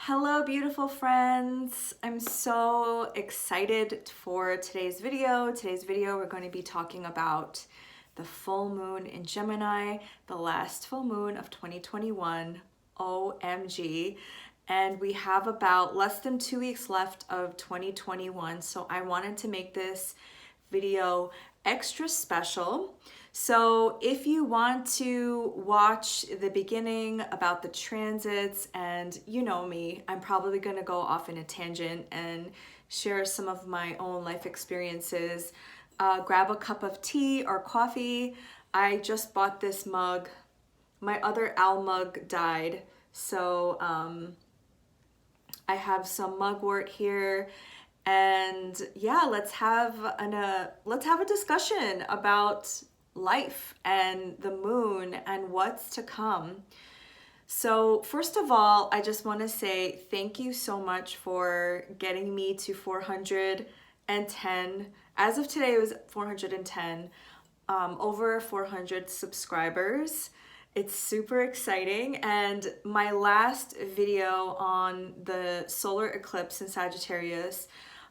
Hello, beautiful friends. I'm so excited for today's video. We're going to be talking about the full moon in Gemini, the last full moon of 2021. OMG. And we have about less than 2 weeks left of 2021. So I wanted to make this video extra special. So if you want to watch the beginning about the transits, and you know me, I'm probably going to go off in a tangent and share some of my own life experiences. Grab a cup of tea or coffee. I just bought this mug. My other owl mug died, so I have some mugwort here. And yeah, let's have a discussion about life and the moon and what's to come. So first of all, I just want to say thank you so much for getting me to 410. As of today, it was 410, over 400 subscribers. It's super exciting. And my last video on the solar eclipse in Sagittarius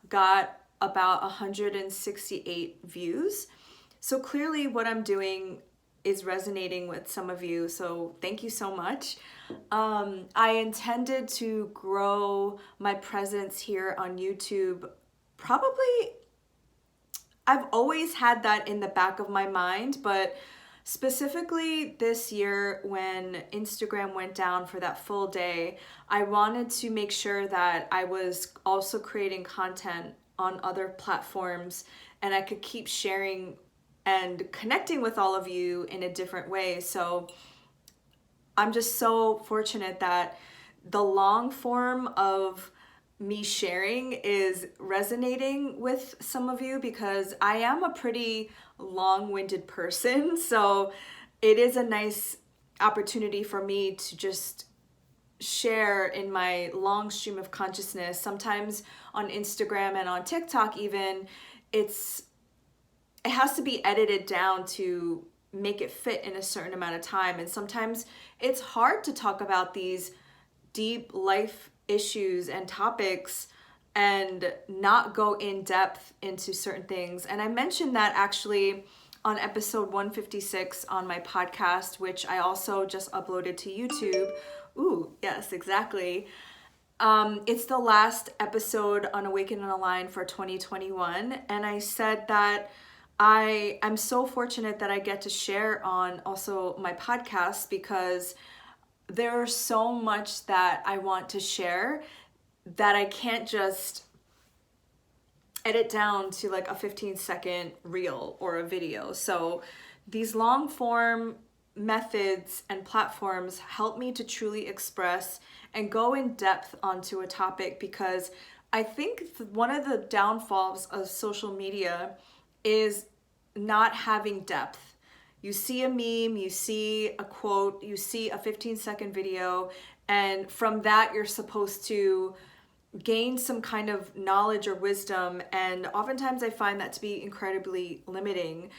got about 168 views. So clearly what I'm doing is resonating with some of you, so thank you so much. I intended to grow my presence here on YouTube. Probably, I've always had that in the back of my mind, but specifically this year when Instagram went down for that full day, I wanted to make sure that I was also creating content on other platforms and I could keep sharing and connecting with all of you in a different way. So I'm just so fortunate that the long form of me sharing is resonating with some of you, because I am a pretty long-winded person. So it is a nice opportunity for me to just share in my long stream of consciousness. Sometimes on Instagram and on TikTok even, it has to be edited down to make it fit in a certain amount of time. And sometimes it's hard to talk about these deep life issues and topics and not go in depth into certain things. And I mentioned that actually on episode 156 on my podcast, which I also just uploaded to YouTube. Ooh, yes, exactly. It's the last episode on Awaken and Align for 2021. And I said that I'm so fortunate that I get to share on also my podcast, because there's so much that I want to share that I can't just edit down to like a 15-second reel or a video. So these long form methods and platforms help me to truly express and go in depth onto a topic, because I think one of the downfalls of social media is not having depth. You see a meme, you see a quote, you see a 15-second video, and from that you're supposed to gain some kind of knowledge or wisdom, and oftentimes I find that to be incredibly limiting.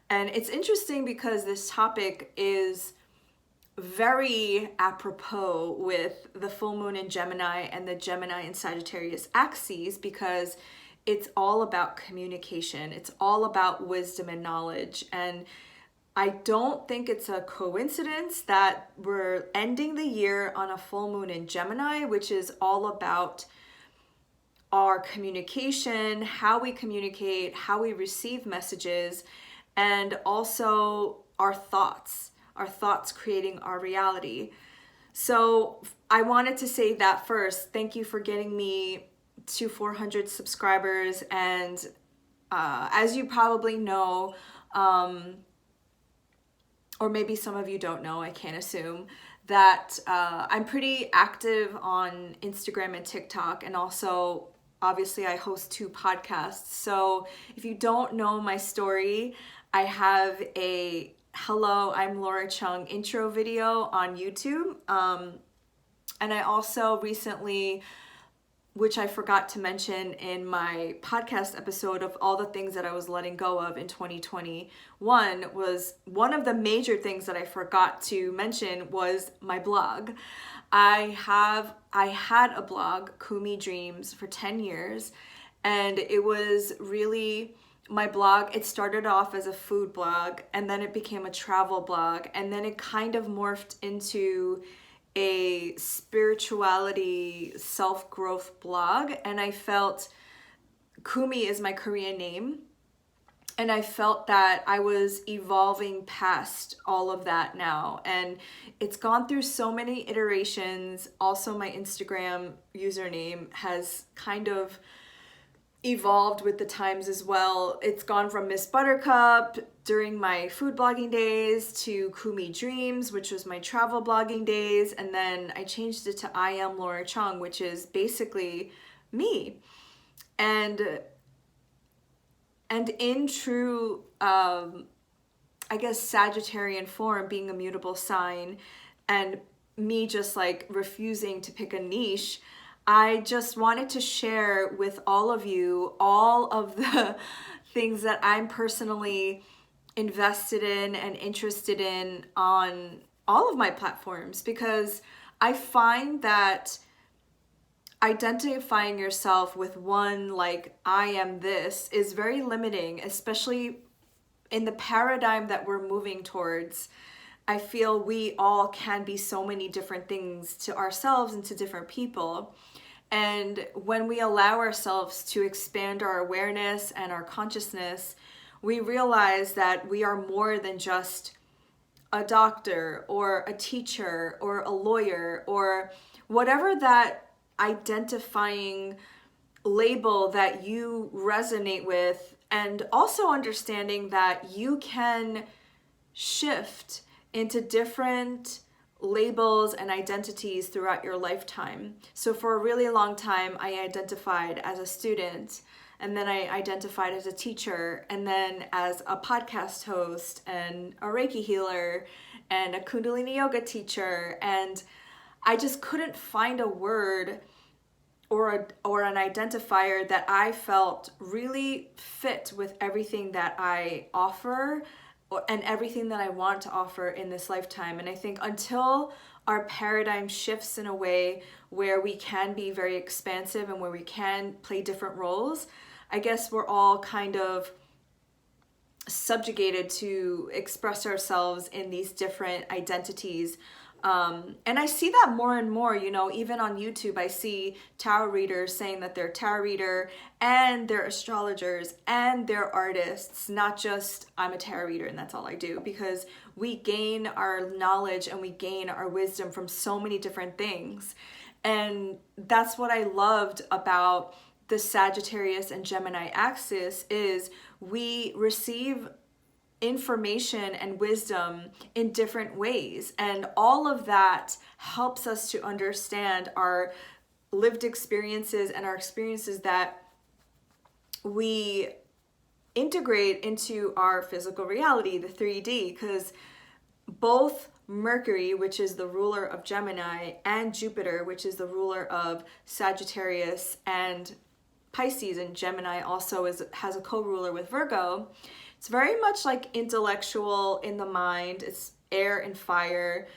And it's interesting because this topic is very apropos with the full moon in Gemini and the Gemini and Sagittarius axes, because it's all about communication. It's all about wisdom and knowledge. And I don't think it's a coincidence that we're ending the year on a full moon in Gemini, which is all about our communication, how we communicate, how we receive messages, and also our thoughts creating our reality. So I wanted to say that first. Thank you for getting me to 400 subscribers. And as you probably know, or maybe some of you don't know, I can't assume, that I'm pretty active on Instagram and TikTok, and also obviously I host 2 podcasts. So if you don't know my story, I have a Hello, I'm Laura Chung intro video on YouTube. And I also recently, which I forgot to mention in my podcast episode of all the things that I was letting go of in 2021, was one of the major things that I forgot to mention was my blog. I had a blog, Kumi Dreams, for 10 years, and it was really my blog. It started off as a food blog, and then it became a travel blog, and then it kind of morphed into a spirituality self-growth blog. And I felt Kumi is my Korean name, and I felt that I was evolving past all of that now. And it's gone through so many iterations. Also, my Instagram username has kind of evolved with the times as well. It's gone from Miss Buttercup during my food blogging days to Kumi Dreams, which was my travel blogging days. And then I changed it to I Am Laura Chung, which is basically me. And in true, I guess, Sagittarian form, being a mutable sign, and me just like refusing to pick a niche, I just wanted to share with all of you all of the things that I'm personally invested in and interested in on all of my platforms, because I find that identifying yourself with one, like, I am this, is very limiting, especially in the paradigm that we're moving towards. I feel we all can be so many different things to ourselves and to different people. And when we allow ourselves to expand our awareness and our consciousness, we realize that we are more than just a doctor or a teacher or a lawyer or whatever that identifying label that you resonate with, and also understanding that you can shift into different labels and identities throughout your lifetime. So for a really long time, I identified as a student, and then I identified as a teacher, and then as a podcast host and a Reiki healer and a Kundalini yoga teacher, and I just couldn't find a word or an identifier that I felt really fit with everything that I offer and everything that I want to offer in this lifetime. And I think until our paradigm shifts in a way where we can be very expansive and where we can play different roles, I guess we're all kind of subjugated to express ourselves in these different identities. And I see that more and more, you know, even on YouTube, I see tarot readers saying that they're tarot reader and they're astrologers and they're artists, not just I'm a tarot reader and that's all I do, because we gain our knowledge and we gain our wisdom from so many different things. And that's what I loved about the Sagittarius and Gemini axis, is we receive information and wisdom in different ways, and all of that helps us to understand our lived experiences and our experiences that we integrate into our physical reality, the 3D, because both Mercury, which is the ruler of Gemini, and Jupiter, which is the ruler of Sagittarius and Pisces, and Gemini also has a co-ruler with Virgo. It's very much like intellectual in the mind. It's air and fire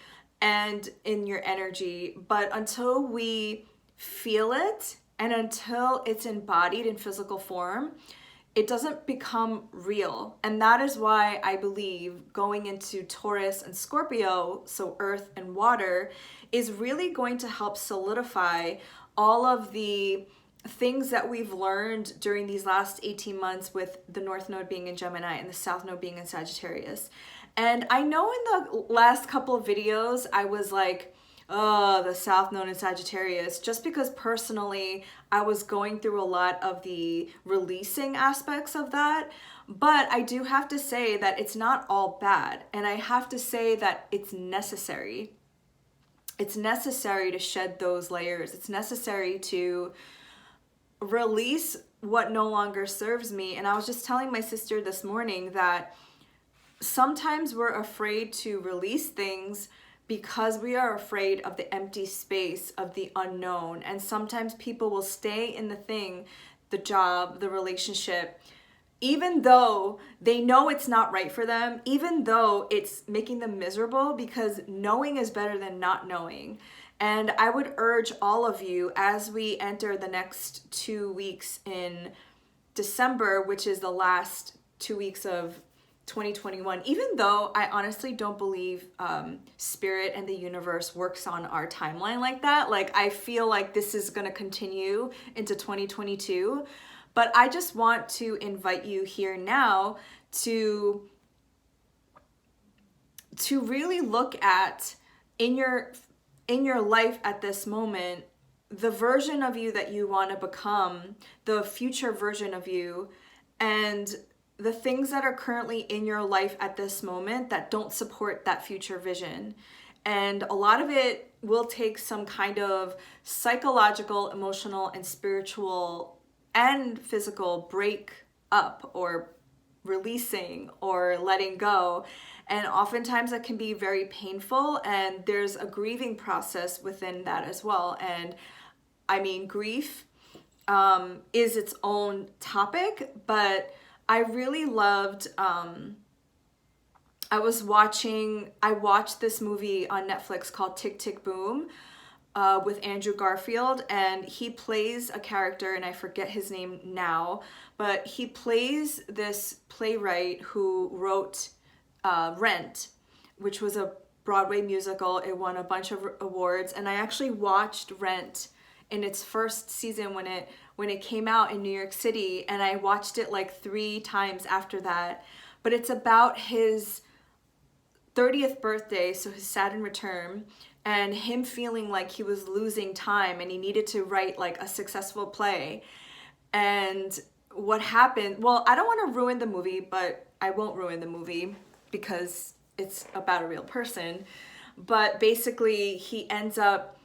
and in your energy. But until we feel it and until it's embodied in physical form, it doesn't become real. And that is why I believe going into Taurus and Scorpio, so earth and water, is really going to help solidify all of the things that we've learned during these last 18 months, with the North Node being in Gemini and the South Node being in Sagittarius. And I know in the last couple of videos, I was like, oh, the South Node in Sagittarius, just because personally I was going through a lot of the releasing aspects of that. But I do have to say that it's not all bad. And I have to say that it's necessary. It's necessary to shed those layers. It's necessary to release what no longer serves me. And I was just telling my sister this morning that sometimes we're afraid to release things because we are afraid of the empty space of the unknown. And sometimes people will stay in the thing, the job, the relationship, even though they know it's not right for them, even though it's making them miserable, because knowing is better than not knowing. And I would urge all of you, as we enter the next 2 weeks in December, which is the last 2 weeks of 2021, even though I honestly don't believe spirit and the universe works on our timeline like that. Like, I feel like this is going to continue into 2022, but I just want to invite you here now to really look at in your life at this moment, the version of you that you want to become, the future version of you, and the things that are currently in your life at this moment that don't support that future vision. And a lot of it will take some kind of psychological, emotional, and spiritual and physical break up, or releasing, or letting go. And oftentimes that can be very painful, and there's a grieving process within that as well. And I mean, grief is its own topic, but I really loved, I watched this movie on Netflix called Tick, Tick, Boom with Andrew Garfield, and he plays a character, and I forget his name now, but he plays this playwright who wrote Rent, which was a Broadway musical. It won a bunch of awards, and I actually watched Rent in its first season when it came out in New York City, and I watched it like 3 times after that. But it's about his 30th birthday, so his Saturn return, and him feeling like he was losing time and he needed to write like a successful play. And what happened, well, I don't want to ruin the movie, but I won't ruin the movie because it's about a real person. But basically he ends up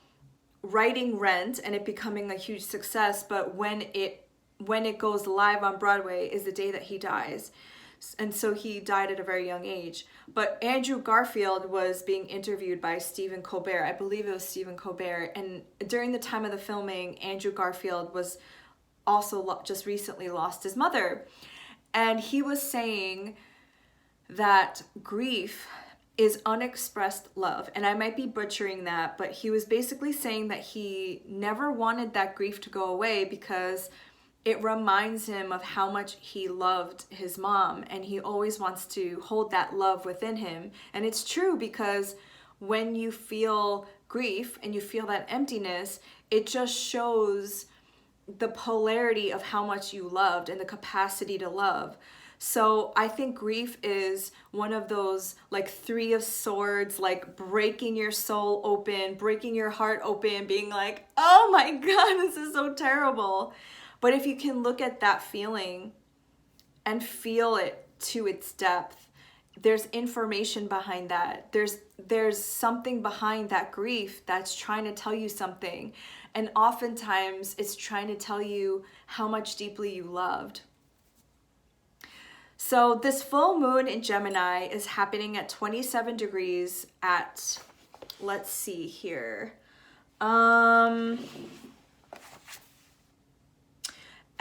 writing Rent and it becoming a huge success, but when it goes live on Broadway is the day that he dies. And so he died at a very young age. But Andrew Garfield was being interviewed by Stephen Colbert. I believe it was Stephen Colbert. And during the time of the filming, Andrew Garfield was also just recently lost his mother. And he was saying that grief is unexpressed love. And I might be butchering that, but he was basically saying that he never wanted that grief to go away because it reminds him of how much he loved his mom, and he always wants to hold that love within him. And it's true, because when you feel grief and you feel that emptiness, it just shows the polarity of how much you loved and the capacity to love. So I think grief is one of those like 3 of swords, like breaking your soul open, breaking your heart open, being like, oh my God, this is so terrible. But if you can look at that feeling and feel it to its depth, there's information behind that. There's something behind that grief that's trying to tell you something. And oftentimes it's trying to tell you how much deeply you loved. So this full moon in Gemini is happening at 27 degrees at, let's see here,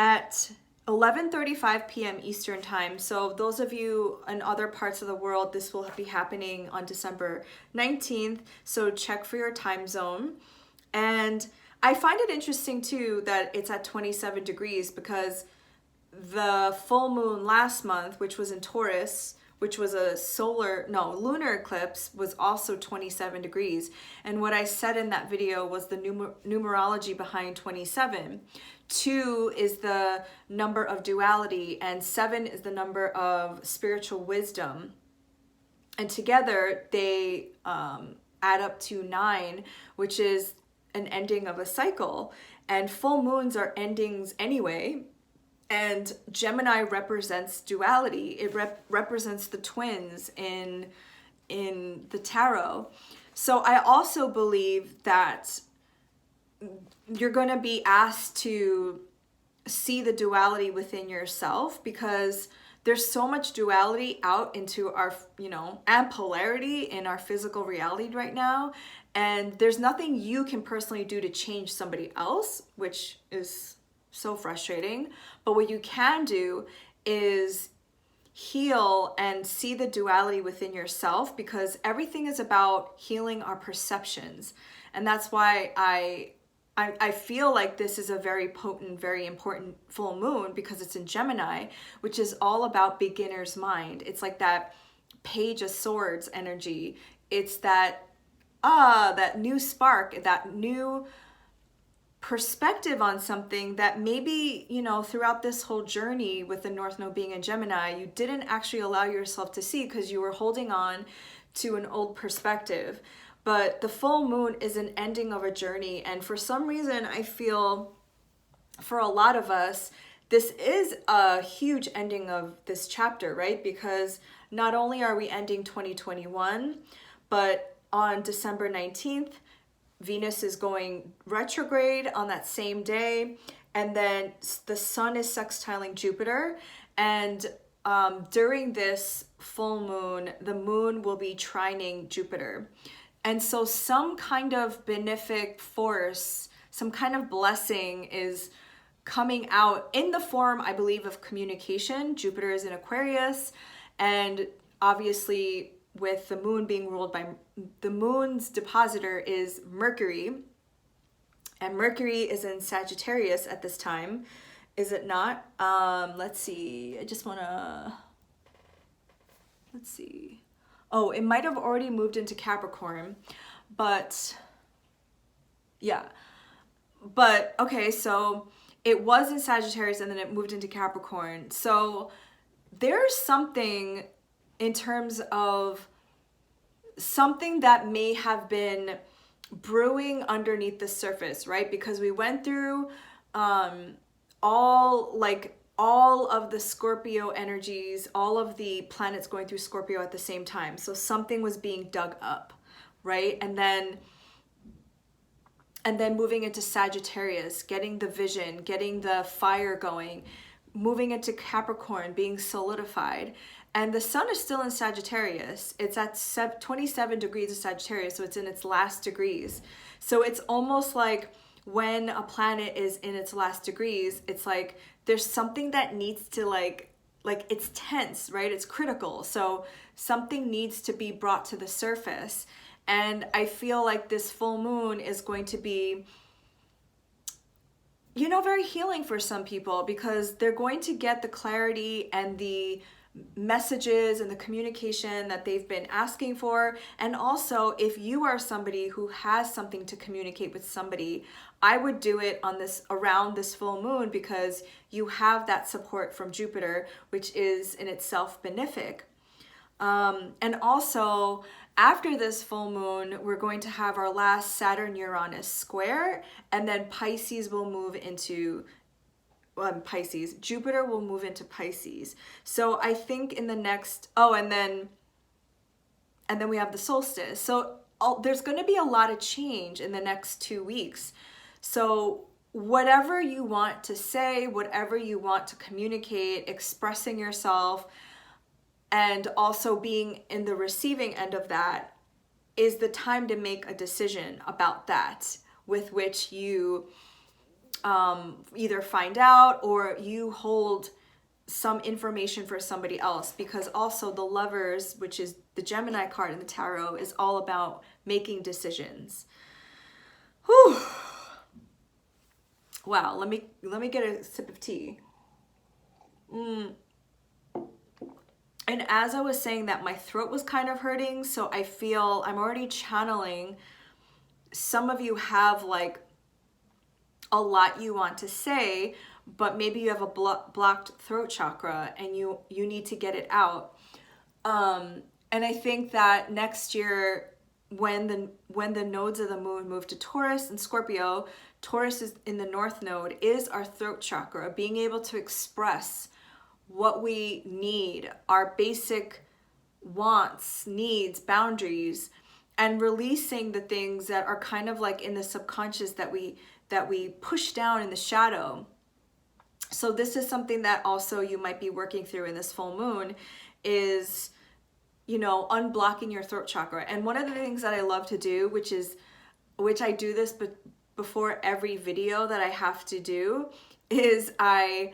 at 11:35 p.m. Eastern time. So those of you in other parts of the world, this will be happening on December 19th. So check for your time zone. And I find it interesting too that it's at 27 degrees because the full moon last month, which was in Taurus, which was a lunar eclipse, was also 27 degrees. And what I said in that video was the numerology behind 27. 2 is the number of duality, and 7 is the number of spiritual wisdom. And together they add up to 9, which is an ending of a cycle. And full moons are endings anyway. And Gemini represents duality. It represents the twins in the tarot. So I also believe that you're going to be asked to see the duality within yourself, because there's so much duality out into our, and polarity in our physical reality right now. And there's nothing you can personally do to change somebody else, which is so frustrating. But what you can do is heal and see the duality within yourself, because everything is about healing our perceptions. And that's why I feel like this is a very potent, very important full moon, because it's in Gemini, which is all about beginner's mind. It's like that Page of Swords energy. It's that new spark, that new perspective on something that maybe, you know, throughout this whole journey with the North Node being in Gemini, you didn't actually allow yourself to see because you were holding on to an old perspective. But the full moon is an ending of a journey. And for some reason, I feel for a lot of us, this is a huge ending of this chapter, right? Because not only are we ending 2021, but on December 19th, Venus is going retrograde on that same day. And then the sun is sextiling Jupiter. And during this full moon, the moon will be trining Jupiter. And so some kind of benefic force, some kind of blessing is coming out in the form, I believe, of communication. Jupiter is in Aquarius, and obviously with the moon being ruled by, the moon's depositor is Mercury, and Mercury is in Sagittarius at this time, is it not? Let's see, let's see. Oh, it might have already moved into Capricorn, but yeah. But okay, so it was in Sagittarius and then it moved into Capricorn. So there's something in terms of something that may have been brewing underneath the surface, right? Because we went through all of the Scorpio energies, all of the planets going through Scorpio at the same time. So something was being dug up, right? And then moving into Sagittarius, getting the vision, getting the fire going, moving into Capricorn, being solidified. And the sun is still in Sagittarius. It's at 27 degrees of Sagittarius, so it's in its last degrees. So it's almost like when a planet is in its last degrees, it's like there's something that needs to like it's tense, right? It's critical. So something needs to be brought to the surface. And I feel like this full moon is going to be, you know, very healing for some people, because they're going to get the clarity and the messages and the communication that they've been asking for. And also, if you are somebody who has something to communicate with somebody, I would do it on this, around this full moon, because you have that support from Jupiter, which is in itself benefic. And also, after this full moon, we're going to have our last Saturn-Uranus square, and then Pisces will move into Pisces. Jupiter will move into Pisces. So I think in the next, and then we have the solstice. So there's going to be a lot of change in the next 2 weeks. So whatever you want to say, whatever you want to communicate, expressing yourself, and also being in the receiving end of that, is the time to make a decision about that, with which you either find out or you hold some information for somebody else. Because also the Lovers, which is the Gemini card in the tarot, is all about making decisions. Whew. Wow, let me get a sip of tea. And as I was saying that, my throat was kind of hurting, so I feel I'm already channeling. Some of you have like a lot you want to say, but maybe you have a blocked throat chakra and you need to get it out. And I think that next year, when the nodes of the moon move to Taurus and Scorpio, Taurus is in the North Node, is our throat chakra, being able to express what we need, our basic wants, needs, boundaries, and releasing the things that are kind of like in the subconscious that we push down in the shadow. So this is something that also you might be working through in this full moon, is, you know, unblocking your throat chakra. And one of the things that I love to do, which I do this before every video that I have to do, is I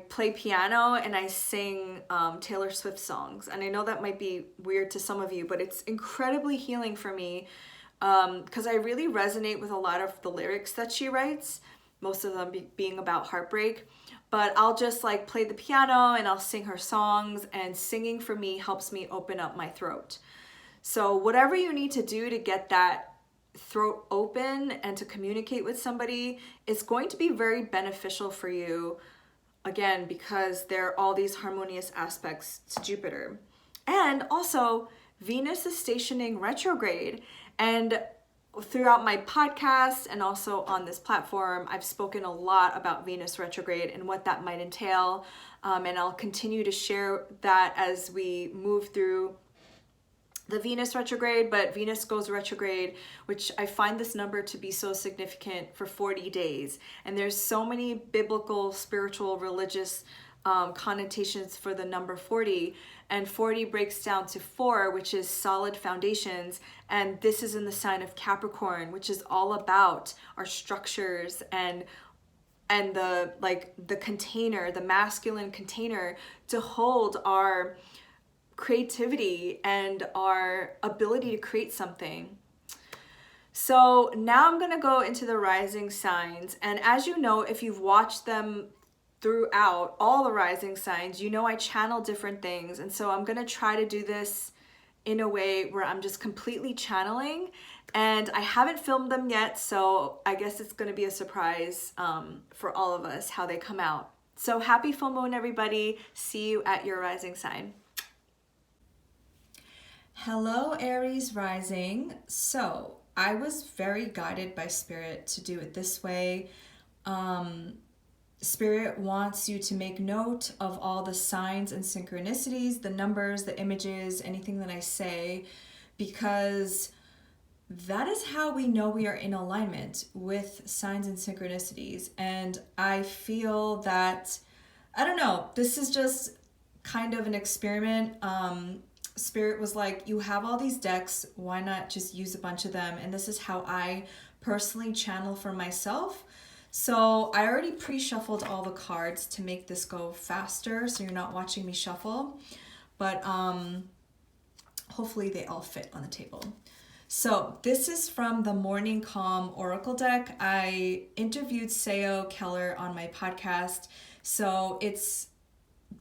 play piano and I sing Taylor Swift songs. And I know that might be weird to some of you, but it's incredibly healing for me because I really resonate with a lot of the lyrics that she writes, most of them being about heartbreak. But I'll just like play the piano and I'll sing her songs, and singing for me helps me open up my throat. So whatever you need to do to get that throat open and to communicate with somebody, it's going to be very beneficial for you, again, because there are all these harmonious aspects to Jupiter. And also, Venus is stationing retrograde, and throughout my podcast and also on this platform, I've spoken a lot about Venus retrograde and what that might entail, and I'll continue to share that as we move through the Venus retrograde. But Venus goes retrograde, which I find this number to be so significant, for 40 days. And there's so many biblical, spiritual, religious connotations for the number 40. And 40 breaks down to 4, which is solid foundations. And this is in the sign of Capricorn, which is all about our structures and the container, the masculine container to hold our creativity and our ability to create something. So now I'm going to go into the rising signs. And as you know, if you've watched them throughout all the rising signs, you know I channel different things. And so I'm going to try to do this in a way where I'm just completely channeling. And I haven't filmed them yet, so I guess it's going to be a surprise for all of us how they come out. So happy full moon, everybody. See you at your rising sign. Hello, Aries rising. So I was very guided by Spirit to do it this way. Spirit wants you to make note of all the signs and synchronicities, the numbers, the images, anything that I say, because that is how we know we are in alignment with signs and synchronicities. And I feel that, I don't know, this is just kind of an experiment. Spirit was like, you have all these decks, why not just use a bunch of them? And this is how I personally channel for myself. So I already pre-shuffled all the cards to make this go faster, so you're not watching me shuffle. But hopefully they all fit on the table. So this is from the Morning Calm Oracle deck. I interviewed Seo Keller on my podcast. So it's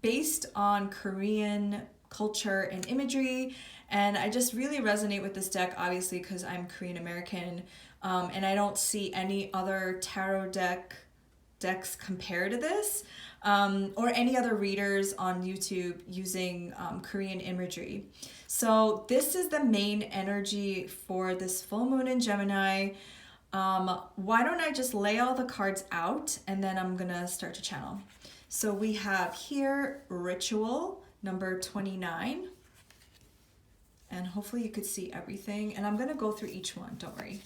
based on Korean culture and imagery, and I just really resonate with this deck, obviously because I'm Korean American, and I don't see any other tarot decks compared to this, or any other readers on YouTube using Korean imagery. So this is the main energy for this full moon in Gemini. Why don't I just lay all the cards out and then I'm gonna start to channel. So we have here Ritual number 29, and hopefully you could see everything, and I'm going to go through each one, don't worry.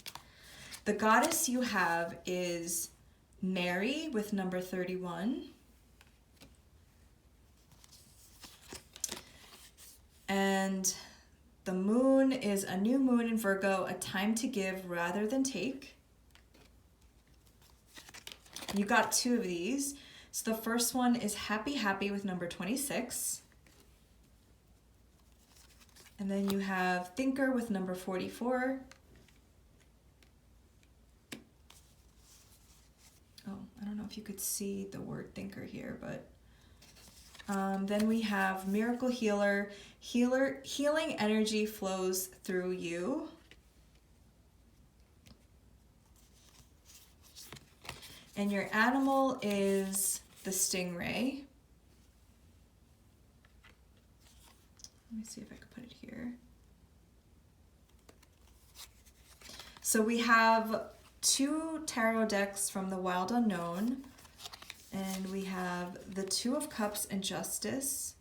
The goddess you have is Mary with number 31, and the moon is a new moon in Virgo, a time to give rather than take. You got 2 of these. So the first one is Happy Happy with number 26. And then you have Thinker with number 44. Oh, I don't know if you could see the word thinker here, but then we have Miracle Healer. Healing energy flows through you. And your animal is the stingray. Let me see if I can put it here. So we have 2 tarot decks from the Wild Unknown, and we have the 2 of Cups and Justice.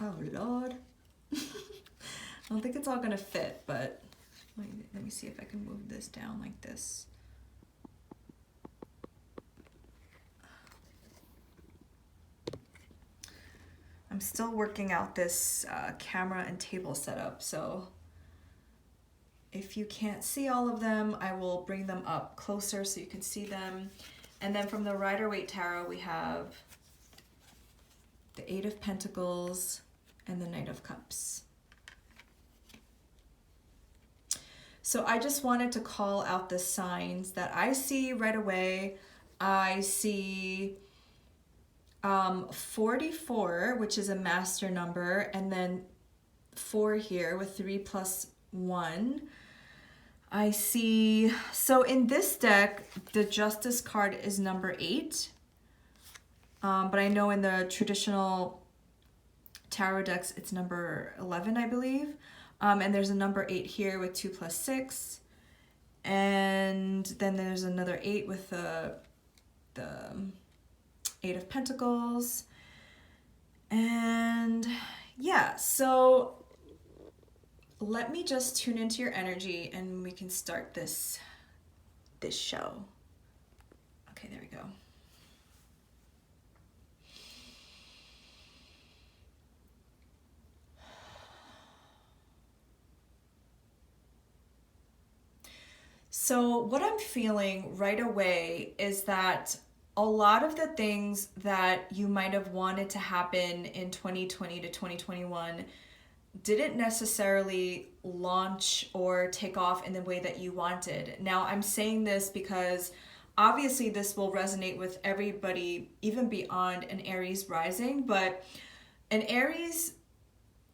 Oh Lord. I don't think it's all gonna fit, but let me see if I can move this down like this. I'm still working out this camera and table setup, so if you can't see all of them, I will bring them up closer so you can see them. And then from the Rider-Waite Tarot, we have the 8 of Pentacles and the Knight of Cups. So I just wanted to call out the signs that I see right away. I see 44, which is a master number, and then 4 here with 3 plus 1. I see, so in this deck, the Justice card is number 8. But I know in the traditional tarot decks, it's number 11, I believe. And there's a number 8 here with 2 plus 6. And then there's another 8 with the 8 of Pentacles. And yeah, so let me just tune into your energy and we can start this show. Okay, there we go. So what I'm feeling right away is that a lot of the things that you might have wanted to happen in 2020 to 2021 didn't necessarily launch or take off in the way that you wanted. Now, I'm saying this because obviously this will resonate with everybody, even beyond an Aries rising, but an Aries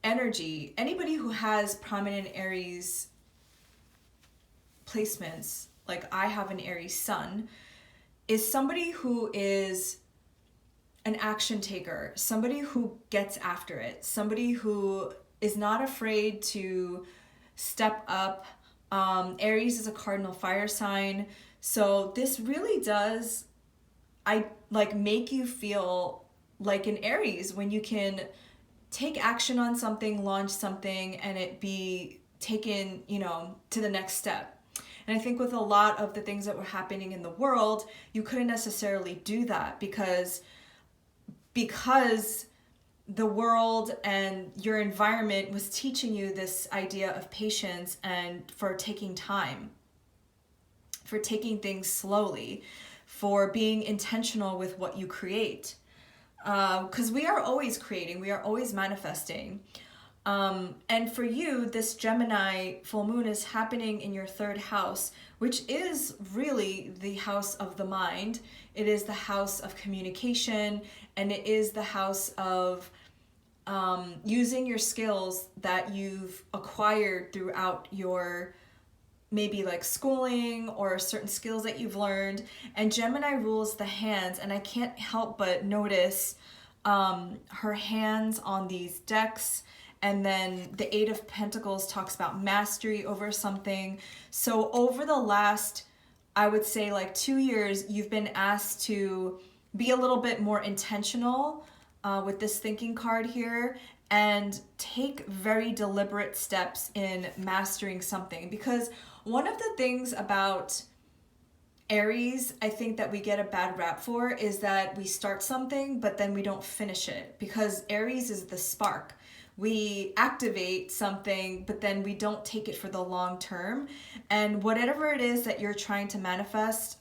energy, anybody who has prominent Aries placements, like I have an Aries sun, is somebody who is an action taker, somebody who gets after it, somebody who is not afraid to step up. Aries is a cardinal fire sign, so this really does, make you feel like an Aries when you can take action on something, launch something, and it be taken, to the next step. And I think with a lot of the things that were happening in the world, you couldn't necessarily do that because the world and your environment was teaching you this idea of patience and for taking time, for taking things slowly, for being intentional with what you create. Because we are always creating, we are always manifesting. And for you, this Gemini full moon is happening in your 3rd house, which is really the house of the mind. It is the house of communication, and it is the house of using your skills that you've acquired throughout your maybe like schooling or certain skills that you've learned. And Gemini rules the hands, and I can't help but notice her hands on these decks. And then the 8 of Pentacles talks about mastery over something. So over the last, I would say 2 years, you've been asked to be a little bit more intentional with this thinking card here and take very deliberate steps in mastering something. Because one of the things about Aries, I think that we get a bad rap for is that we start something, but then we don't finish it, because Aries is the spark. We activate something, but then we don't take it for the long term. And whatever it is that you're trying to manifest,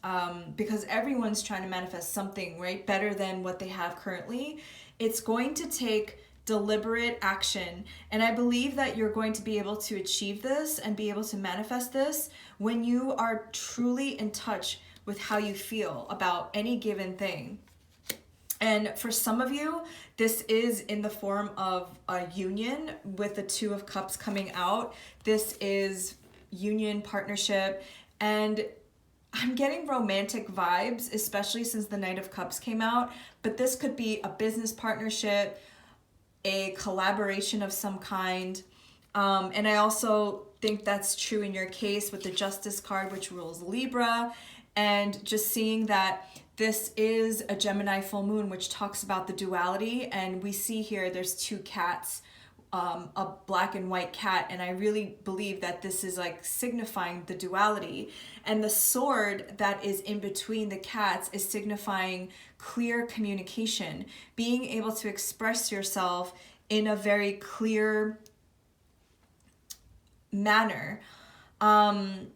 because everyone's trying to manifest something, right, better than what they have currently, it's going to take deliberate action. And I believe that you're going to be able to achieve this and be able to manifest this when you are truly in touch with how you feel about any given thing. And for some of you, this is in the form of a union with the 2 of Cups coming out. This is union, partnership, and I'm getting romantic vibes, especially since the Knight of Cups came out. But this could be a business partnership, a collaboration of some kind. And I also think that's true in your case with the Justice card, which rules Libra. And just seeing that this is a Gemini full moon, which talks about the duality. And we see here there's 2 cats, a black and white cat. And I really believe that this is signifying the duality. And the sword that is in between the cats is signifying clear communication, being able to express yourself in a very clear manner. And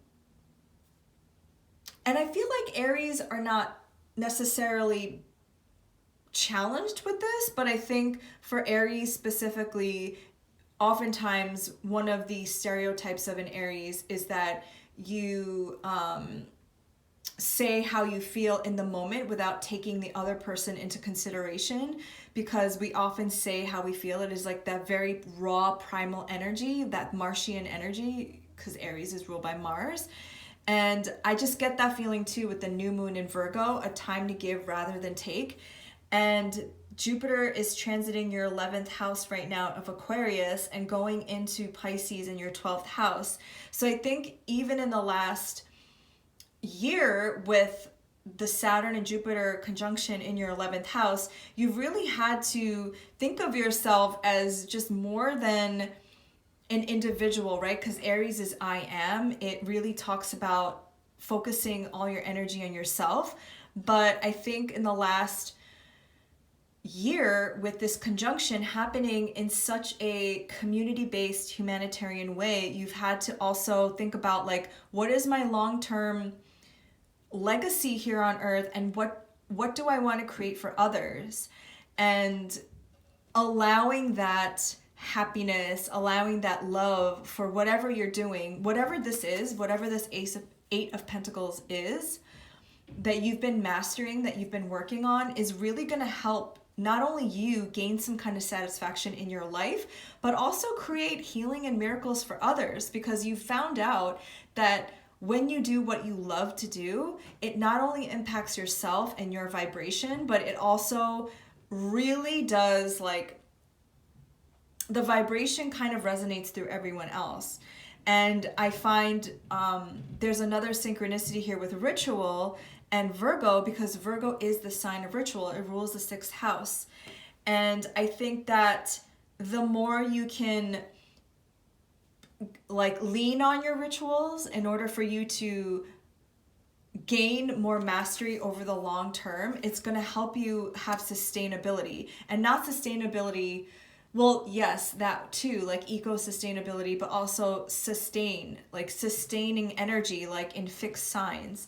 I feel like Aries are not necessarily challenged with this, but I think for Aries specifically, oftentimes one of the stereotypes of an Aries is that you say how you feel in the moment without taking the other person into consideration, because we often say how we feel. It is like that very raw primal energy, that Martian energy, because Aries is ruled by Mars. And I just get that feeling too with the new moon in Virgo, a time to give rather than take. And Jupiter is transiting your 11th house right now of Aquarius and going into Pisces in your 12th house. So I think even in the last year with the Saturn and Jupiter conjunction in your 11th house, you've really had to think of yourself as just more than an individual, right? Because Aries is I am. It really talks about focusing all your energy on yourself. But I think in the last year, with this conjunction happening in such a community-based humanitarian way, you've had to also think about, like, what is my long-term legacy here on earth, and what do I want to create for others? And allowing that happiness, allowing that love for whatever you're doing, whatever this is, whatever this Eight of Pentacles is that you've been mastering, that you've been working on, is really going to help not only you gain some kind of satisfaction in your life, but also create healing and miracles for others, because you found out that when you do what you love to do, it not only impacts yourself and your vibration, but it also really does, like, the vibration kind of resonates through everyone else. And I find there's another synchronicity here with ritual and Virgo, because Virgo is the sign of ritual. It rules the 6th house. And I think that the more you can, like, lean on your rituals in order for you to gain more mastery over the long term, it's going to help you have sustainability. And not sustainability, well, yes, that too, like eco-sustainability, but also sustain, like sustaining energy, like in fixed signs.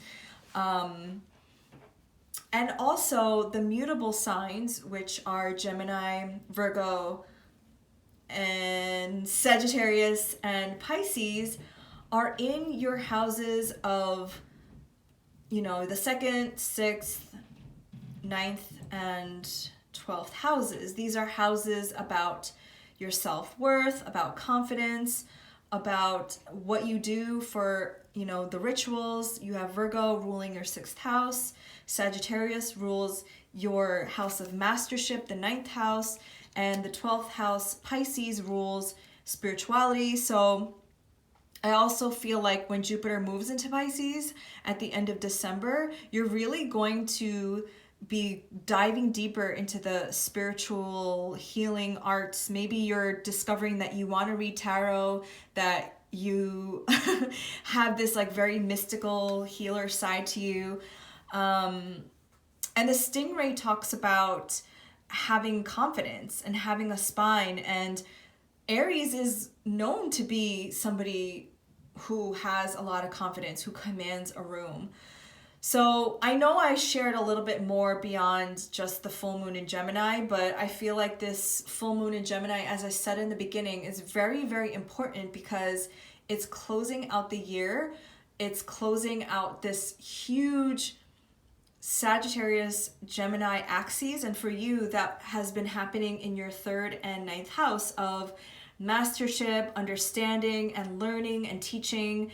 And also the mutable signs, which are Gemini, Virgo, and Sagittarius and Pisces, are in your houses of, you know, the 2nd, 6th, 9th, and 12th houses. These are houses about your self-worth, about confidence, about what you do for, you know, the rituals. You have Virgo ruling your 6th house. Sagittarius rules your house of mastership, the 9th house, and the 12th house, Pisces, rules spirituality. So I also feel like when Jupiter moves into Pisces at the end of December, you're really going to be diving deeper into the spiritual healing arts. Maybe you're discovering that you want to read tarot, that you have this like very mystical healer side to you. And the stingray talks about having confidence and having a spine, and Aries is known to be somebody who has a lot of confidence, who commands a room. So I know I shared a little bit more beyond just the full moon in Gemini, but I feel like this full moon in Gemini, as I said in the beginning, is very, very important because it's closing out the year. It's closing out this huge Sagittarius Gemini axes, and for you that has been happening in your 3rd and 9th house of mastership, understanding and learning and teaching.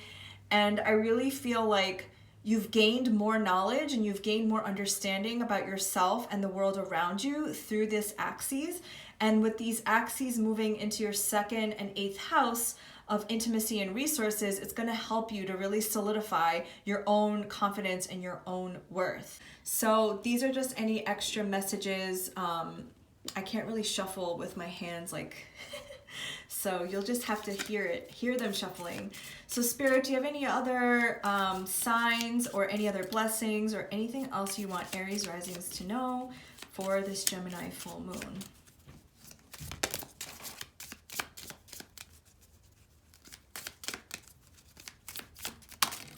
And I really feel like you've gained more knowledge and you've gained more understanding about yourself and the world around you through this axes. And with these axes moving into your 2nd and 8th house of intimacy and resources, it's going to help you to really solidify your own confidence and your own worth. So these are just any extra messages. I can't really shuffle with my hands, like so you'll just have to hear them shuffling. So Spirit, do you have any other signs or any other blessings or anything else you want Aries risings to know for this Gemini full moon?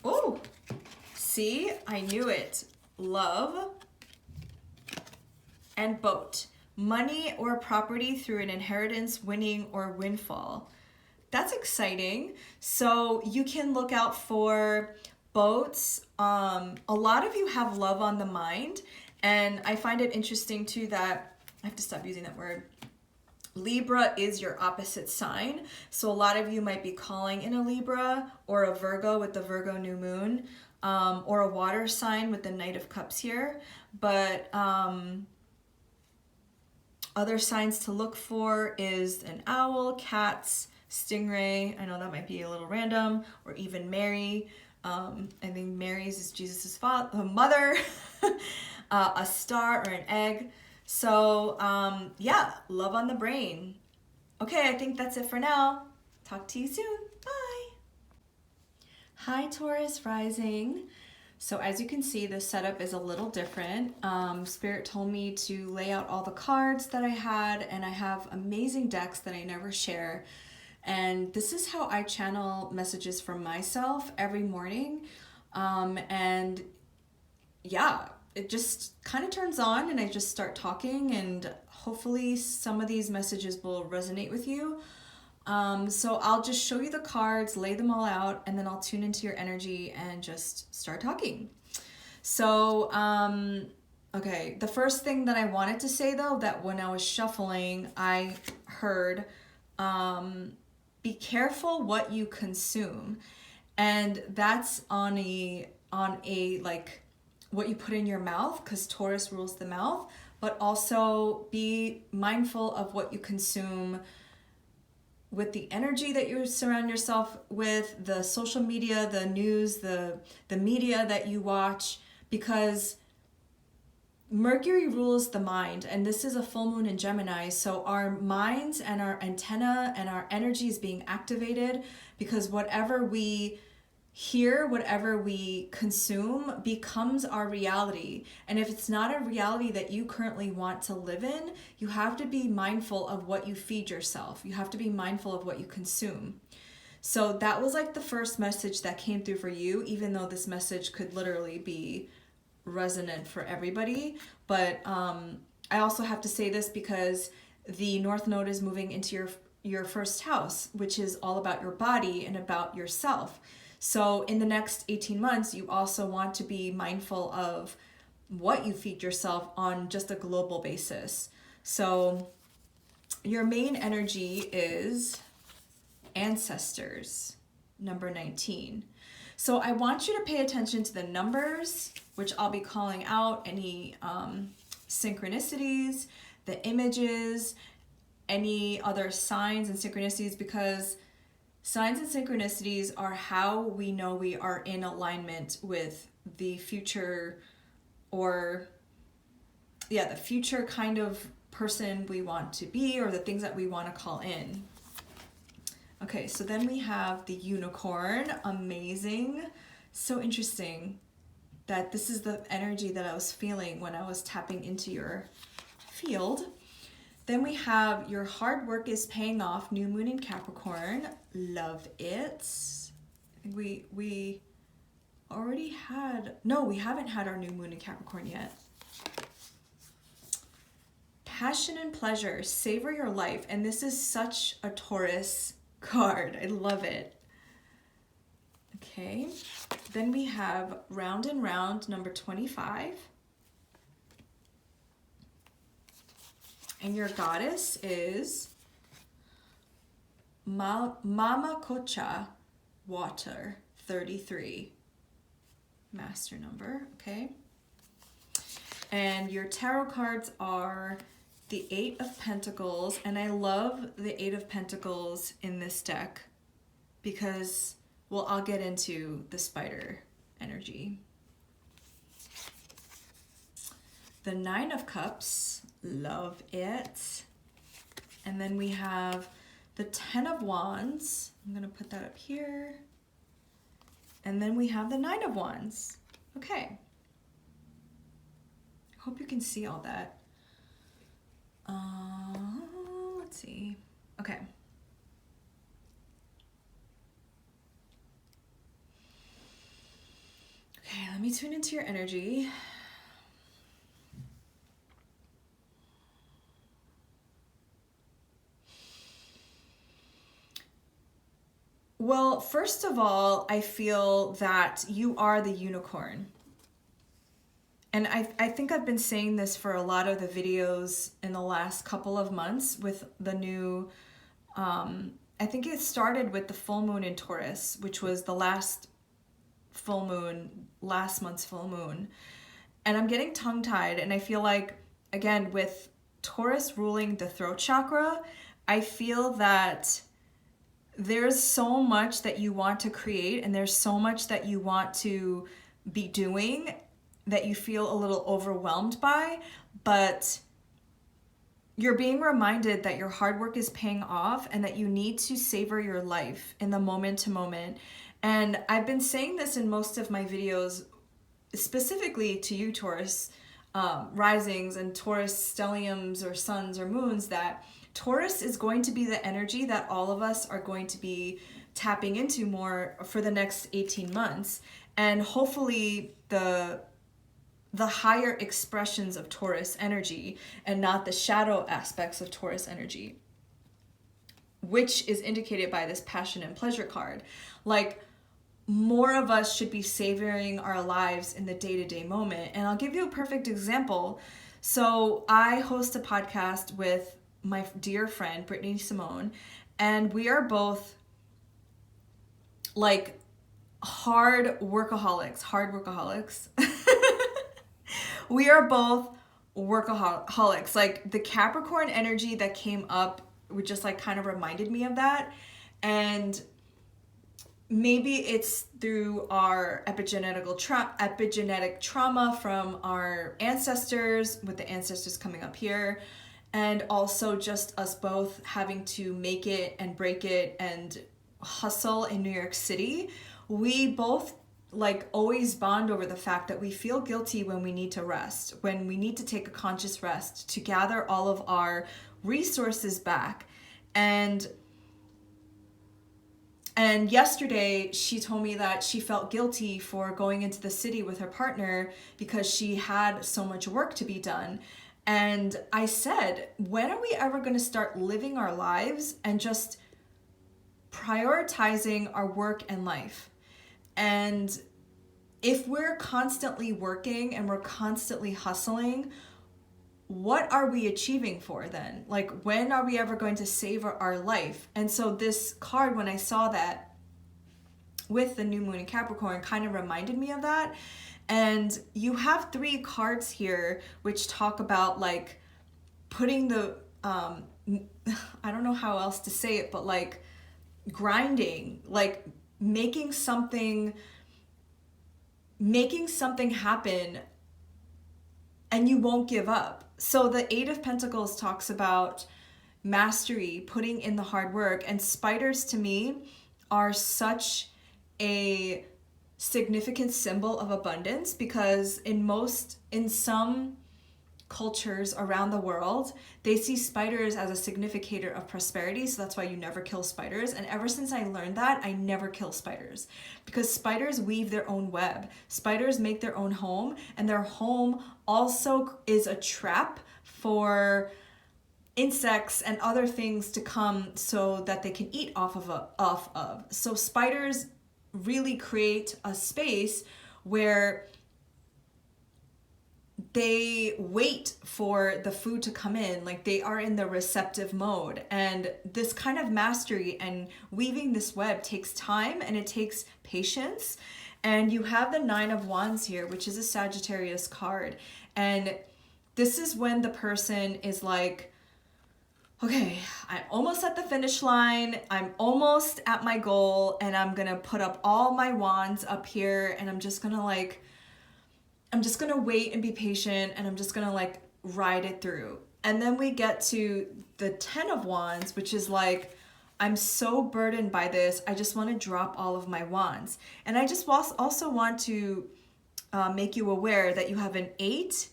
Oh, see, I knew it. Love and boat. money or property through an inheritance, winning, or windfall. That's exciting. So you can look out for boats. A lot of you have love on the mind, and I find it interesting too that, I have to stop using that word, Libra is your opposite sign. So a lot of you might be calling in a Libra or a Virgo with the Virgo new moon, or a water sign with the Knight of Cups here. But other signs to look for is an owl, cats, stingray. I know that might be a little random, or even Mary. I think Mary's is Jesus's mother, a star or an egg. So yeah, love on the brain. Okay, I think that's it for now. Talk to you soon. Bye. Hi, Taurus rising. So as you can see, the setup is a little different. Spirit told me to lay out all the cards that I had, and I have amazing decks that I never share. And this is how I channel messages from myself every morning. And yeah, it just kind of turns on and I just start talking, and hopefully some of these messages will resonate with you. So I'll just show you the cards, lay them all out, and then I'll tune into your energy and just start talking. So, okay, the first thing that I wanted to say though, that when I was shuffling, I heard, be careful what you consume. And that's on a like what you put in your mouth, because Taurus rules the mouth, but also be mindful of what you consume with the energy that you surround yourself with, the social media, the news, the media that you watch, because Mercury rules the mind, and this is a full moon in Gemini, so our minds and our antenna and our energy is being activated, because whatever we hear, whatever we consume becomes our reality. And if it's not a reality that you currently want to live in, you have to be mindful of what you feed yourself. You have to be mindful of what you consume. So that was like the first message that came through for you, even though this message could literally be resonant for everybody. But I also have to say this because the North Node is moving into your first house, which is all about your body and about yourself. So in the next 18 months, you also want to be mindful of what you feed yourself on just a global basis. So your main energy is ancestors, number 19. So I want you to pay attention to the numbers, which I'll be calling out, any synchronicities, the images, any other signs and synchronicities, because signs and synchronicities are how we know we are in alignment with the future, or the future kind of person we want to be, or the things that we want to call in. Okay, so then we have the unicorn. Amazing. So interesting that this is the energy that I was feeling when I was tapping into your field. Then we have your hard work is paying off, new moon in Capricorn. Love it. I think we already had, no, we haven't had our new moon in Capricorn yet. Passion and pleasure, savor your life. And this is such a Taurus card. I love it. Okay. Then we have round and round, number 25. And your goddess is Mama Kocha, water, 33. Master number, okay? And your tarot cards are the 8 of Pentacles. And I love the 8 of Pentacles in this deck because, well, I'll get into the spider energy. The 9 of Cups, love it. And then we have the 10 of Wands. I'm gonna put that up here. And then we have the 9 of Wands. Okay. I hope you can see all that. Let's see. Okay. Okay, let me tune into your energy. Well, first of all, I feel that you are the unicorn. And I think I've been saying this for a lot of the videos in the last couple of months with the new, I think it started with the full moon in Taurus, which was the last month's full moon. And I'm getting tongue-tied, and I feel like, again, with Taurus ruling the throat chakra, I feel that there's so much that you want to create, and there's so much that you want to be doing that you feel a little overwhelmed by, but you're being reminded that your hard work is paying off and that you need to savor your life in the moment to moment. And I've been saying this in most of my videos, specifically to you, Taurus risings and Taurus stelliums or suns or moons, that Taurus is going to be the energy that all of us are going to be tapping into more for the next 18 months. And hopefully the higher expressions of Taurus energy and not the shadow aspects of Taurus energy, which is indicated by this passion and pleasure card. Like, more of us should be savoring our lives in the day-to-day moment. And I'll give you a perfect example. So I host a podcast with my dear friend, Brittany Simone, and we are both like hard workaholics. We are both workaholics. Like, the Capricorn energy that came up, which just like kind of reminded me of that. And maybe it's through our epigenetic trauma from our ancestors, with the ancestors coming up here, and also just us both having to make it and break it and hustle in New York City. We both like always bond over the fact that we feel guilty when we need to rest, when we need to take a conscious rest to gather all of our resources back. And yesterday she told me that she felt guilty for going into the city with her partner because she had so much work to be done. And I said, when are we ever going to start living our lives and just prioritizing our work and life? And if we're constantly working and we're constantly hustling, what are we achieving for then? Like, when are we ever going to savor our life? And so this card, when I saw that with the new moon in Capricorn, kind of reminded me of that. And you have 3 cards here which talk about like putting the I don't know how else to say it, but like grinding, like making something happen, and you won't give up. So the 8 of Pentacles talks about mastery, putting in the hard work, and spiders to me are such a significant symbol of abundance, because in some cultures around the world, they see spiders as a significator of prosperity. So that's why you never kill spiders. And ever since I learned that, I never kill spiders, because spiders weave their own web. Spiders make their own home, and their home also is a trap for insects and other things to come so that they can eat off of. So spiders really create a space where they wait for the food to come in, like they are in the receptive mode. And this kind of mastery and weaving this web takes time, and it takes patience. And you have the 9 of Wands here, which is a Sagittarius card. And this is when the person is like, okay, I'm almost at the finish line. I'm almost at my goal, and I'm going to put up all my wands up here, and I'm just going to wait and be patient, and I'm just going to like ride it through. And then we get to the 10 of Wands, which is like, I'm so burdened by this. I just want to drop all of my wands. And I just also want to make you aware that you have an 8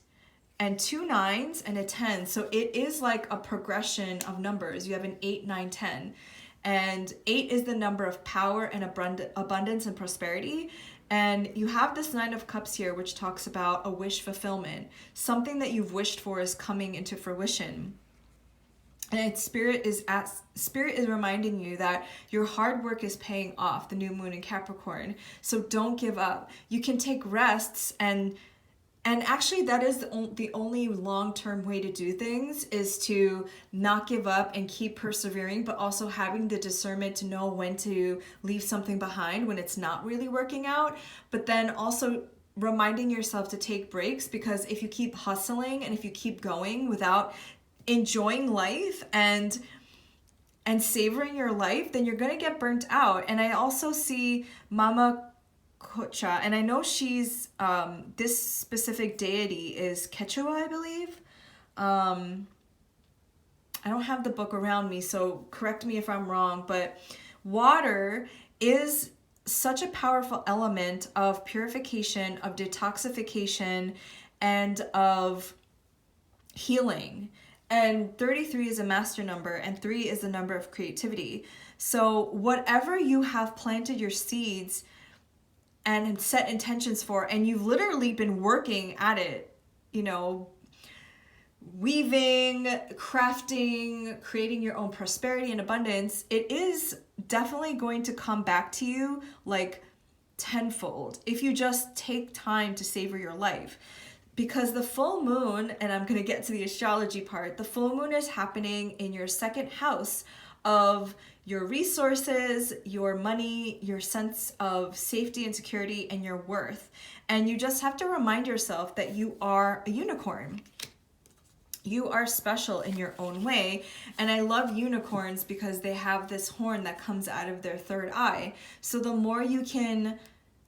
and 2 9s and a 10. So it is like a progression of numbers. You have an 8, 9, 10. And 8 is the number of power and abundance and prosperity. And you have this 9 of Cups here, which talks about a wish fulfillment. Something that you've wished for is coming into fruition. And spirit is reminding you that your hard work is paying off, the new moon in Capricorn. So don't give up. You can take rests, and actually that is the only long-term way to do things, is to not give up and keep persevering, but also having the discernment to know when to leave something behind when it's not really working out. But then also reminding yourself to take breaks, because if you keep hustling and if you keep going without enjoying life and savoring your life, then you're gonna get burnt out. And I also see Mama Kocha, and I know she's this specific deity is Quechua, I believe. I don't have the book around me, so correct me if I'm wrong, but water is such a powerful element of purification, of detoxification, and of healing. And 33 is a master number, and 3 is the number of creativity. So whatever you have planted your seeds and set intentions for, and you've literally been working at it, you know, weaving, crafting, creating your own prosperity and abundance, it is definitely going to come back to you like tenfold if you just take time to savor your life. Because the full moon, and I'm going to get to the astrology part, the full moon is happening in your second house of your resources, your money, your sense of safety and security, and your worth. And you just have to remind yourself that you are a unicorn. You are special in your own way. And I love unicorns because they have this horn that comes out of their third eye. So the more you can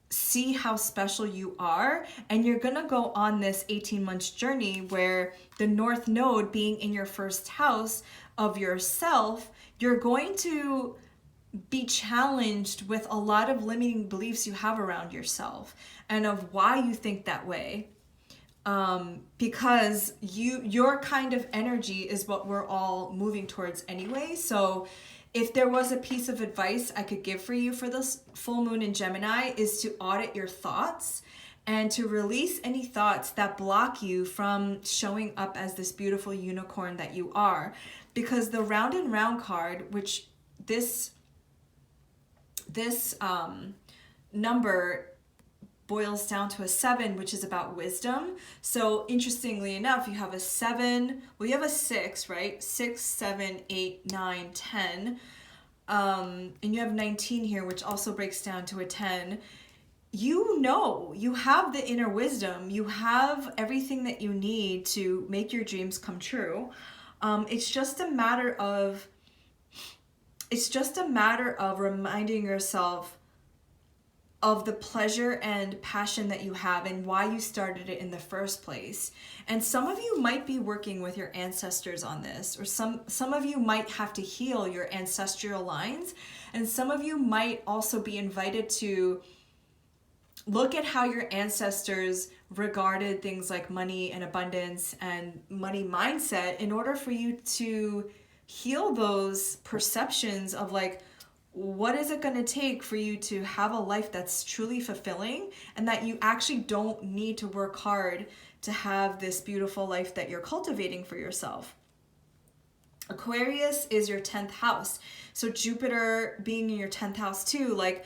see how special you are, and you're gonna go on this 18-month journey where the North Node being in your first house of yourself, you're going to be challenged with a lot of limiting beliefs you have around yourself and of why you think that way. Because your kind of energy is what we're all moving towards anyway. So if there was a piece of advice I could give for you for this full moon in Gemini, is to audit your thoughts and to release any thoughts that block you from showing up as this beautiful unicorn that you are. Because the round and round card, which this number boils down to a 7, which is about wisdom. So interestingly enough, you have a 7, well, you have a 6, right? 6, 7, 8, 9, 10. And you have 19 here, which also breaks down to a 10. You know, you have the inner wisdom. You have everything that you need to make your dreams come true. It's just a matter of reminding yourself of the pleasure and passion that you have and why you started it in the first place. And some of you might be working with your ancestors on this, or some of you might have to heal your ancestral lines, and some of you might also be invited to look at how your ancestors regarded things like money and abundance and money mindset in order for you to heal those perceptions of like, what is it going to take for you to have a life that's truly fulfilling, and that you actually don't need to work hard to have this beautiful life that you're cultivating for yourself. Aquarius is your 10th house. So Jupiter being in your 10th house too, like,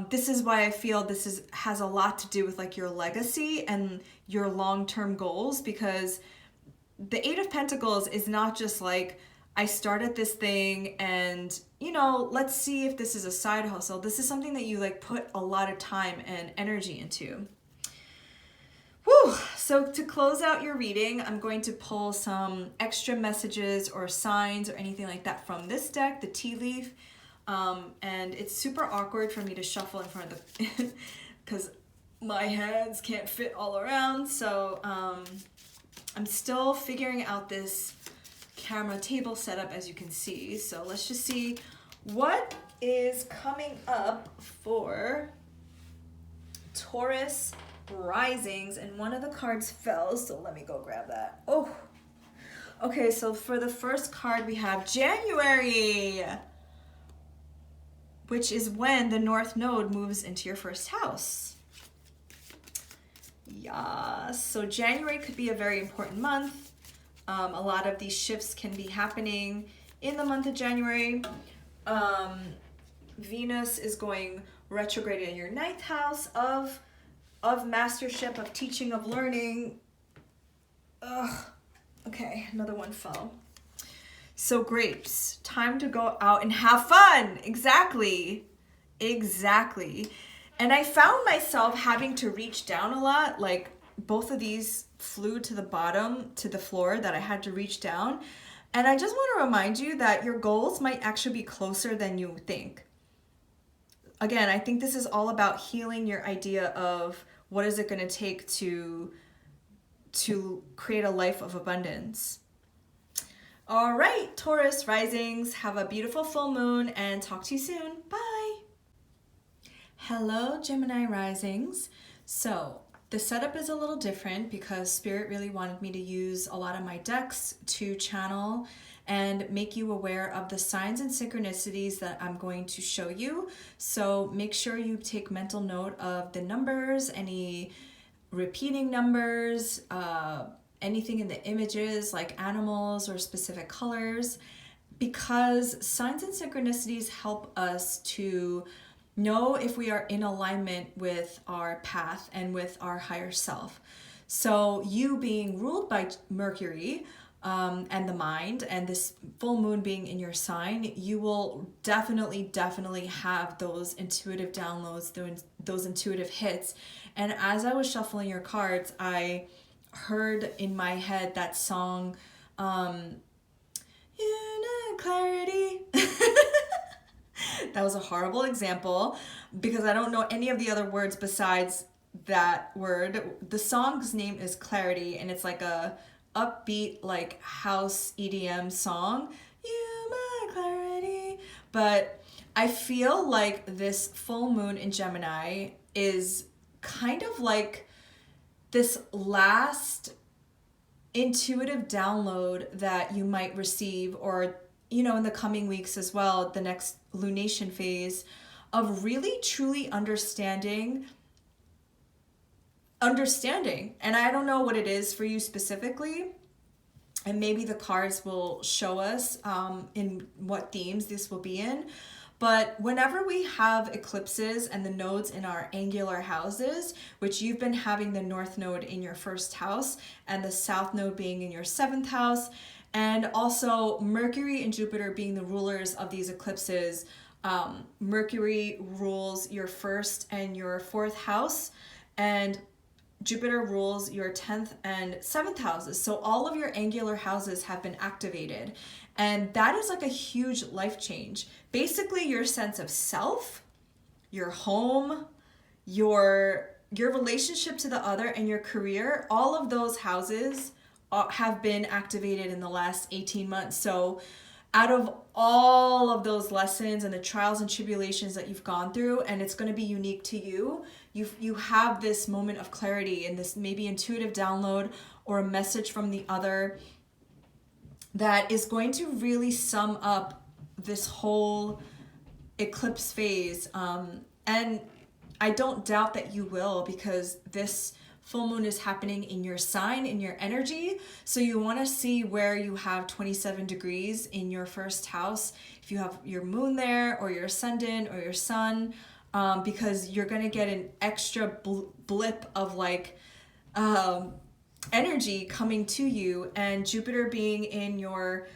this is why I feel this has a lot to do with like your legacy and your long-term goals, because the 8 of Pentacles is not just like, I started this thing and, you know, let's see if this is a side hustle. This is something that you like put a lot of time and energy into. Whew. So to close out your reading, I'm going to pull some extra messages or signs or anything like that from this deck, the tea leaf. And it's super awkward for me to shuffle in front of the, because my hands can't fit all around. So I'm still figuring out this camera table setup, as you can see. So let's just see what is coming up for Taurus risings, and one of the cards fell, so let me go grab that. Oh, okay, so for the first card we have January, which is when the North Node moves into your first house. Yeah, so January could be a very important month. A lot of these shifts can be happening in the month of January. Venus is going retrograde in your 9th house of mastership, of teaching, of learning. Ugh. Okay, another one fell. So grapes, time to go out and have fun. Exactly. And I found myself having to reach down a lot. Like both of these flew to the bottom, to the floor, that I had to reach down. And I just want to remind you that your goals might actually be closer than you think. Again, I think this is all about healing your idea of what is it going to take to create a life of abundance. All right, Taurus risings, have a beautiful full moon and talk to you soon. Bye. Hello, Gemini risings. So the setup is a little different because Spirit really wanted me to use a lot of my decks to channel and make you aware of the signs and synchronicities that I'm going to show you. So make sure you take mental note of the numbers, any repeating numbers, anything in the images like animals or specific colors, because signs and synchronicities help us to know if we are in alignment with our path and with our higher self. So you being ruled by Mercury and the mind, and this full moon being in your sign, you will definitely have those intuitive downloads, those intuitive hits. And as I was shuffling your cards, I heard in my head that song, Clarity. That was a horrible example because I don't know any of the other words besides that word. The song's name is Clarity, and it's like a upbeat, like house EDM song. You my clarity. But I feel like this full moon in Gemini is kind of like this last intuitive download that you might receive, or in the coming weeks as well, the next lunation phase, of really truly understanding. And I don't know what it is for you specifically, and maybe the cards will show us in what themes this will be in. But whenever we have eclipses and the nodes in our angular houses, which you've been having the north node in your 1st house and the south node being in your 7th house, and also Mercury and Jupiter being the rulers of these eclipses, Mercury rules your 1st and your 4th house, and Jupiter rules your 10th and 7th houses. So all of your angular houses have been activated. And that is like a huge life change. Basically, your sense of self, your home, your relationship to the other, and your career, all of those houses have been activated in the last 18 months. So out of all of those lessons and the trials and tribulations that you've gone through, and it's going to be unique to you, you have this moment of clarity and this maybe intuitive download or a message from the other that is going to really sum up this whole eclipse phase. And I don't doubt that you will, because this full moon is happening in your sign, in your energy. So you want to see where you have 27 degrees in your 1st house, if you have your moon there or your ascendant or your sun, because you're going to get an extra blip of like energy coming to you. And Jupiter being in your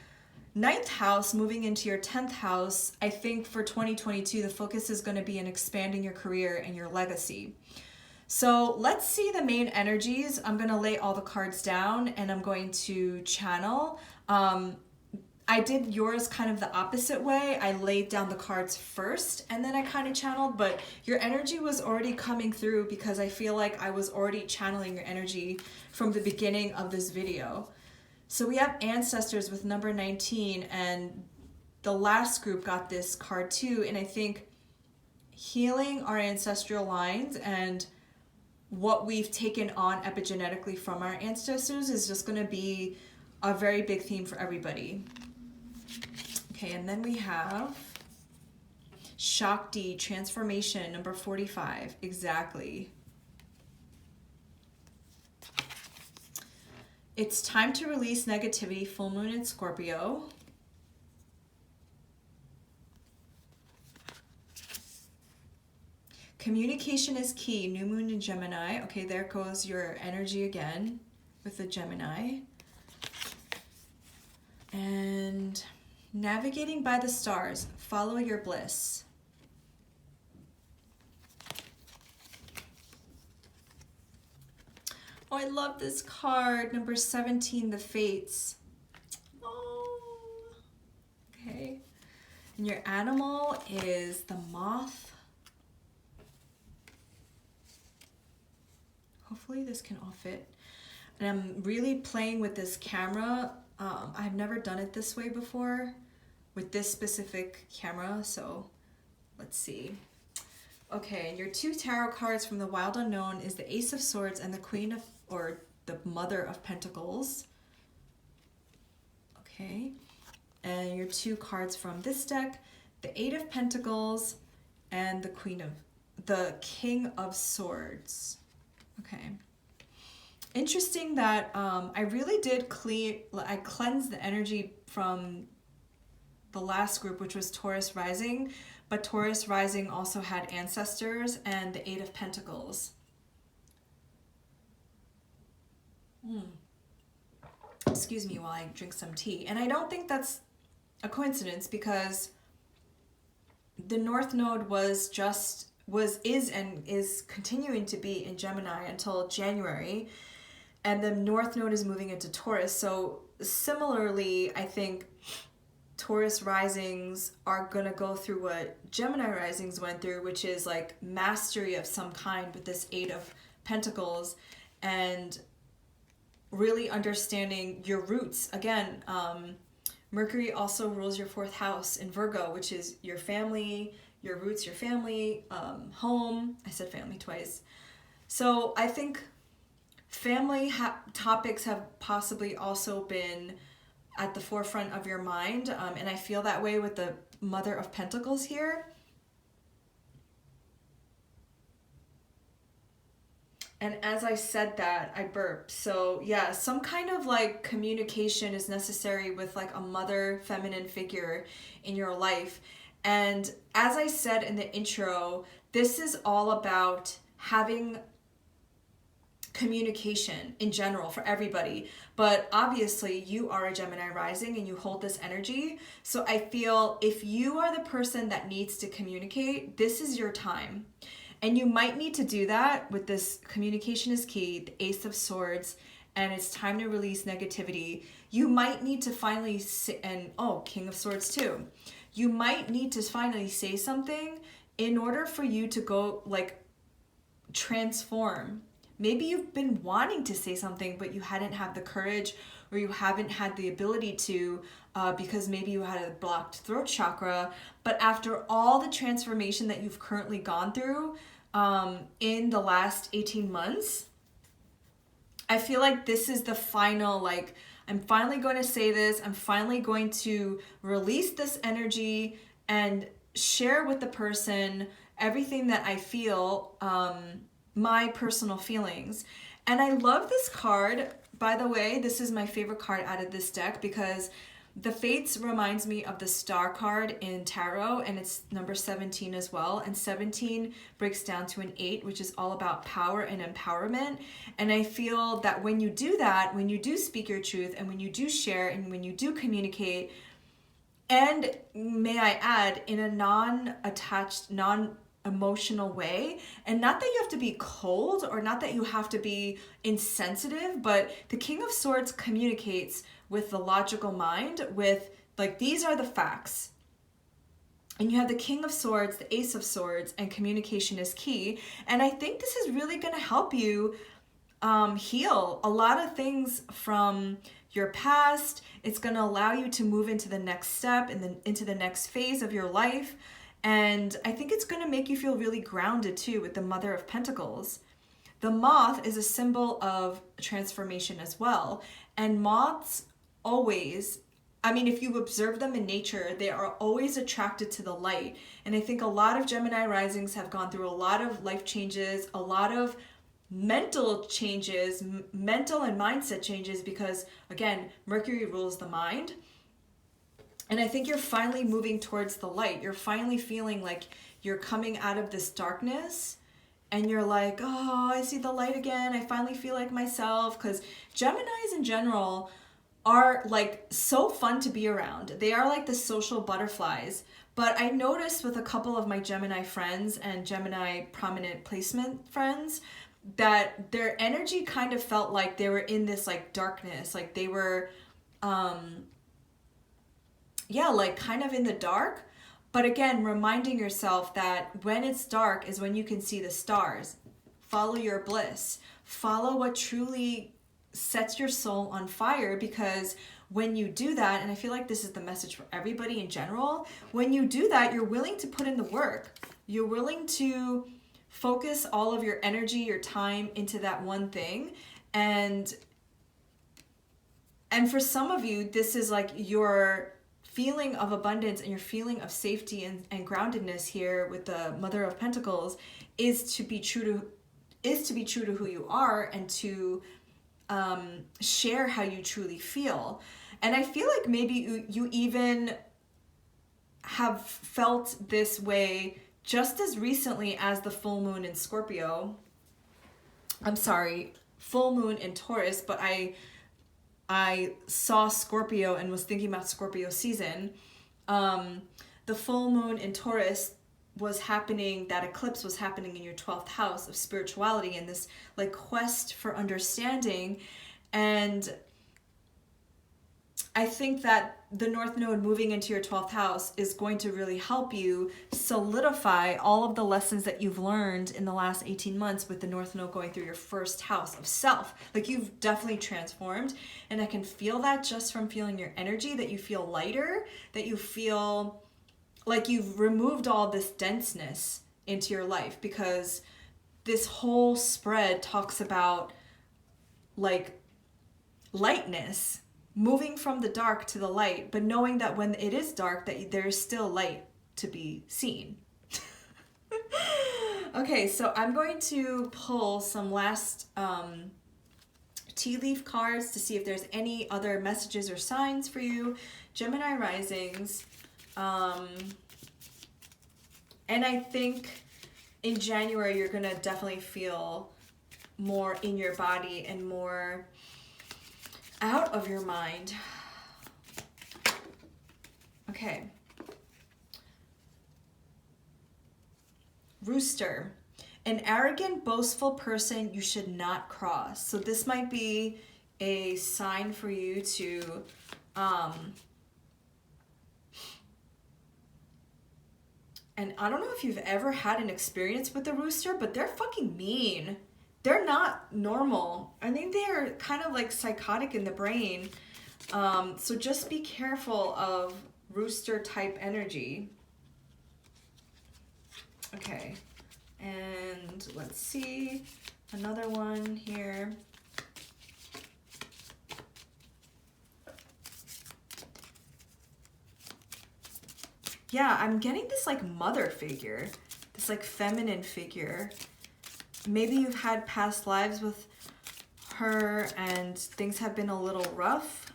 9th house, moving into your 10th house, I think for 2022, the focus is going to be in expanding your career and your legacy. So let's see the main energies. I'm going to lay all the cards down and I'm going to channel. I did yours kind of the opposite way. I laid down the cards first and then I kind of channeled, but your energy was already coming through because I feel like I was already channeling your energy from the beginning of this video. So we have ancestors with number 19, and the last group got this card too. And I think healing our ancestral lines and what we've taken on epigenetically from our ancestors is just going to be a very big theme for everybody. Okay, and then we have Shakti, transformation, number 45. Exactly. It's time to release negativity, full moon in Scorpio. Communication is key, new moon in Gemini. Okay, there goes your energy again with the Gemini. And navigating by the stars, follow your bliss. Oh, I love this card, number 17, the Fates. Oh, okay. And your animal is the moth. Hopefully this can all fit. And I'm really playing with this camera. I've never done it this way before with this specific camera, so let's see. Okay, your two tarot cards from the Wild Unknown is the Ace of Swords and the Queen of, or the Mother of Pentacles. Okay, and your two cards from this deck, the Eight of Pentacles and the King of Swords. Okay. Interesting that I really did I cleansed the energy from the last group, which was Taurus rising, but Taurus rising also had ancestors and the Eight of Pentacles. Excuse me while I drink some tea. And I don't think that's a coincidence, because the North Node is continuing to be in Gemini until January, and the North Node is moving into Taurus. So similarly, I think Taurus risings are gonna go through what Gemini risings went through, which is like mastery of some kind with this Eight of Pentacles, and really understanding your roots. Again, Mercury also rules your 4th house in Virgo, which is your family, your roots, your family, home. I said family twice. So I think family topics have possibly also been at the forefront of your mind. And I feel that way with the Mother of Pentacles here. And as I said that, I burped. So yeah, some kind of like communication is necessary with like a mother feminine figure in your life. And as I said in the intro, this is all about having communication in general for everybody. But obviously you are a Gemini rising and you hold this energy. So I feel if you are the person that needs to communicate, this is your time. And you might need to do that with this communication is key, the Ace of Swords, and it's time to release negativity. You might need to finally King of Swords too. You might need to finally say something in order for you to go like transform. Maybe you've been wanting to say something, but you hadn't had the courage, or you haven't had the ability to because maybe you had a blocked throat chakra. But after all the transformation that you've currently gone through in the last 18 months, I feel like this is the final, like, I'm finally going to say this. I'm finally going to release this energy and share with the person everything that I feel, my personal feelings. And I love this card. By the way, this is my favorite card out of this deck because the Fates reminds me of the Star card in Tarot, and it's number 17 as well. And 17 breaks down to an 8, which is all about power and empowerment. And I feel that when you do that, when you do speak your truth, and when you do share, and when you do communicate, and may I add, in a non-attached, non-emotional way, and not that you have to be cold or not that you have to be insensitive, but the King of Swords communicates with the logical mind, with like, these are the facts. And you have the King of Swords, the Ace of Swords, and communication is key. And I think this is really going to help you heal a lot of things from your past. It's going to allow you to move into the next step and then into the next phase of your life. And I think it's going to make you feel really grounded too with the Mother of Pentacles. The moth is a symbol of transformation as well. And moths always, I mean, if you observe them in nature, they are always attracted to the light. And I think a lot of Gemini risings have gone through a lot of life changes, a lot of mental changes, mental and mindset changes, because again, Mercury rules the mind. And I think you're finally moving towards the light. You're finally feeling like you're coming out of this darkness and you're like, oh, I see the light again. I finally feel like myself. Because Geminis in general are like so fun to be around. They are like the social butterflies. But I noticed with a couple of my Gemini friends and Gemini prominent placement friends that their energy kind of felt like they were in this like darkness. Like they were, like kind of in the dark. But again, reminding yourself that when it's dark is when you can see the stars. Follow your bliss. Follow what truly sets your soul on fire, because when you do that, and I feel like this is the message for everybody in general, when you do that, you're willing to put in the work. You're willing to focus all of your energy, your time into that one thing. And for some of you, this is like your feeling of abundance and your feeling of safety and groundedness here with the Mother of Pentacles is to be true to who you are and to share how you truly feel. And I feel like maybe you even have felt this way just as recently as the full moon in Scorpio. I'm sorry, full moon in Taurus, but I saw Scorpio and was thinking about Scorpio season. The full moon in Taurus was happening, that eclipse was happening in your 12th house of spirituality and this like quest for understanding. And I think that the North Node moving into your 12th house is going to really help you solidify all of the lessons that you've learned in the last 18 months with the North Node going through your first house of self. Like you've definitely transformed, and I can feel that just from feeling your energy, that you feel lighter, that you feel like you've removed all this denseness into your life, because this whole spread talks about like lightness, moving from the dark to the light, but knowing that when it is dark, that there is still light to be seen. Okay, so I'm going to pull some last tea leaf cards to see if there's any other messages or signs for you, Gemini risings. And I think in January, you're gonna definitely feel more in your body and more out of your mind. Okay. Rooster. An arrogant, boastful person you should not cross. So this might be a sign for you to and I don't know if you've ever had an experience with a rooster, but they're fucking mean. They're not normal. I think they are kind of like psychotic in the brain. So just be careful of rooster type energy. Okay. And let's see. Another one here. Yeah, I'm getting this like mother figure. This like feminine figure. Maybe you've had past lives with her and things have been a little rough.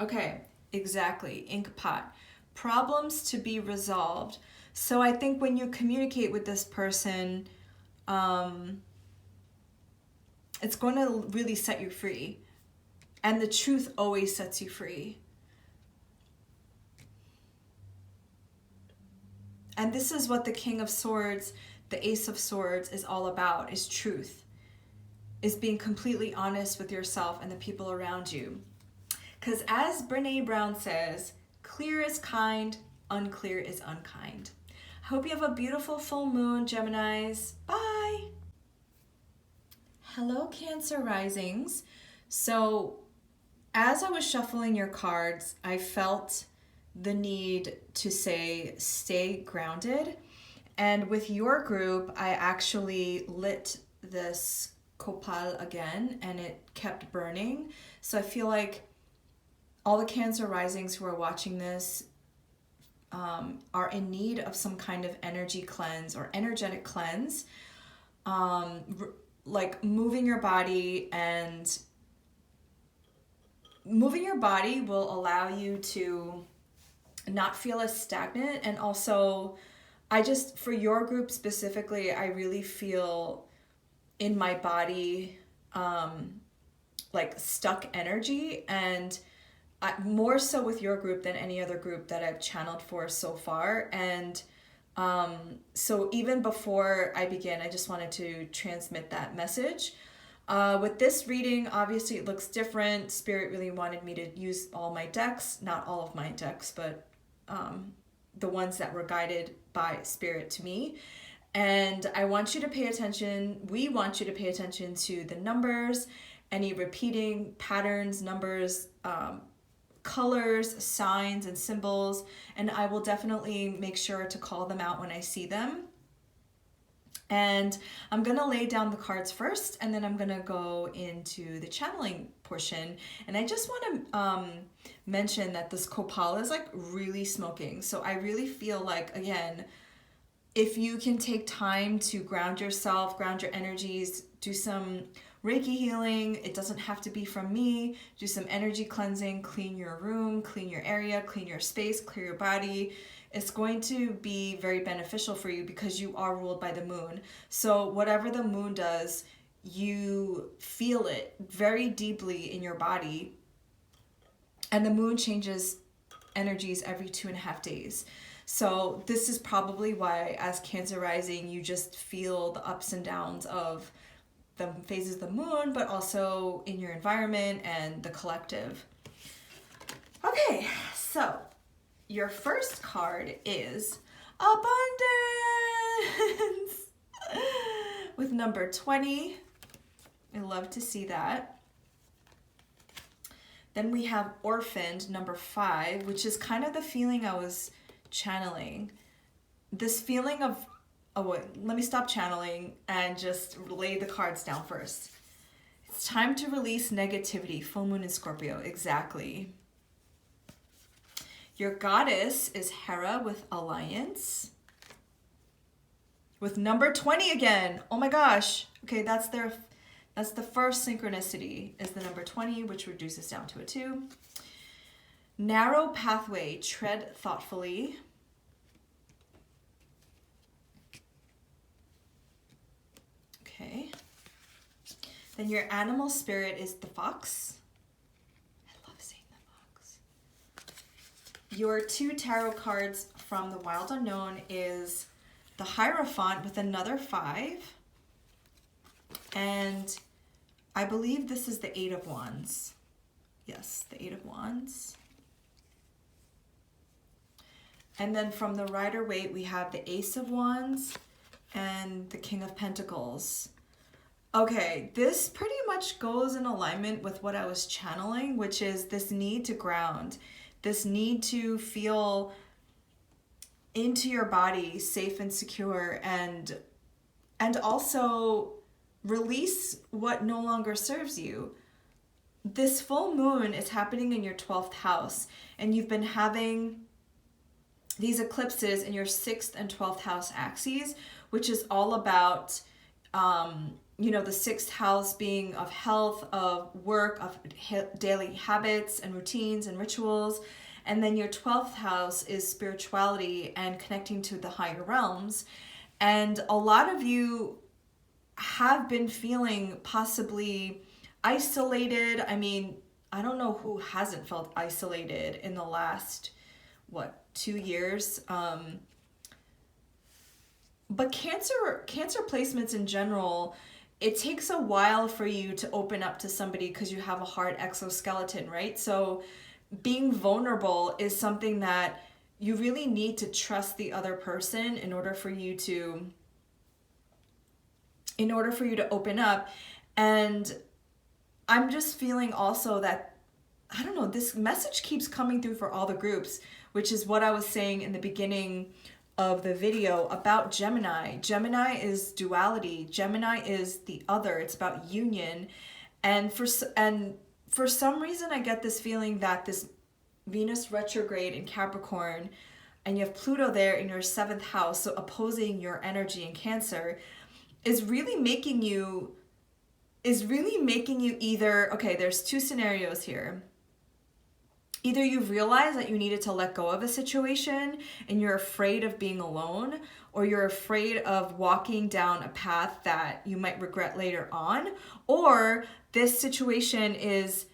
Okay, exactly. Ink pot. Problems to be resolved. So I think when you communicate with this person, it's going to really set you free. And the truth always sets you free. And this is what the King of Swords, the Ace of Swords is all about, is truth. Is being completely honest with yourself and the people around you. Because as Brene Brown says, clear is kind, unclear is unkind. I hope you have a beautiful full moon, Geminis. Bye! Hello, Cancer risings. So as I was shuffling your cards, I felt the need to say, stay grounded. And with your group, I actually lit this copal again and it kept burning. So I feel like all the Cancer risings who are watching this are in need of some kind of energy cleanse or energetic cleanse. like moving your body, and moving your body will allow you to not feel as stagnant. And also, for your group specifically, I really feel in my body like stuck energy, and more so with your group than any other group that I've channeled for so far. And so even before I begin, I just wanted to transmit that message. With this reading, obviously it looks different. Spirit really wanted me to use all my decks, not all of my decks, but the ones that were guided by Spirit to me. And I want you to pay attention. We want you to pay attention to the numbers, any repeating patterns, numbers, colors, signs, and symbols. And I will definitely make sure to call them out when I see them. And I'm going to lay down the cards first, and then I'm going to go into the channeling portion. And I just want to mention that this copal is like really smoking. So I really feel like, again, if you can take time to ground yourself, ground your energies, do some Reiki healing. It doesn't have to be from me. Do some energy cleansing, clean your room, clean your area, clean your space, clear your body. It's going to be very beneficial for you because you are ruled by the moon. So whatever the moon does, you feel it very deeply in your body. And the moon changes energies every 2.5 days. So this is probably why, as Cancer rising, you just feel the ups and downs of the phases of the moon, but also in your environment and the collective. Okay, so your first card is abundance with number 20. I love to see that. Then we have orphaned, number 5, which is kind of the feeling I was channeling. This feeling of, oh wait, let me stop channeling and just lay the cards down first. It's time to release negativity. Full moon in Scorpio, exactly. Your goddess is Hera with Alliance. With number 20 again. Oh my gosh. Okay, that's the first synchronicity, is the number 20, which reduces down to a 2. Narrow pathway, tread thoughtfully. Okay. Then your animal spirit is the fox. I love seeing the fox. Your 2 tarot cards from the Wild Unknown is the Hierophant with another 5. And I believe this is the 8 of Wands. Yes, the 8 of Wands. And then from the Rider-Waite, we have the Ace of Wands and the King of Pentacles. Okay, this pretty much goes in alignment with what I was channeling, which is this need to ground, this need to feel into your body safe and secure, and also release what no longer serves you. This full moon is happening in your 12th house, and you've been having these eclipses in your 6th and 12th house axes, which is all about, the 6th house being of health, of work, of daily habits and routines and rituals. And then your 12th house is spirituality and connecting to the higher realms. And a lot of you have been feeling possibly isolated. I mean, I don't know who hasn't felt isolated in the last, 2 years. But cancer placements in general, it takes a while for you to open up to somebody because you have a hard exoskeleton, right? So being vulnerable is something that you really need to trust the other person in order for you to open up. And I'm just feeling also that, I don't know, this message keeps coming through for all the groups, which is what I was saying in the beginning of the video about Gemini. Gemini is duality. Gemini is the other. It's about union. And for some reason, I get this feeling that this Venus retrograde in Capricorn, and you have Pluto there in your 7th house, so opposing your energy in Cancer, is really making you either, okay, there's two scenarios here. Either you've realized that you needed to let go of a situation and you're afraid of being alone, or you're afraid of walking down a path that you might regret later on, or this situation is,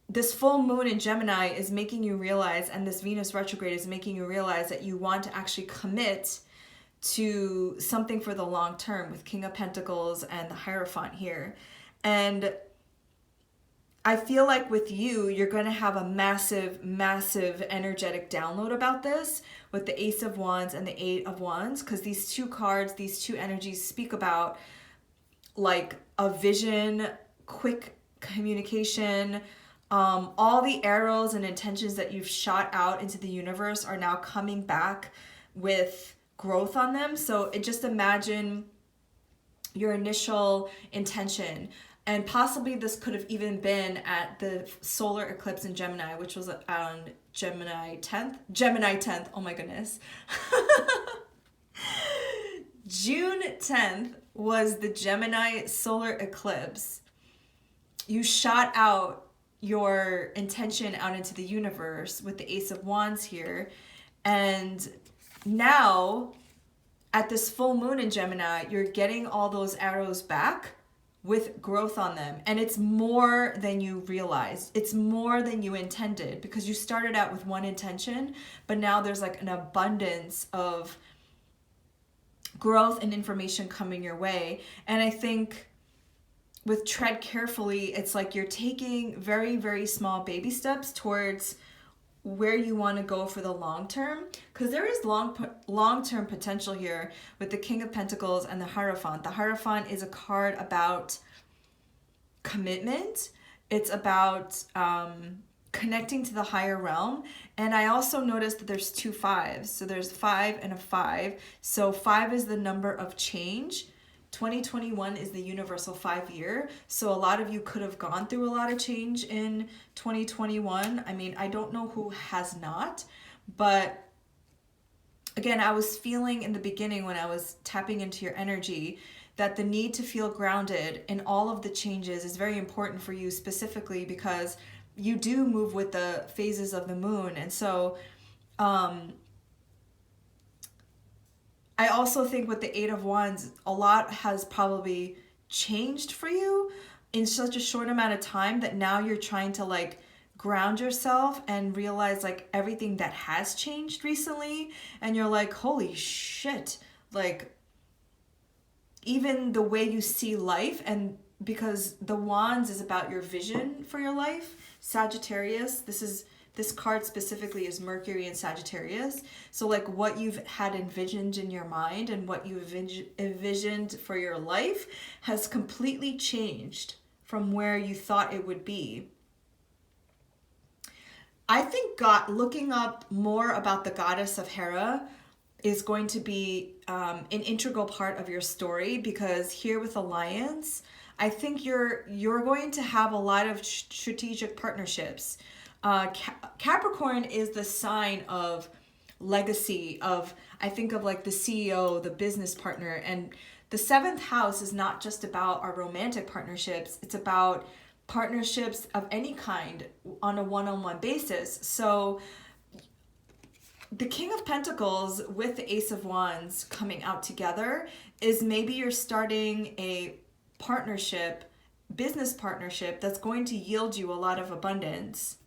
this full moon in Gemini is making you realize, and this Venus retrograde is making you realize that you want to actually commit to something for the long term, with King of Pentacles and the Hierophant here. And I feel like with you, you're going to have a massive, massive energetic download about this with the Ace of Wands and the Eight of Wands, because these two cards, these two energies speak about like a vision, quick communication. All the arrows and intentions that you've shot out into the universe are now coming back with growth on them. So just imagine your initial intention. And possibly this could have even been at the solar eclipse in Gemini, which was on Gemini 10th. Gemini 10th, oh my goodness. June 10th was the Gemini solar eclipse. You shot out your intention out into the universe with the Ace of Wands here. And now, at this full moon in Gemini, you're getting all those arrows back with growth on them. And it's more than you realized. It's more than you intended, because you started out with one intention, but now there's like an abundance of growth and information coming your way. And I think with tread carefully, it's like you're taking very, very small baby steps towards where you want to go for the long term, because there is long-term potential here with the King of Pentacles and the Hierophant. The Hierophant is a card about commitment. It's about connecting to the higher realm. And I also noticed that there's two fives. So there's 5 and a 5. So 5 is the number of change. 2021 is the universal 5 year. So a lot of you could have gone through a lot of change in 2021. I mean, I don't know who has not, but again, I was feeling in the beginning when I was tapping into your energy that the need to feel grounded in all of the changes is very important for you, specifically because you do move with the phases of the moon. And so, I also think with the Eight of Wands, a lot has probably changed for you in such a short amount of time that now you're trying to like ground yourself and realize like everything that has changed recently. And you're like, holy shit, like even the way you see life. And because the Wands is about your vision for your life, Sagittarius, this card specifically is Mercury and Sagittarius. So like what you've had envisioned in your mind and what you envisioned for your life has completely changed from where you thought it would be. I think looking up more about the goddess of Hera is going to be an integral part of your story, because here with Alliance, I think you're going to have a lot of strategic partnerships. Capricorn is the sign of legacy, of, I think of like the CEO, the business partner, and the 7th house is not just about our romantic partnerships. It's about partnerships of any kind on a one-on-one basis. So the King of Pentacles with the Ace of Wands coming out together is maybe you're starting a partnership, business partnership, that's going to yield you a lot of abundance.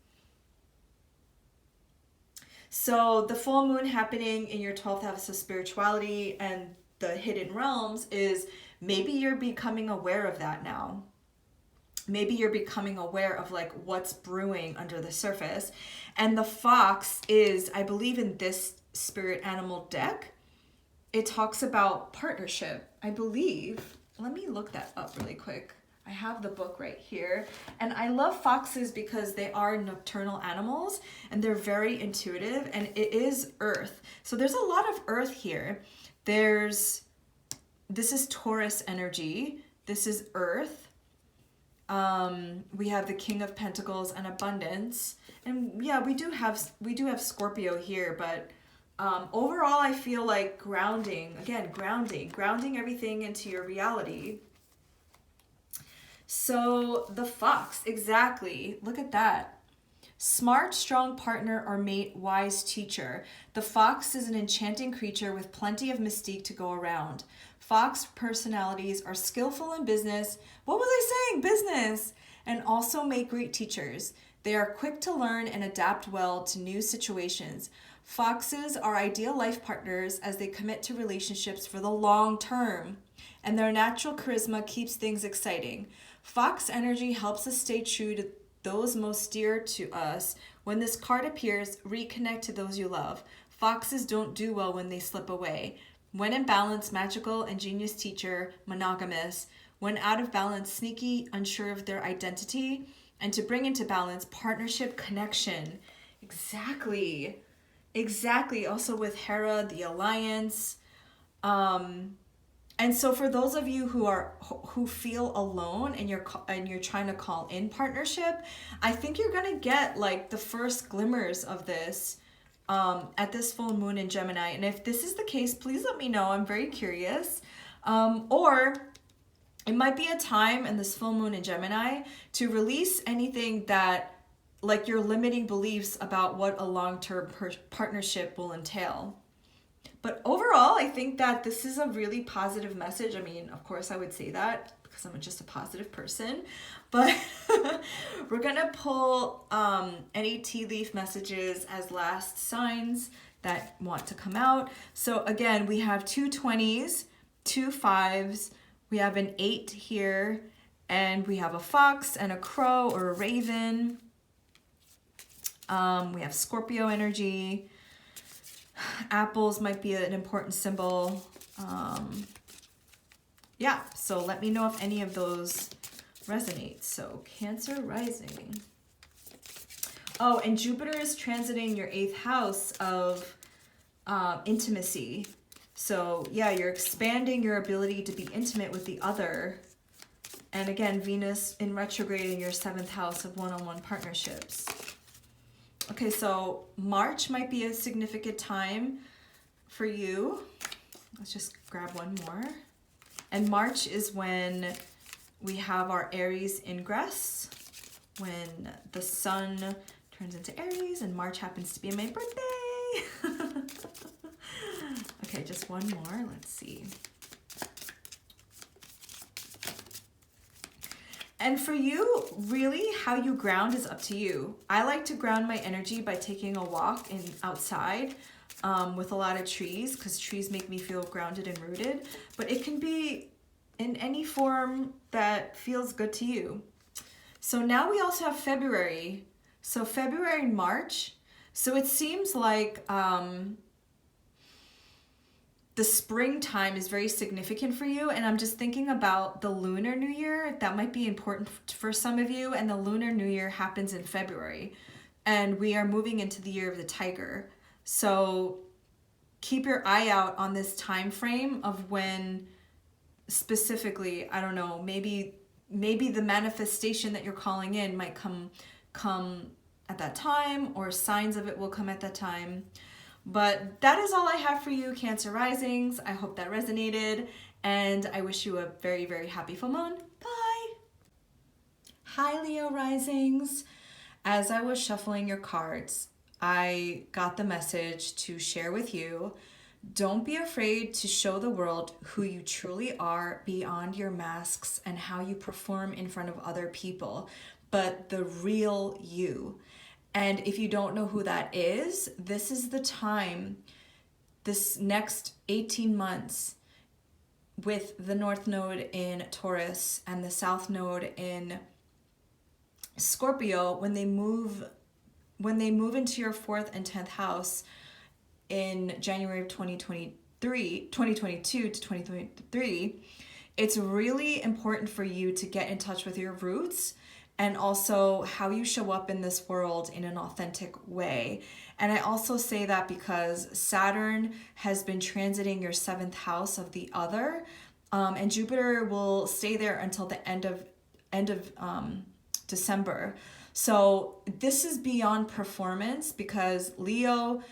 So the full moon happening in your 12th house of spirituality and the hidden realms is maybe you're becoming aware of that now. Maybe you're becoming aware of like what's brewing under the surface. And the fox is, I believe in this spirit animal deck, it talks about partnership, I believe. Let me look that up really quick. I have the book right here. And I love foxes because they are nocturnal animals and they're very intuitive, and it is earth. So there's a lot of earth here. This is Taurus energy. This is earth. We have the King of Pentacles and abundance. And yeah, we do have Scorpio here, but Overall, I feel like grounding, again, grounding everything into your reality. So the fox, exactly. Look at that. Smart, strong partner or mate, wise teacher. The fox is an enchanting creature with plenty of mystique to go around. Fox personalities are skillful in business. What was I saying? Business. And also make great teachers. They are quick to learn and adapt well to new situations. Foxes are ideal life partners as they commit to relationships for the long term, and their natural charisma keeps things exciting. Fox energy helps us stay true to those most dear to us. When this card appears, reconnect to those you love. Foxes don't do well when they slip away. When in balance, magical, ingenious teacher, monogamous. When out of balance, sneaky, unsure of their identity. And to bring into balance, partnership, connection. Exactly. Also with Hera, the alliance. And so for those of you who feel alone and you're trying to call in partnership, I think you're gonna get like the first glimmers of this at this full moon in Gemini. And if this is the case, please let me know. I'm very curious. Or it might be a time in this full moon in Gemini to release anything that, like, your limiting beliefs about what a long-term partnership will entail. But overall, I think that this is a really positive message. I mean, of course, I would say that because I'm just a positive person. But we're going to pull any tea leaf messages as last signs that want to come out. So again, we have 2 20s, 2 5s. We have an 8 here. And we have a fox and a crow or a raven. We have Scorpio energy. Apples might be an important symbol. Yeah, so let me know if any of those resonate. So Cancer rising. Oh, and Jupiter is transiting your 8th house of intimacy. So yeah, you're expanding your ability to be intimate with the other. And again, Venus in retrograde in your 7th house of one-on-one partnerships. Okay, so March might be a significant time for you. Let's just grab one more. And March is when we have our Aries ingress, when the sun turns into Aries, and March happens to be my birthday. Okay, just one more. Let's see. And for you, really, how you ground is up to you. I like to ground my energy by taking a walk outside with a lot of trees, because trees make me feel grounded and rooted. But it can be in any form that feels good to you. So now we also have February. So February and March. So it seems like the springtime is very significant for you. And I'm just thinking about the Lunar New Year. That might be important for some of you. And the Lunar New Year happens in February. And we are moving into the year of the tiger. So keep your eye out on this time frame of when specifically, I don't know, maybe the manifestation that you're calling in might come at that time, or signs of it will come at that time. But that is all I have for you, Cancer risings. I hope that resonated, and I wish you a very, very happy full moon. Bye. Hi, Leo risings. As I was shuffling your cards, I got the message to share with you. Don't be afraid to show the world who you truly are beyond your masks and how you perform in front of other people, but the real you. And if you don't know who that is, this is the time, this next 18 months, with the North Node in Taurus and the South Node in Scorpio, when they move into your 4th and 10th house in January of 2022 to 2023, it's really important for you to get in touch with your roots and also how you show up in this world in an authentic way. And I also say that because Saturn has been transiting your 7th house of the other, and Jupiter will stay there until the end of December. So this is beyond performance, because Leo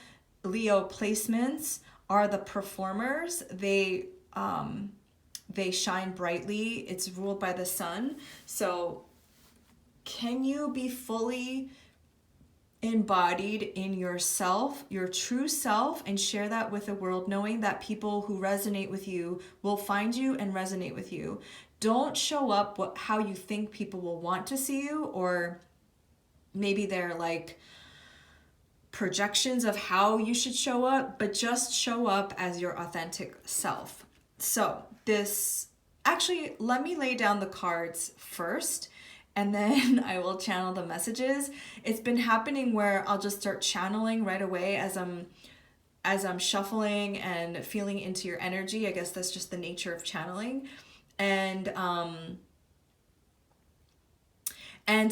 Leo placements are the performers. They shine brightly. It's ruled by the sun. So can you be fully embodied in yourself, your true self, and share that with the world, knowing that people who resonate with you will find you and resonate with you? Don't show up how you think people will want to see you, or maybe they're like projections of how you should show up, but just show up as your authentic self. So actually, let me lay down the cards first, and then I will channel the messages. It's been happening where I'll just start channeling right away as I'm shuffling and feeling into your energy. I guess that's just the nature of channeling. And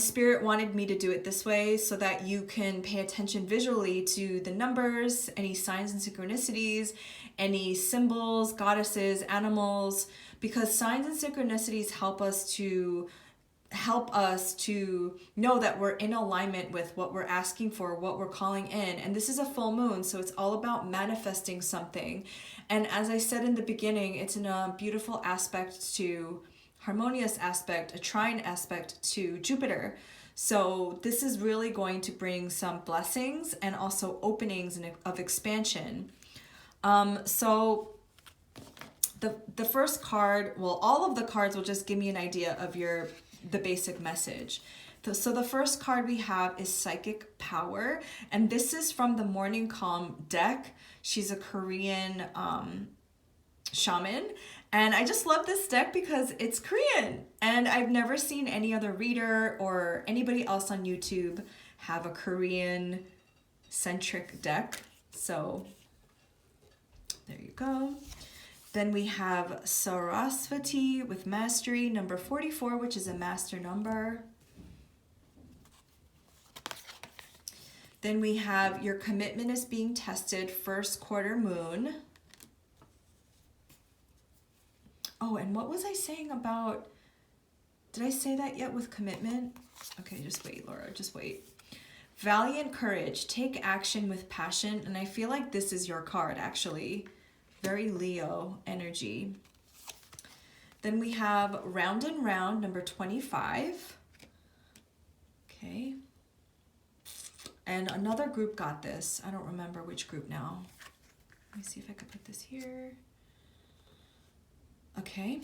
Spirit wanted me to do it this way so that you can pay attention visually to the numbers, any signs and synchronicities, any symbols, goddesses, animals, because signs and synchronicities help us to know that we're in alignment with what we're asking for, what we're calling in. And this is a full moon, so it's all about manifesting something. And as I said in the beginning, it's in a beautiful aspect to harmonious aspect, a trine aspect to Jupiter. So this is really going to bring some blessings and also openings of expansion. So the first card, well, all of the cards will just give me an idea of the basic message. So the first card we have is Psychic Power, and this is from the Morning Calm deck. She's a Korean shaman, and I just love this deck because it's Korean, and I've never seen any other reader or anybody else on YouTube have a Korean centric deck. So there you go. Then we have Saraswati with Mastery, number 44, which is a master number. Then we have Your Commitment is Being Tested, first quarter moon. Oh, and what was I saying about, did I say that yet with commitment? Okay, just wait, Laura, just wait. Valiant Courage, take action with passion. And I feel like this is your card, actually. Very Leo energy. Then we have Round and Round, number 25. Okay. And another group got this. I don't remember which group now. Let me see if I could put this here. Okay.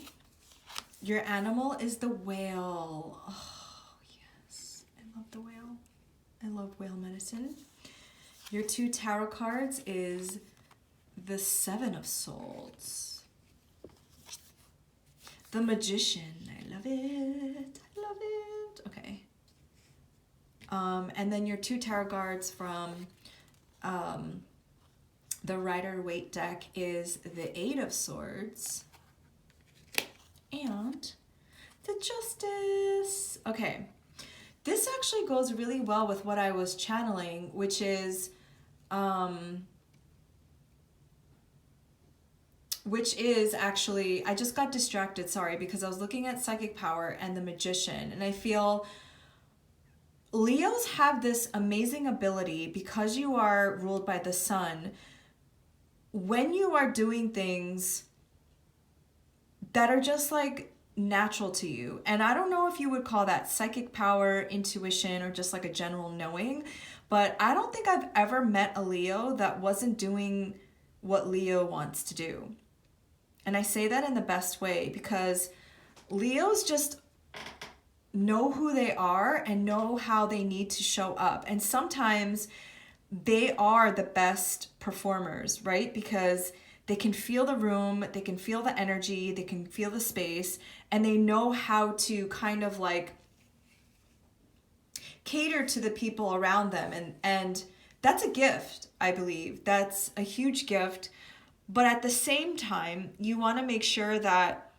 Your animal is the whale. Oh, yes. I love the whale. I love whale medicine. Your two tarot cards is the Seven of Swords. The Magician. I love it. I love it. Okay. And then your two tarot cards from the Rider-Waite deck is the Eight of Swords and the Justice. Okay. This actually goes really well with what I was channeling, which is actually, I just got distracted, sorry, because I was looking at Psychic Power and the Magician, and I feel Leos have this amazing ability, because you are ruled by the sun, when you are doing things that are just like natural to you. And I don't know if you would call that psychic power, intuition, or just like a general knowing, but I don't think I've ever met a Leo that wasn't doing what Leo wants to do. And I say that in the best way, because Leos just know who they are and know how they need to show up. And sometimes they are the best performers, right? Because they can feel the room, they can feel the energy, they can feel the space, and they know how to kind of like cater to the people around them. And that's a gift, I believe. That's a huge gift. But at the same time, you want to make sure that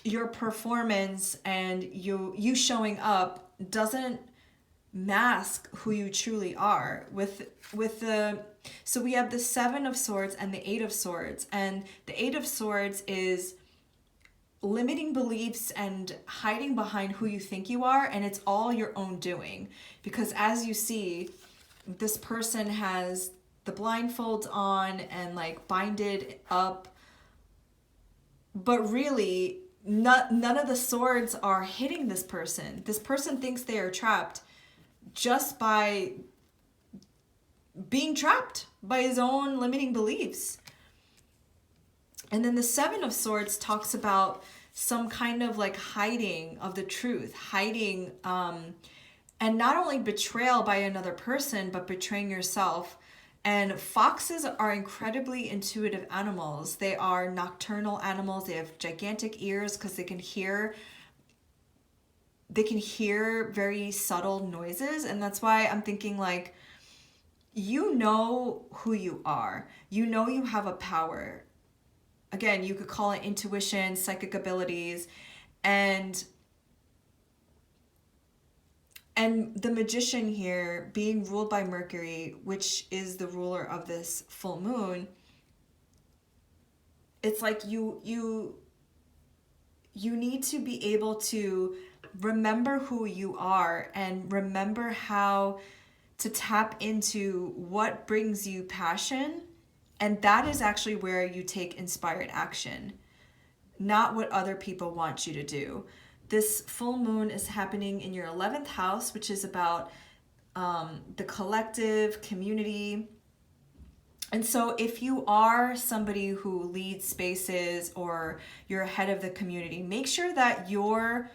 your performance and you showing up doesn't mask who you truly are. So we have the Seven of Swords and the Eight of Swords, and the Eight of Swords is limiting beliefs and hiding behind who you think you are, and it's all your own doing. Because as you see, this person has the blindfolds on and like binded up, but really none of the swords are hitting this person. This person thinks they are trapped just by being trapped by his own limiting beliefs. And then the Seven of Swords talks about some kind of like hiding of the truth, hiding, and not only betrayal by another person, but betraying yourself. And foxes are incredibly intuitive animals. They are nocturnal animals. They have gigantic ears because they can hear very subtle noises. And that's why I'm thinking like, you know who you are. You know you have a power. Again, you could call it intuition, psychic abilities, and the Magician here being ruled by Mercury, which is the ruler of this full moon. It's like you need to be able to remember who you are and remember how to tap into what brings you passion. And that is actually where you take inspired action, not what other people want you to do. This full moon is happening in your 11th house, which is about the collective community. And so if you are somebody who leads spaces or you're head of the community, make sure that you're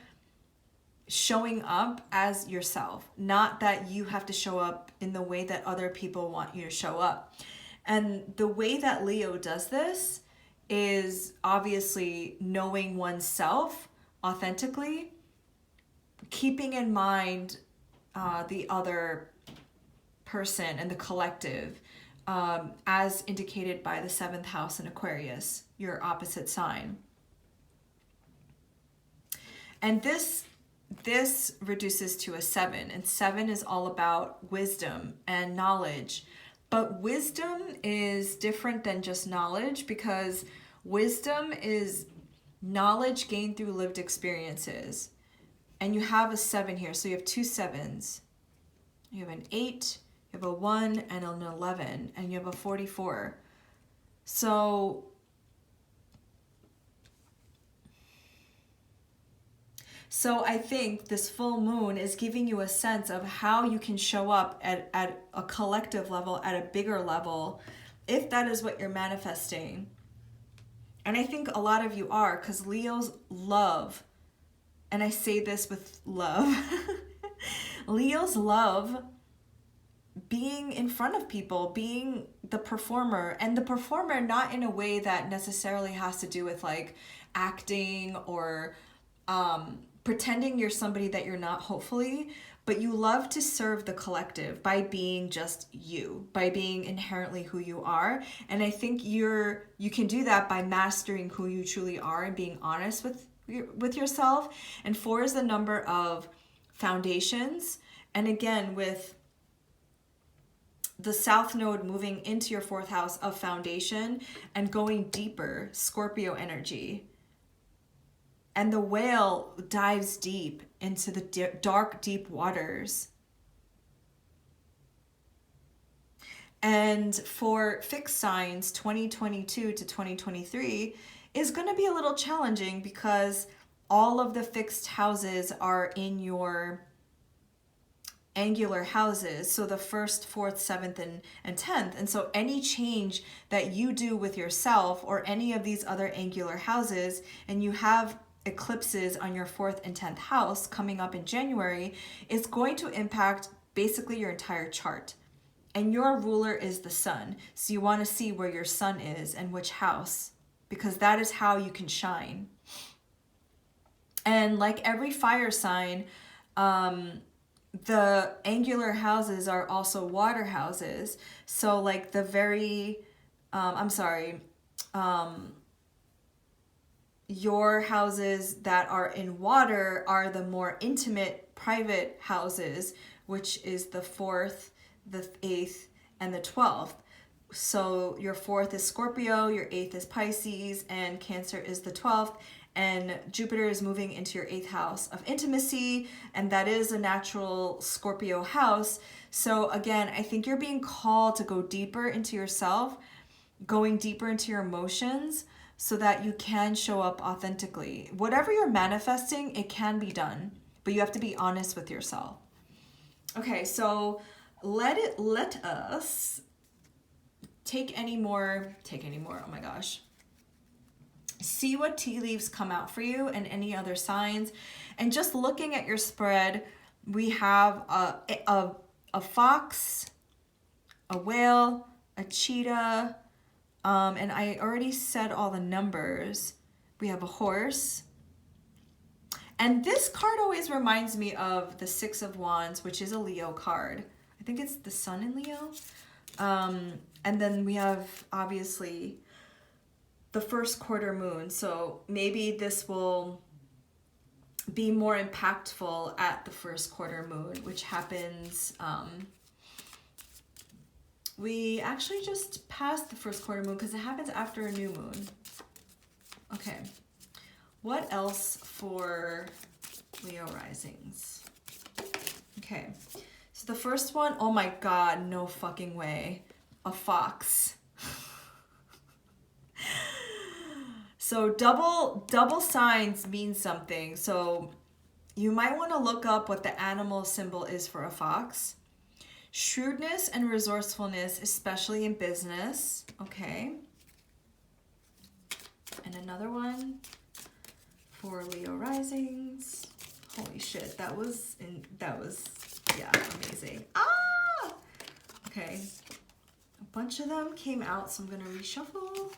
showing up as yourself, not that you have to show up in the way that other people want you to show up. And the way that Leo does this is obviously knowing oneself authentically, keeping in mind the other person and the collective, as indicated by the 7th house in Aquarius, your opposite sign. And this reduces to a 7, and 7 is all about wisdom and knowledge. But wisdom is different than just knowledge, because wisdom is knowledge gained through lived experiences. And you have a 7 here, so you have 2 7s. You have an 8, you have a 1, and an 11, and you have a 44. So I think this full moon is giving you a sense of how you can show up at a collective level, at a bigger level, if that is what you're manifesting. And I think a lot of you are, because Leos love, and I say this with love, Leos love being in front of people, being the performer, and the performer not in a way that necessarily has to do with like acting or pretending you're somebody that you're not, hopefully, but you love to serve the collective by being just you, by being inherently who you are. And I think you can do that by mastering who you truly are and being honest with yourself. And 4 is the number of foundations. And again, with the South Node moving into your 4th house of foundation and going deeper, Scorpio energy. And the whale dives deep into the dark, deep waters. And for fixed signs, 2022 to 2023 is going to be a little challenging, because all of the fixed houses are in your angular houses. So the 1st, 4th, 7th, and 10th. And so any change that you do with yourself or any of these other angular houses, and you have eclipses on your 4th and 10th house coming up in January, is going to impact basically your entire chart. And your ruler is the sun. So you want to see where your sun is and which house, because that is how you can shine. And like every fire sign, the angular houses are also water houses. So like the very, your houses that are in water are the more intimate, private houses, which is the 4th, the 8th, and the 12th. So your 4th is Scorpio, your 8th is Pisces, and Cancer is the 12th. and Jupiter is moving into your 8th house of intimacy, and that is a natural Scorpio house. So again, I think you're being called to go deeper into yourself, going deeper into your emotions so that you can show up authentically. Whatever you're manifesting, it can be done, but you have to be honest with yourself. Okay, so let us take any more, oh my gosh. See what tea leaves come out for you and any other signs. And just looking at your spread, we have a fox, a whale, a cheetah, and I already said all the numbers. We have a horse. And this card always reminds me of the 6 of Wands, which is a Leo card. I think it's the sun in Leo. And then we have, obviously, the first quarter moon. So maybe this will be more impactful at the first quarter moon, which happens, we actually just passed the first quarter moon because it happens after a new moon. Okay, what else for Leo risings? Okay, so the first one, oh my God, no fucking way, a fox. So double signs mean something. So you might want to look up what the animal symbol is for a fox. Shrewdness and resourcefulness, especially in business. Okay. And another one for Leo risings. Holy shit, that was yeah, amazing. Ah! Okay. A bunch of them came out, so I'm going to reshuffle.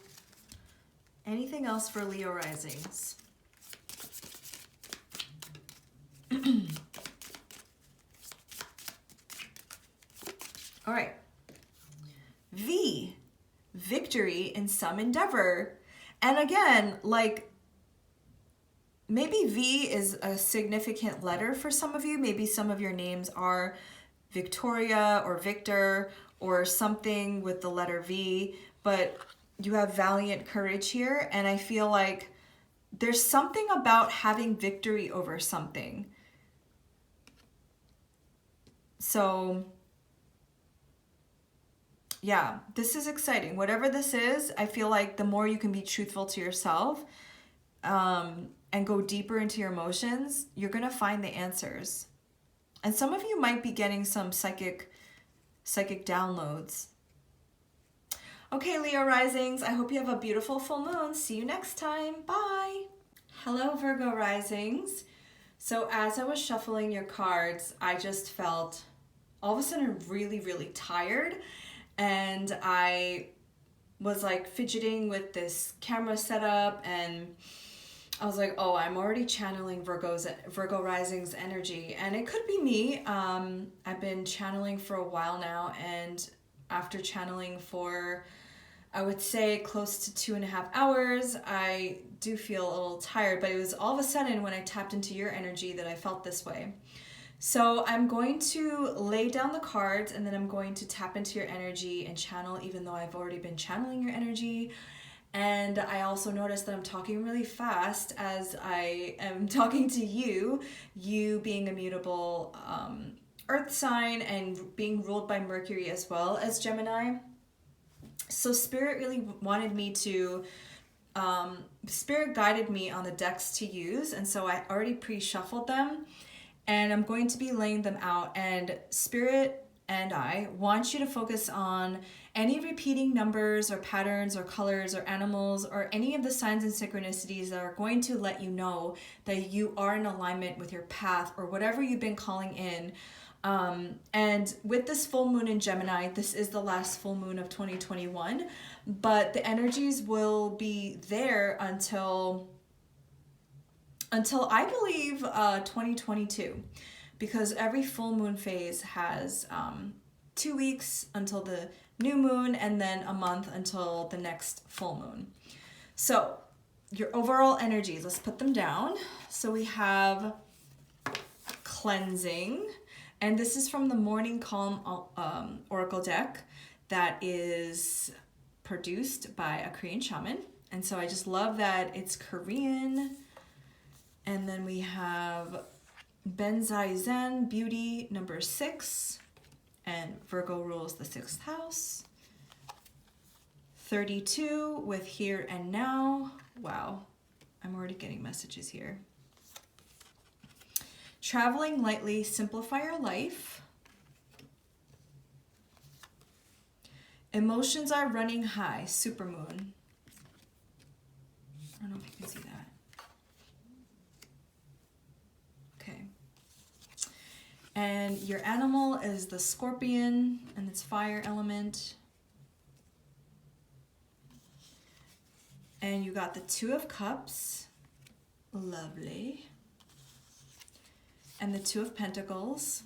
Anything else for Leo risings? All right. V, victory in some endeavor. And again, like, maybe V is a significant letter for some of you. Maybe some of your names are Victoria or Victor or something with the letter V, but you have valiant courage here, and I feel like there's something about having victory over something. So yeah, this is exciting. Whatever this is, I feel like the more you can be truthful to yourself and go deeper into your emotions, you're gonna find the answers. And some of you might be getting some psychic downloads. Okay, Leo risings, I hope you have a beautiful full moon. See you next time. Bye. Hello, Virgo risings. So as I was shuffling your cards, I just felt all of a sudden really, really tired. And I was like fidgeting with this camera setup, and I was like, oh, I'm already channeling Virgo rising's energy. And it could be me. I've been channeling for a while now, and after channeling for, I would say, close to 2.5 hours, I do feel a little tired, but it was all of a sudden when I tapped into your energy that I felt this way. So I'm going to lay down the cards, and then I'm going to tap into your energy and channel, even though I've already been channeling your energy. And I also noticed that I'm talking really fast as I am talking to you being a mutable earth sign and being ruled by Mercury as well as Gemini. So Spirit really wanted me to, Spirit guided me on the decks to use, and so I already pre-shuffled them, and I'm going to be laying them out, and Spirit and I want you to focus on any repeating numbers or patterns or colors or animals or any of the signs and synchronicities that are going to let you know that you are in alignment with your path or whatever you've been calling in. And with this full moon in Gemini, this is the last full moon of 2021, but the energies will be there until I believe 2022, because every full moon phase has 2 weeks until the new moon and then a month until the next full moon. So your overall energies, let's put them down. So we have cleansing, and this is from the Morning Calm Oracle deck that is produced by a Korean shaman. And so I just love that it's Korean. then we have Benzai Zen, Beauty, number 6. And Virgo rules the 6th house. 32 with Here and Now. Wow, I'm already getting messages here. Traveling lightly, simplify your life. Emotions are running high, Supermoon. I don't know if you can see that. Okay. And your animal is the scorpion, and it's fire element. And you got the 2 of Cups. Lovely. And the 2 of Pentacles.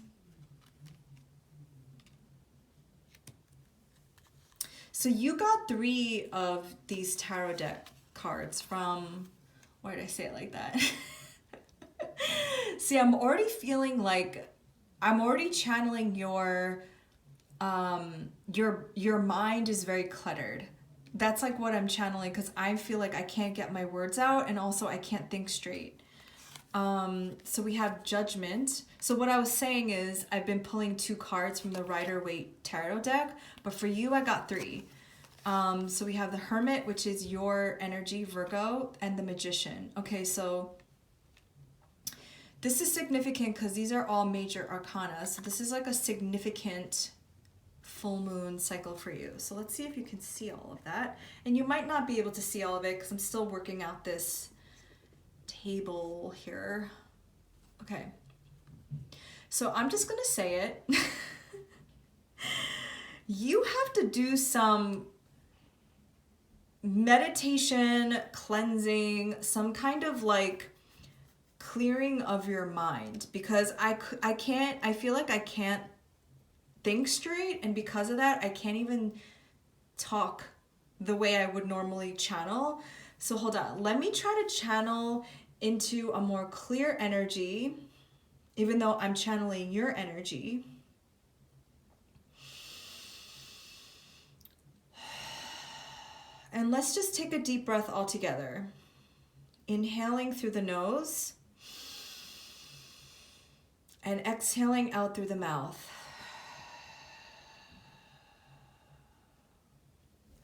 So you got 3 of these tarot deck cards from, why did I say it like that? See, I'm already feeling like, I'm already channeling your mind is very cluttered. That's like what I'm channeling, because I feel like I can't get my words out, and also I can't think straight. So we have Judgment. So what I was saying is I've been pulling 2 cards from the Rider-Waite tarot deck, but for you I got 3. So we have the Hermit, which is your energy, Virgo, and the Magician. Okay, so this is significant because these are all major arcana. So this is like a significant full moon cycle for you. So let's see if you can see all of that. And you might not be able to see all of it because I'm still working out this table here. Okay. So I'm just going to say it. You have to do some meditation, cleansing, some kind of like clearing of your mind, because I feel like I can't think straight, and because of that I can't even talk the way I would normally channel. So hold on, let me try to channel into a more clear energy, even though I'm channeling your energy. And let's just take a deep breath all together. Inhaling through the nose and exhaling out through the mouth.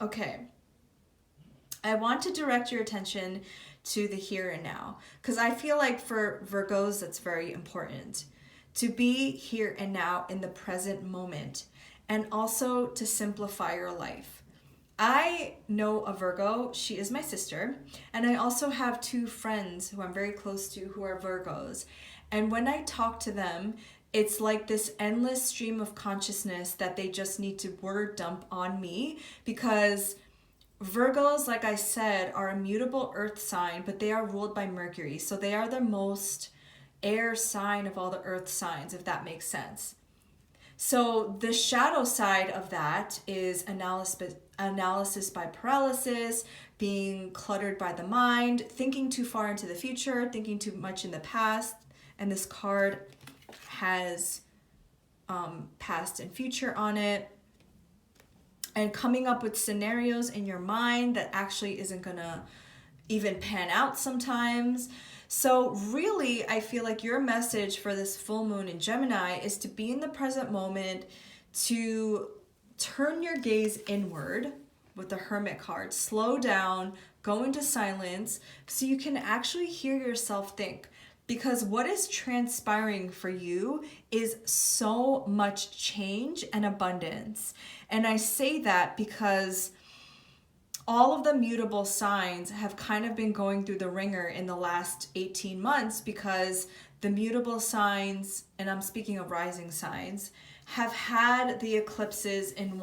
Okay. I want to direct your attention to the here and now, because I feel like for Virgos that's very important to be here and now in the present moment, and also to simplify your life. I know a Virgo, she is my sister, and I also have 2 friends who I'm very close to who are Virgos. And when I talk to them, it's like this endless stream of consciousness that they just need to word dump on me, because Virgos, like I said, are a mutable earth sign, but they are ruled by Mercury. So they are the most air sign of all the earth signs, if that makes sense. So the shadow side of that is analysis by paralysis, being cluttered by the mind, thinking too far into the future, thinking too much in the past. And this card has past and future on it. And coming up with scenarios in your mind that actually isn't gonna even pan out sometimes. So really, I feel like your message for this full moon in Gemini is to be in the present moment, to turn your gaze inward with the Hermit card, slow down, go into silence so you can actually hear yourself think. Because what is transpiring for you is so much change and abundance. And I say that because all of the mutable signs have kind of been going through the ringer in the last 18 months, because the mutable signs, and I'm speaking of rising signs, have had the eclipses in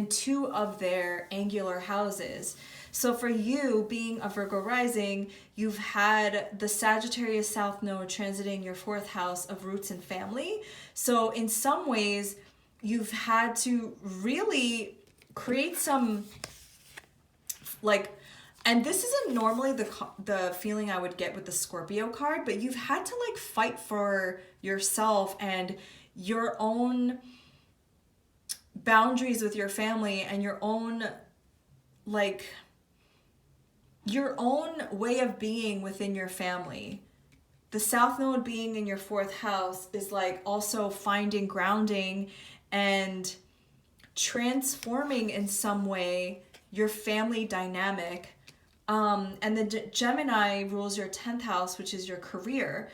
2 of their angular houses. So for you, being a Virgo rising, you've had the Sagittarius South Node transiting your 4th house of roots and family. So in some ways, you've had to really create some and this isn't normally the feeling I would get with the Scorpio card, but you've had to fight for yourself and your own boundaries with your family, and your own way of being within your family. the South Node being in your 4th house is like also finding grounding and transforming in some way your family dynamic. And the Gemini rules your 10th house, which is your career,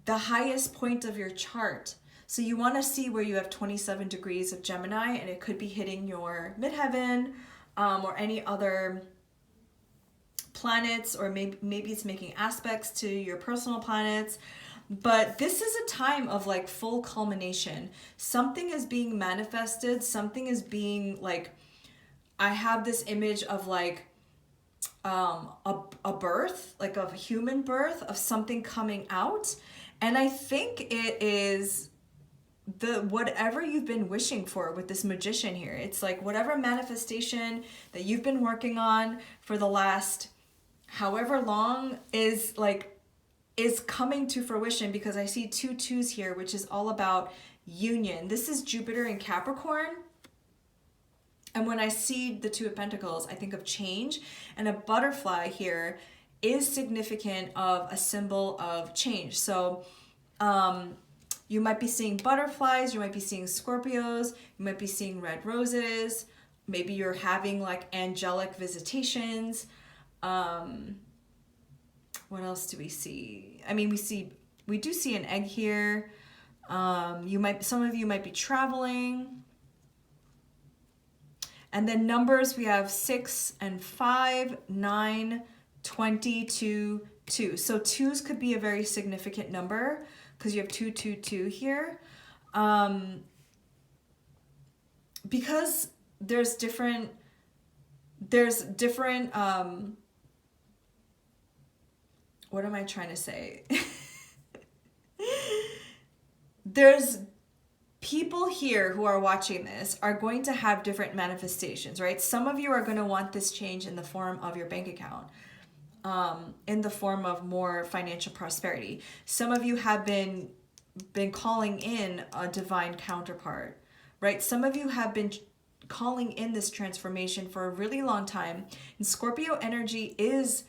the highest point of your chart. So you want to see where you have 27 degrees of Gemini, and it could be hitting your midheaven, or any other planets, or maybe it's making aspects to your personal planets. But this is a time of like full culmination. Something is being manifested. Something is being like, I have this image of like a birth, like a human birth of something coming out. And I think it is the whatever you've been wishing for with this Magician here. It's like whatever manifestation that you've been working on for the last however long is coming to fruition, because I see 2 2s here, which is all about union. This is Jupiter in Capricorn. And when I see the 2 of Pentacles, I think of change, and a butterfly here is significant of a symbol of change. So you might be seeing butterflies, you might be seeing Scorpios, you might be seeing red roses, maybe you're having like angelic visitations. What else do we see? I mean, we do see an egg here. Some of you might be traveling. And then numbers, we have 6 and 5, 9, 22, 2. So 2s could be a very significant number because you have 2, 2, 2 here. Because there's different, what am I trying to say? There's people here who are watching this are going to have different manifestations, right? Some of you are going to want this change in the form of your bank account, in the form of more financial prosperity. Some of you have been calling in a divine counterpart, right? Some of you have been calling in this transformation for a really long time. And Scorpio energy is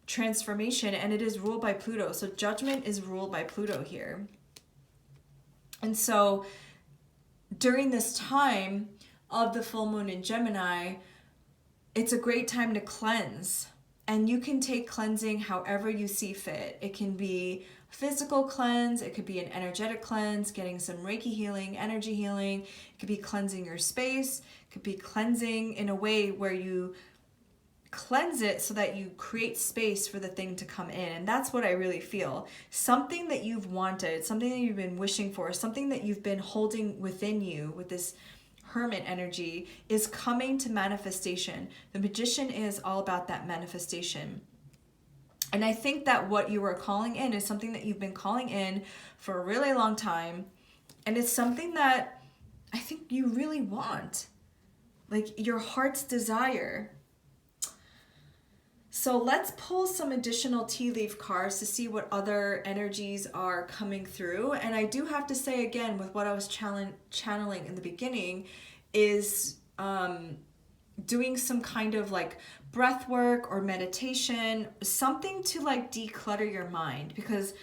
transformation, and it is ruled by Pluto. So judgment is ruled by Pluto here. And so during this time of the full moon in Gemini, it's a great time to cleanse. And you can take cleansing however you see fit. It can be physical cleanse, it could be an energetic cleanse, getting some Reiki healing, energy healing. It could be cleansing your space. It could be cleansing in a way where you cleanse it so that you create space for the thing to come in. And that's what I really feel. Something that you've wanted, something that you've been wishing for, something that you've been holding within you with this Hermit energy is coming to manifestation. The Magician is all about that manifestation. And I think that what you are calling in is something that you've been calling in for a really long time. And it's something that I think you really want, like your heart's desire. So let's pull some additional tea leaf cards to see what other energies are coming through. And I do have to say again, with what I was channeling in the beginning, is doing some kind of like breath work or meditation, something to like declutter your mind, because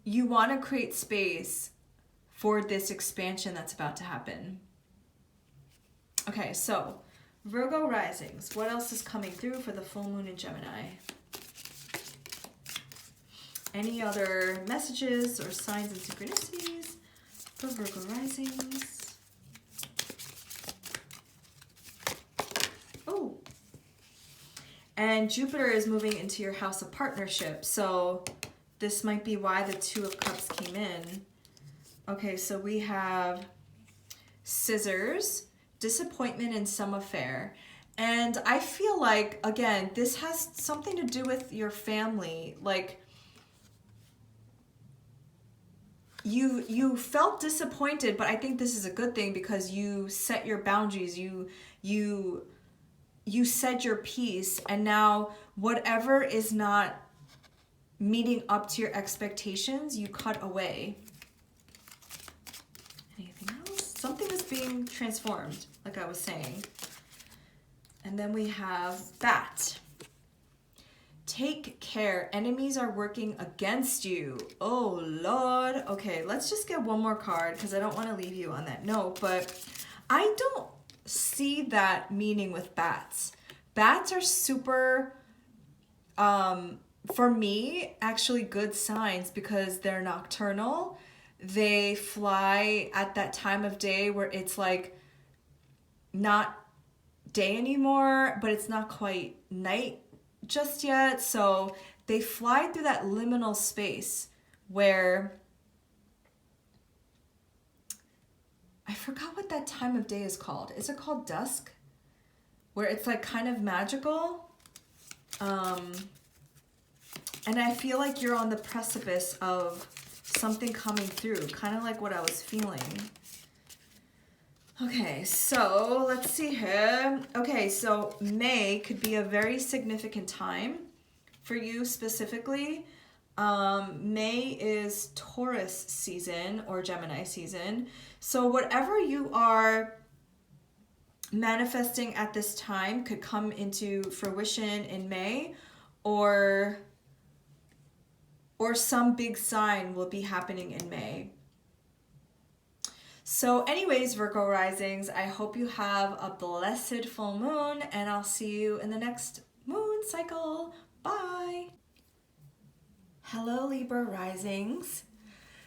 you want to create space for this expansion that's about to happen. Okay, so Virgo risings, what else is coming through for the full moon in Gemini? Any other messages or signs and synchronicities for Virgo risings? Oh, and Jupiter is moving into your house of partnership. So this might be why the 2 of Cups came in. Okay, so we have Scissors, disappointment in some affair. And I feel like, again, this has something to do with your family. Like you felt disappointed, but I think this is a good thing because you set your boundaries. You said your piece, and now whatever is not meeting up to your expectations, you cut away. Anything else? Something is being transformed, like I was saying. And then we have Bat. Take care. Enemies are working against you. Oh, Lord. Okay, let's just get one more card because I don't want to leave you on that note. But I don't see that meaning with bats. Bats are super, for me, actually good signs because they're nocturnal. They fly at that time of day where it's like not day anymore, but it's not quite night just yet. So they fly through that liminal space where I forgot what that time of day is called. Is it called dusk? Where it's like kind of magical. And I feel like you're on the precipice of something coming through, kind of like what I was feeling. Okay, so let's see here. Okay, so May could be a very significant time for you specifically. May is Taurus season or Gemini season. So whatever you are manifesting at this time could come into fruition in May, or some big sign will be happening in May. So anyways, Virgo risings, I hope you have a blessed full moon, and I'll see you in the next moon cycle. Bye. Hello, Libra risings.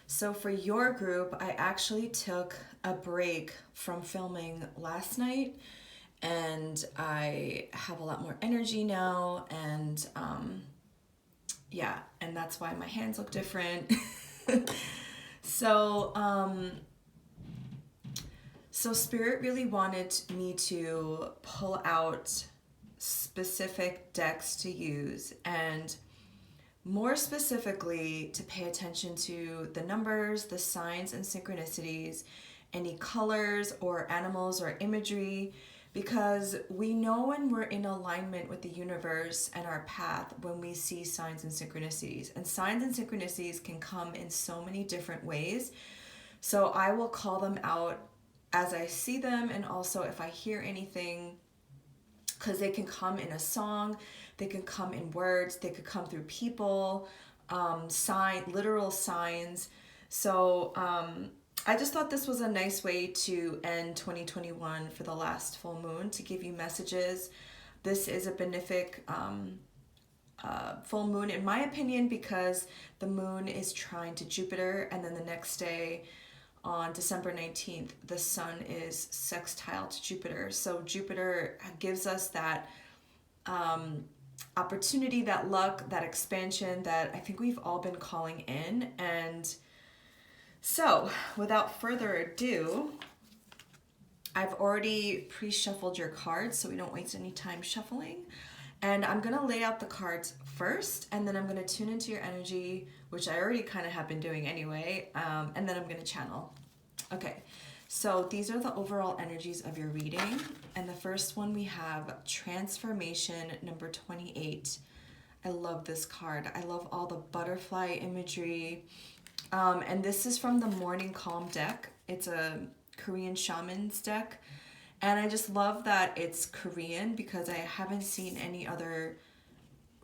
So for your group, I actually took a break from filming last night, and I have a lot more energy now, and yeah, and that's why my hands look different. So Spirit really wanted me to pull out specific decks to use, and more specifically to pay attention to the numbers, the signs and synchronicities, any colors or animals or imagery, because we know when we're in alignment with the universe and our path when we see signs and synchronicities. And signs and synchronicities can come in so many different ways. So I will call them out as I see them, and also if I hear anything, because they can come in a song, they can come in words, they could come through people, literal signs. So I just thought this was a nice way to end 2021 for the last full moon, to give you messages. This is a benefic full moon, in my opinion, because the moon is trine to Jupiter, and then the next day, on December 19th, the sun is sextile to Jupiter. So Jupiter gives us that opportunity, that luck, that expansion that I think we've all been calling in. And so without further ado, I've already pre-shuffled your cards so we don't waste any time shuffling. And I'm going to lay out the cards first, and then I'm going to tune into your energy, which I already kind of have been doing anyway, and then I'm going to channel. Okay, so these are the overall energies of your reading. And the first one we have Transformation number 28. I love this card. I love all the butterfly imagery. And this is from the Morning Calm deck. It's a Korean shaman's deck. And I just love that it's Korean, because I haven't seen any other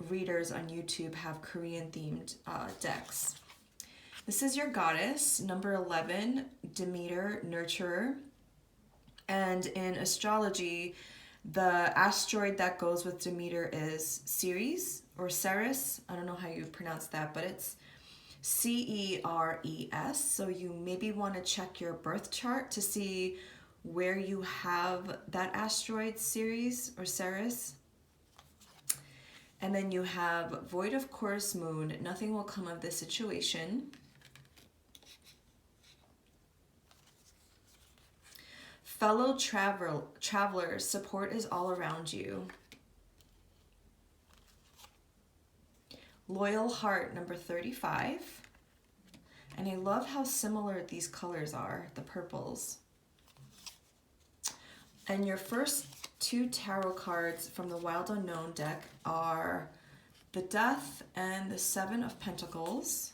readers on YouTube have Korean themed decks. This is your goddess, number 11, Demeter, Nurturer. And in astrology, the asteroid that goes with Demeter is Ceres or Ceres. I don't know how you pronounce that, but it's Ceres. So you maybe want to check your birth chart to see where you have that asteroid, Ceres or Ceres. And then you have Void of Course Moon, nothing will come of this situation. Fellow travelers, support is all around you. Loyal Heart, number 35. And I love how similar these colors are, the purples. And your first two tarot cards from the Wild Unknown deck are the Death and the Seven of Pentacles.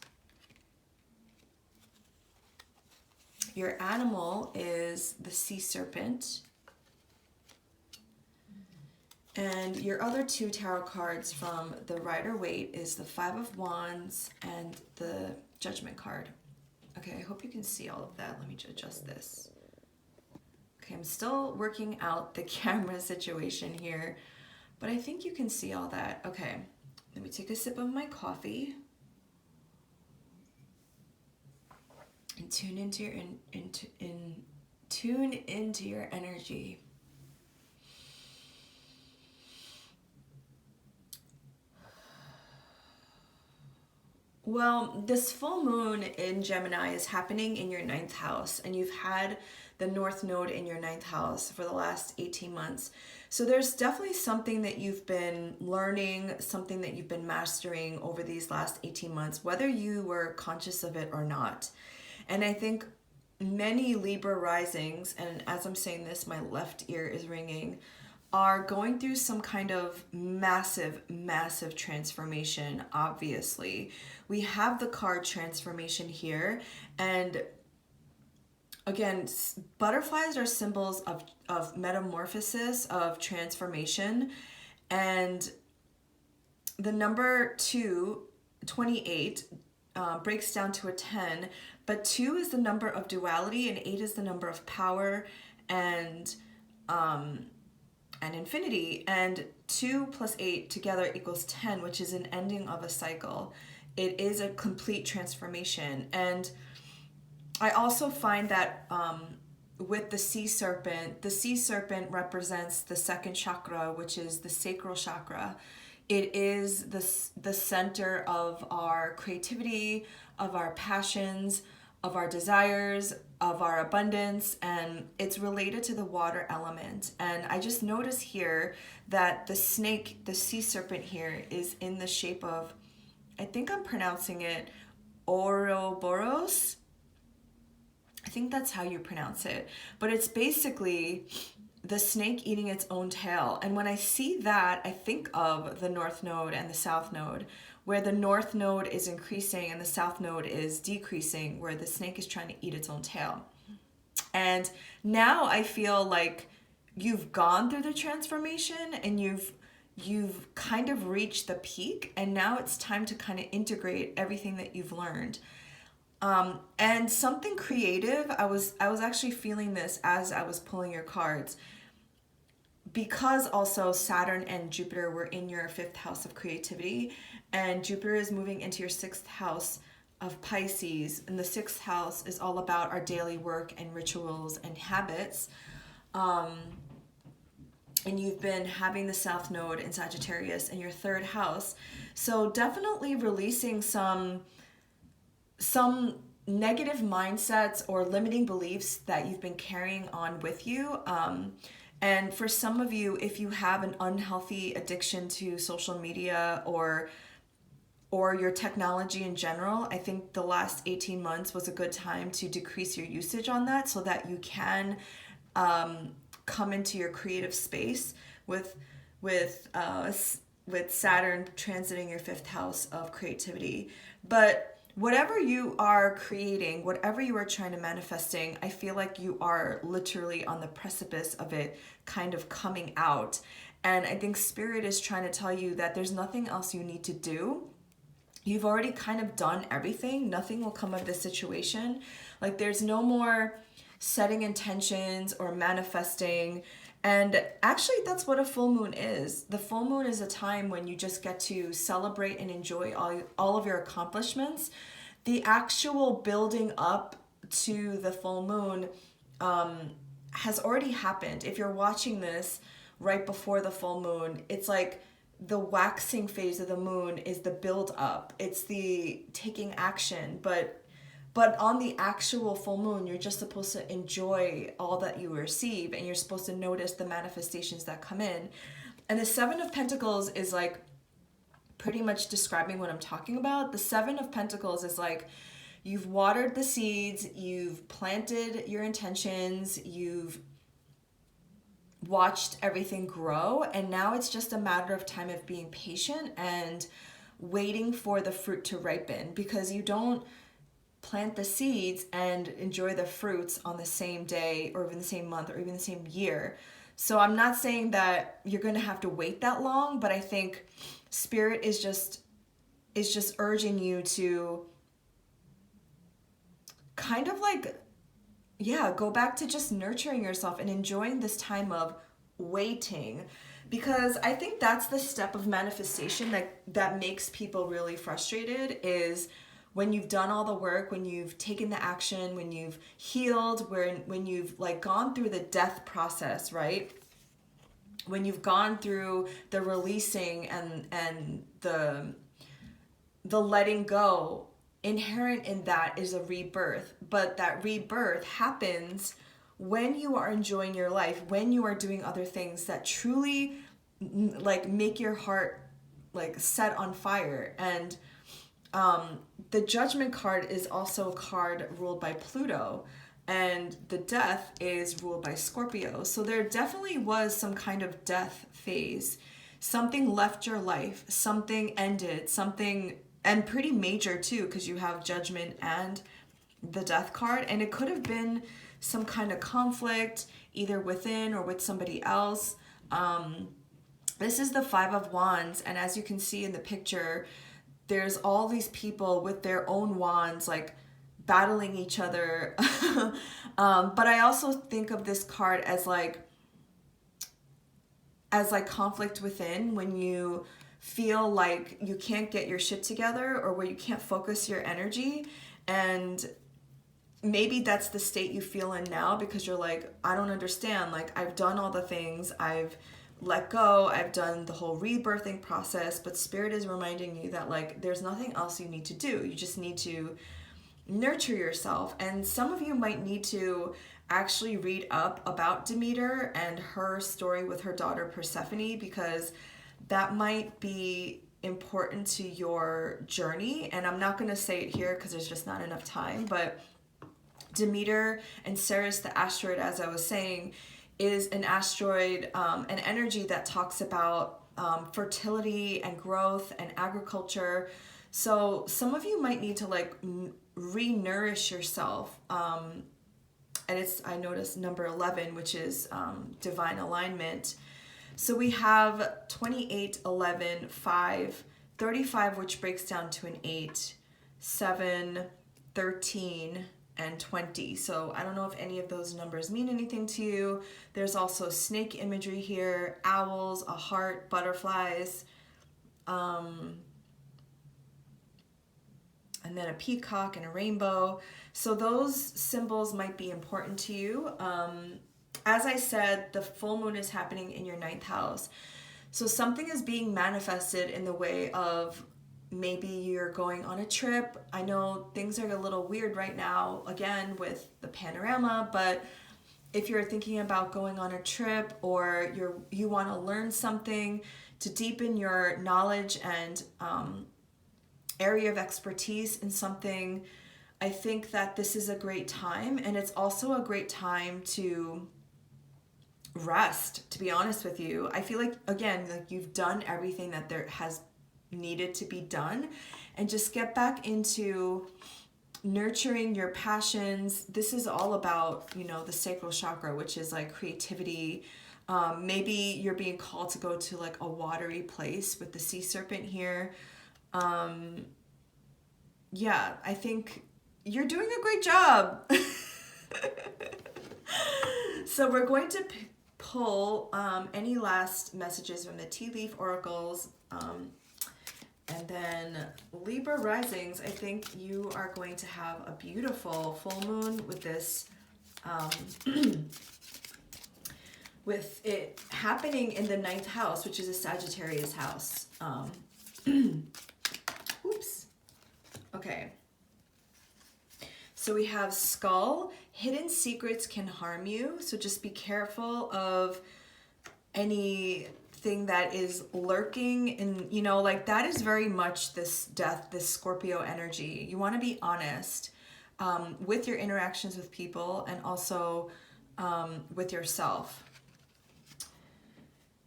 Your animal is the sea serpent. And your other two tarot cards from the Rider-Waite is the Five of Wands and the Judgment card. Okay, I hope you can see all of that. Let me adjust this. Okay, I'm still working out the camera situation here, but I think you can see all that. Okay, let me take a sip of my coffee and tune into your tune into your energy. Well, this full moon in Gemini is happening in your 9th house, and you've had the North Node in your 9th house for the last 18 months. So there's definitely something that you've been learning, something that you've been mastering over these last 18 months, whether you were conscious of it or not. And I think many Libra risings, and as I'm saying this, my left ear is ringing, are going through some kind of massive transformation, obviously. We have the card transformation here, and again, butterflies are symbols of metamorphosis, of transformation, and the number 28, breaks down to a 10, but 2 is the number of duality, and 8 is the number of power and infinity, and 2 plus 8 together equals 10, which is an ending of a cycle. It is a complete transformation. And I also find that with the sea serpent represents the second chakra, which is the sacral chakra. It is the center of our creativity, of our passions, of our desires, of our abundance, and it's related to the water element. And I just noticed here that the snake, the sea serpent here, is in the shape of, I think I'm pronouncing it Ouroboros. I think that's how you pronounce it. But it's basically the snake eating its own tail. And when I see that, I think of the North Node and the South Node, where the North Node is increasing and the South Node is decreasing, where the snake is trying to eat its own tail. And now I feel like you've gone through the transformation and you've kind of reached the peak, and now it's time to kind of integrate everything that you've learned. And something creative, I was actually feeling this as I was pulling your cards, because also Saturn and Jupiter were in your 5th house of creativity, and Jupiter is moving into your 6th house of Pisces, and the 6th house is all about our daily work and rituals and habits. And you've been having the South Node in Sagittarius in your 3rd house. So definitely releasing some negative mindsets or limiting beliefs that you've been carrying on with you. And for some of you, if you have an unhealthy addiction to social media or your technology in general, I think the last 18 months was a good time to decrease your usage on that, so that you can come into your creative space with Saturn transiting your 5th house of creativity. But whatever you are creating, whatever you are trying to manifesting, I feel like you are literally on the precipice of it kind of coming out. And I think Spirit is trying to tell you that there's nothing else you need to do. You've already kind of done everything. Nothing will come of this situation. Like, there's no more setting intentions or manifesting. And actually, that's what a full moon is. The full moon is a time when you just get to celebrate and enjoy all of your accomplishments. The actual building up to the full moon has already happened. If you're watching this right before the full moon, it's like the waxing phase of the moon is the build up. It's the taking action, but on the actual full moon, you're just supposed to enjoy all that you receive, and you're supposed to notice the manifestations that come in. And the 7 of Pentacles is like pretty much describing what I'm talking about. The 7 of Pentacles is like, you've watered the seeds, you've planted your intentions, you've watched everything grow, and now it's just a matter of time of being patient and waiting for the fruit to ripen, because you don't plant the seeds and enjoy the fruits on the same day or even the same month or even the same year. So I'm not saying that you're going to have to wait that long, but I think Spirit is just urging you to kind of like, yeah, go back to just nurturing yourself and enjoying this time of waiting, because I think that's the step of manifestation that makes people really frustrated, is when you've done all the work, when you've taken the action, when you've healed, when you've like gone through the death process, right? When you've gone through the releasing and the letting go, inherent in that is a rebirth. But that rebirth happens when you are enjoying your life, when you are doing other things that truly like make your heart like set on fire. And the Judgment card is also a card ruled by Pluto, and the Death is ruled by Scorpio. So there definitely was some kind of death phase. Something left your life, something ended, something, and pretty major too, because you have Judgment and the Death card, and it could have been some kind of conflict either within or with somebody else. This is the Five of Wands, and as you can see in the picture, there's all these people with their own wands like battling each other. But I also think of this card as like conflict within, when you feel like you can't get your shit together, or where you can't focus your energy. And maybe that's the state you feel in now, because you're like, I don't understand. Like, I've done all the things, I've let go, I've done the whole rebirthing process, but Spirit is reminding you that like there's nothing else you need to do. You just need to nurture yourself. And some of you might need to actually read up about Demeter and her story with her daughter Persephone, because that might be important to your journey. And I'm not going to say it here because there's just not enough time, but Demeter and Ceres, the asteroid, as I was saying, is an asteroid, an energy that talks about fertility and growth and agriculture. So some of you might need to like re-nourish yourself. And it's, I noticed number 11, which is divine alignment. So we have 28, 11, 5, 35, which breaks down to an 8, 7, 13, and 20. So I don't know if any of those numbers mean anything to you. There's also snake imagery here, owls, a heart, butterflies, and then a peacock and a rainbow. So those symbols might be important to you. As I said, the full moon is happening in your 9th house. So something is being manifested in the way of maybe you're going on a trip. I know things are a little weird right now, again, with the panorama, but if you're thinking about going on a trip, or you want to learn something to deepen your knowledge and area of expertise in something, I think that this is a great time. And it's also a great time to rest, to be honest with you. I feel like, again, like you've done everything that there has needed to be done, and just get back into nurturing your passions. This is all about, you know, the sacral chakra, which is like creativity. Maybe you're being called to go to like a watery place with the sea serpent here. Yeah, I think you're doing a great job. So we're going to pull any last messages from the tea leaf oracles. And then Libra risings, I think you are going to have a beautiful full moon with this, with it happening in the 9th house, which is a Sagittarius house. Oops. Okay. So we have skull. Hidden secrets can harm you, so just be careful of anything that is lurking. And you know, like that is very much this death, this Scorpio energy. You want to be honest with your interactions with people, and also with yourself.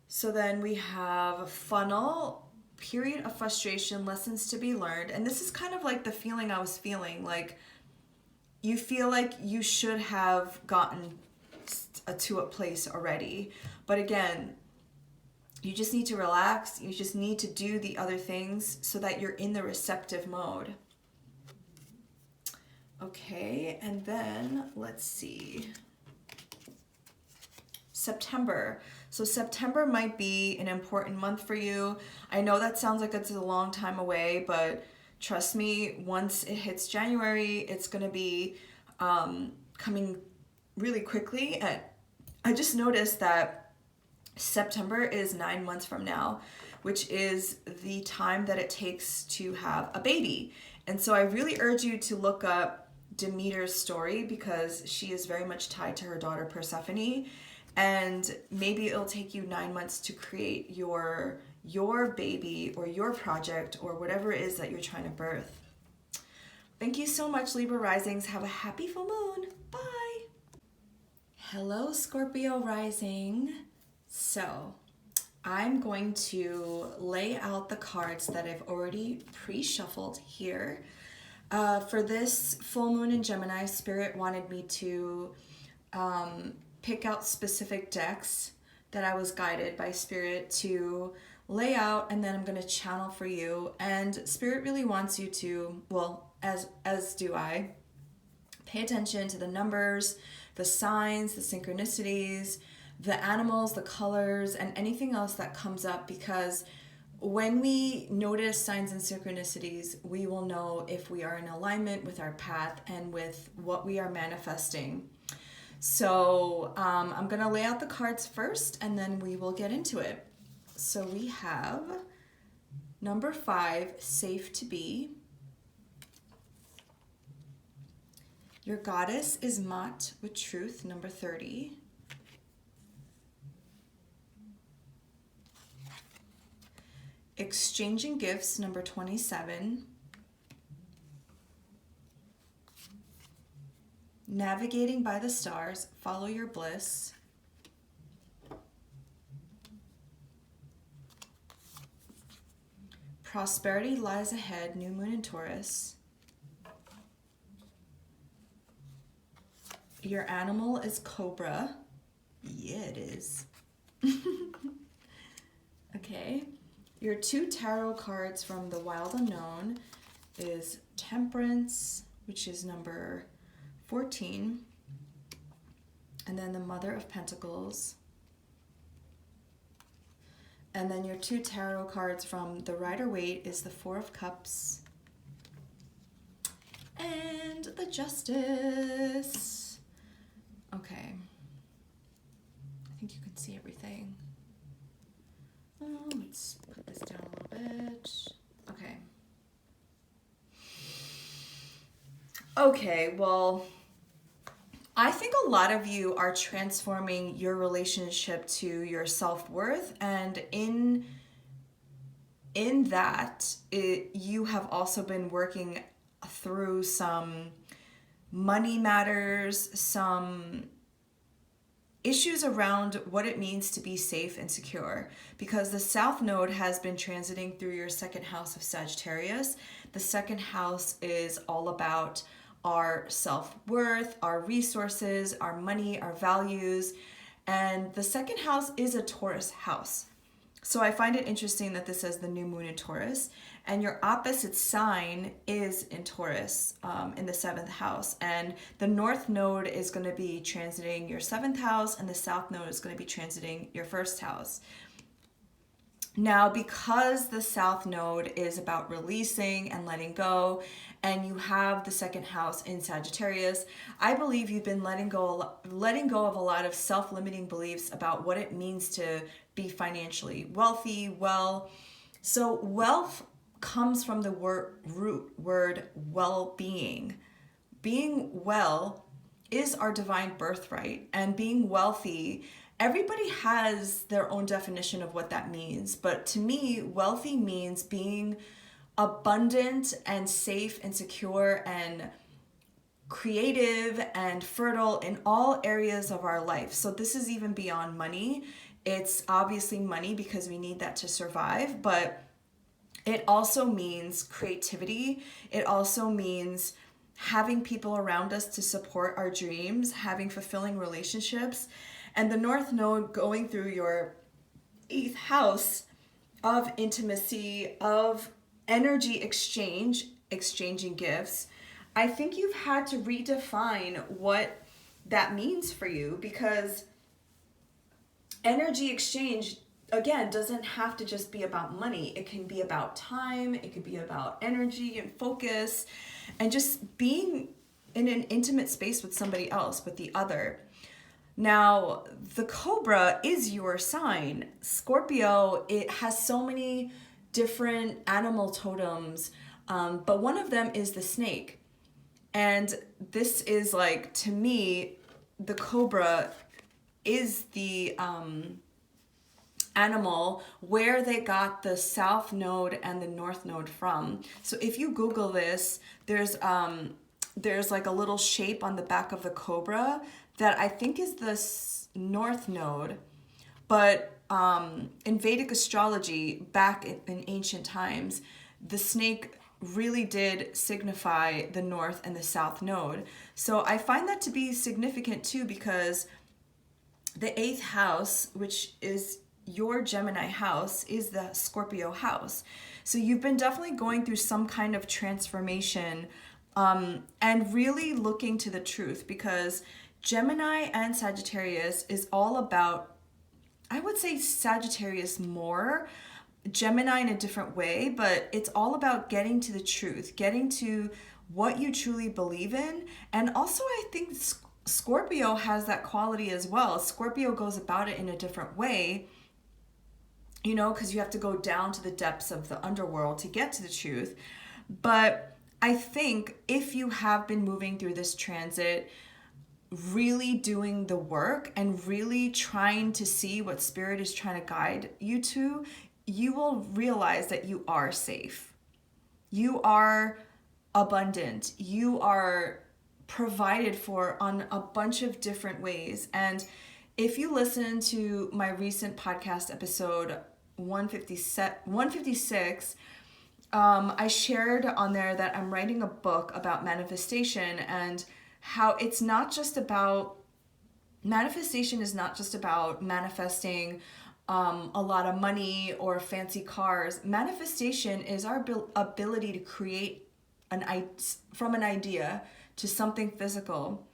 So then we have funnel, period of frustration, lessons to be learned. And this is kind of like the feeling I was feeling, like you feel like you should have gotten to a place already. But again, you just need to relax. You just need to do the other things so that you're in the receptive mode. Okay, and then let's see. September. So September might be an important month for you. I know that sounds like it's a long time away, but trust me, once it hits January, it's going to be coming really quickly. And I just noticed that September is 9 months from now, which is the time that it takes to have a baby. And so I really urge you to look up Demeter's story, because she is very much tied to her daughter Persephone. And maybe it'll take you 9 months to create your baby or your project or whatever it is that you're trying to birth. Thank you so much, Libra risings. Have a happy full moon. Bye. Hello, Scorpio rising. So I'm going to lay out the cards that I've already pre-shuffled here. For this full moon in Gemini, Spirit wanted me to pick out specific decks that I was guided by Spirit to lay out, and then I'm going to channel for you. And Spirit really wants you to, well, as do I, pay attention to the numbers, the signs, the synchronicities, the animals, the colors, and anything else that comes up, because when we notice signs and synchronicities, we will know if we are in alignment with our path and with what we are manifesting. So I'm going to lay out the cards first, and then we will get into it. So we have number 5, safe to be. Your goddess is Mat with truth, number 30. Exchanging gifts, number 27. Navigating by the stars, follow your bliss. Prosperity lies ahead, new moon in Taurus. Your animal is cobra. Yeah, it is. Okay. Your 2 tarot cards from the Wild Unknown is Temperance, which is number 14, and then the Mother of Pentacles. And then your 2 tarot cards from the Rider-Waite is the 4 of Cups and the Justice. Okay. I think you can see everything. Let's put this down a little bit. Okay. Okay, well, I think a lot of you are transforming your relationship to your self-worth, and in that, you have also been working through some money matters, some issues around what it means to be safe and secure, because the South Node has been transiting through your 2nd house of Sagittarius. The 2nd house is all about our self-worth, our resources, our money, our values, and the 2nd house is a Taurus house. So I find it interesting that this says the new moon in Taurus, and your opposite sign is in Taurus, in the 7th house. And the North Node is going to be transiting your 7th house, and the South Node is going to be transiting your 1st house. Now, because the South Node is about releasing and letting go, and you have the 2nd house in Sagittarius, I believe you've been letting go of a lot of self-limiting beliefs about what it means to be financially wealthy. So wealth comes from the root word well-being. Being well is our divine birthright, and being wealthy, everybody has their own definition of what that means. But to me, wealthy means being abundant and safe and secure and creative and fertile in all areas of our life. So this is even beyond money. It's obviously money because we need that to survive, but it also means creativity. It also means having people around us to support our dreams, having fulfilling relationships. And the North Node going through your 8th house of intimacy, of energy exchange, exchanging gifts. I think you've had to redefine what that means for you, because energy exchange, again, doesn't have to just be about money. It can be about time. It could be about energy and focus and just being in an intimate space with somebody else, with the other. Now, the Cobra is your sign. Scorpio, it has so many different animal totems, but one of them is the snake. And this is like, to me, the Cobra is the animal where they got the South Node and the North Node from. So if you Google this, there's like a little shape on the back of the Cobra that I think is the North Node. But in Vedic astrology, back in ancient times, the snake really did signify the North and the South Node. So I find that to be significant too, because the 8th house, which is your Gemini house, is the Scorpio house. So you've been definitely going through some kind of transformation and really looking to the truth, because Gemini and Sagittarius is all about, I would say Sagittarius more, Gemini in a different way, but it's all about getting to the truth, getting to what you truly believe in. And also I think Scorpio has that quality as well. Scorpio goes about it in a different way, you know, because you have to go down to the depths of the underworld to get to the truth. But I think if you have been moving through this transit, really doing the work and really trying to see what spirit is trying to guide you to, you will realize that you are safe. You are abundant. You are provided for on a bunch of different ways. And if you listen to my recent podcast episode 156, I shared on there that I'm writing a book about manifestation, and how it's not just about, manifestation is not just about manifesting a lot of money or fancy cars. Manifestation is our ability to create from an idea to something physical.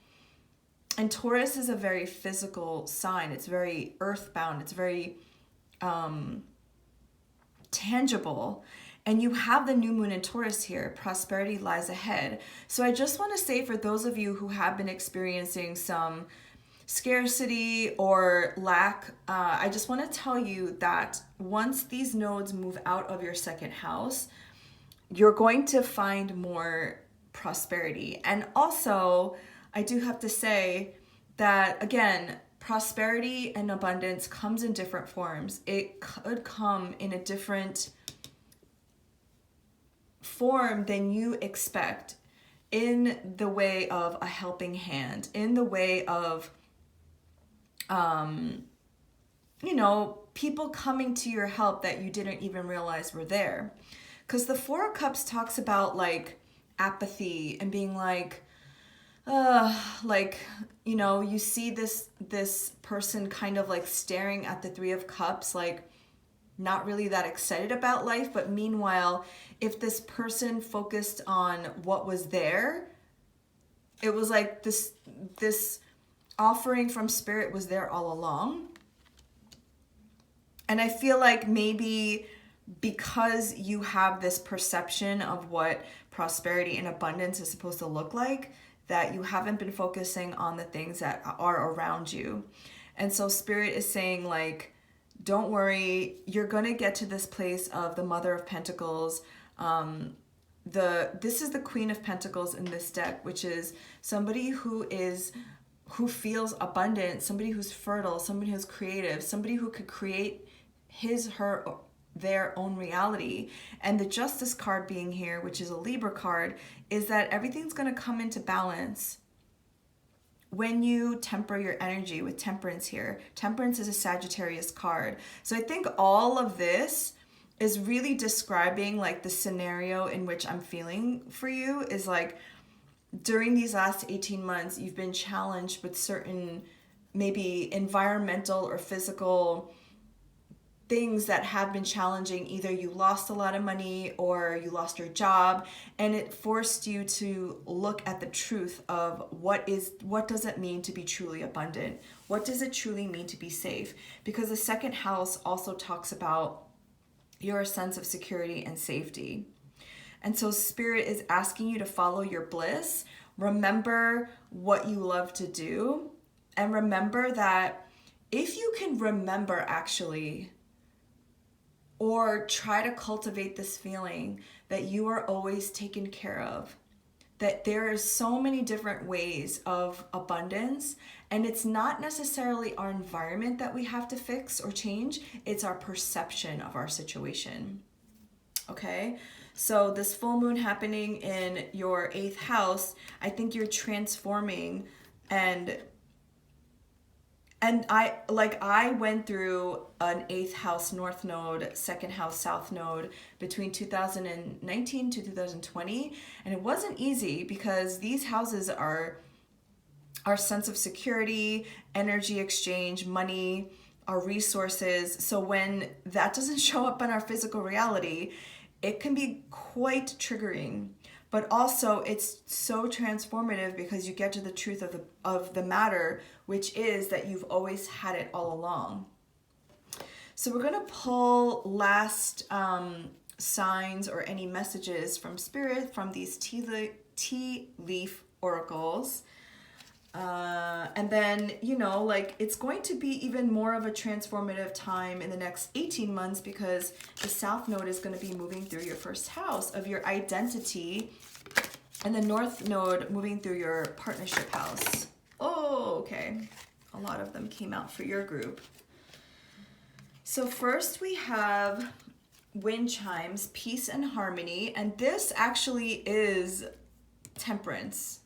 And Taurus is a very physical sign. It's very earthbound. It's very tangible. And you have the new moon in Taurus here. Prosperity lies ahead. So I just want to say, for those of you who have been experiencing some scarcity or lack, I just want to tell you that once these nodes move out of your 2nd house, you're going to find more prosperity. And also, I do have to say that, again, prosperity and abundance comes in different forms. It could come in a different form than you expect, in the way of a helping hand, in the way of people coming to your help that you didn't even realize were there. Because the 4 of Cups talks about like apathy and being like, you see this person kind of like staring at the 3 of Cups, like not really that excited about life. But meanwhile, if this person focused on what was there, it was like this offering from spirit was there all along. And I feel like maybe because you have this perception of what prosperity and abundance is supposed to look like, that you haven't been focusing on the things that are around you. And so spirit is saying, like, don't worry, you're going to get to this place of the Mother of Pentacles. This is the Queen of Pentacles in this deck, which is somebody who feels abundant, somebody who's fertile, somebody who's creative, somebody who could create their own reality. And the Justice card being here, which is a Libra card, is that everything's going to come into balance when you temper your energy with Temperance here. Temperance is a Sagittarius card. So I think all of this is really describing like the scenario in which I'm feeling for you, is like during these last 18 months, you've been challenged with certain maybe environmental or physical things that have been challenging. Either you lost a lot of money or you lost your job, and it forced you to look at the truth of what does it mean to be truly abundant? What does it truly mean to be safe? Because the second house also talks about your sense of security and safety. And so Spirit is asking you to follow your bliss. Remember what you love to do, and remember that if you can remember actually, or try to cultivate this feeling that you are always taken care of, that there are so many different ways of abundance, and it's not necessarily our environment that we have to fix or change, it's our perception of our situation. Okay? So this full moon happening in your 8th house, I think you're transforming, and I went through an 8th house north node, 2nd house south node between 2019 to 2020. And it wasn't easy because these houses are our sense of security, energy exchange, money, our resources. So when that doesn't show up in our physical reality, it can be quite triggering. But also it's so transformative because you get to the truth of the matter, which is that you've always had it all along. So we're going to pull last signs or any messages from Spirit from these tea leaf oracles. And then, it's going to be even more of a transformative time in the next 18 months because the South Node is going to be moving through your 1st house of your identity, and the North Node moving through your partnership house. Oh, okay. A lot of them came out for your group. So first we have wind chimes, peace and harmony, and this actually is Temperance.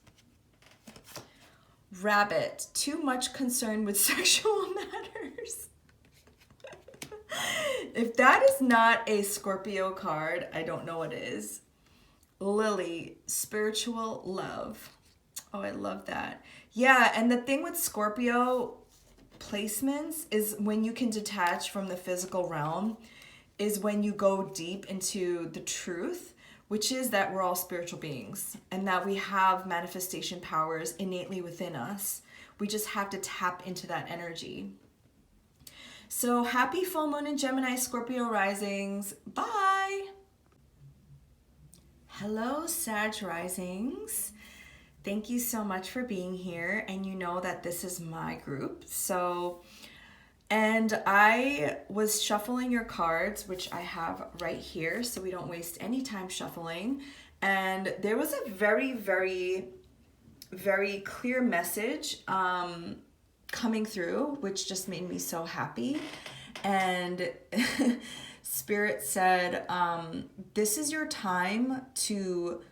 Rabbit, too much concern with sexual matters. If that is not a Scorpio card, I don't know what is. Lily, spiritual love. Oh, I love that. Yeah, and the thing with Scorpio placements is when you can detach from the physical realm, is when you go deep into the truth, which is that we're all spiritual beings and that we have manifestation powers innately within us. We just have to tap into that energy. So happy full moon in Gemini, Scorpio risings. Bye. Hello, Sag risings. Thank you so much for being here. And you know that this is my group. And I was shuffling your cards, which I have right here, so we don't waste any time shuffling. And there was a very, very, very clear message coming through, which just made me so happy. And Spirit said, this is your time to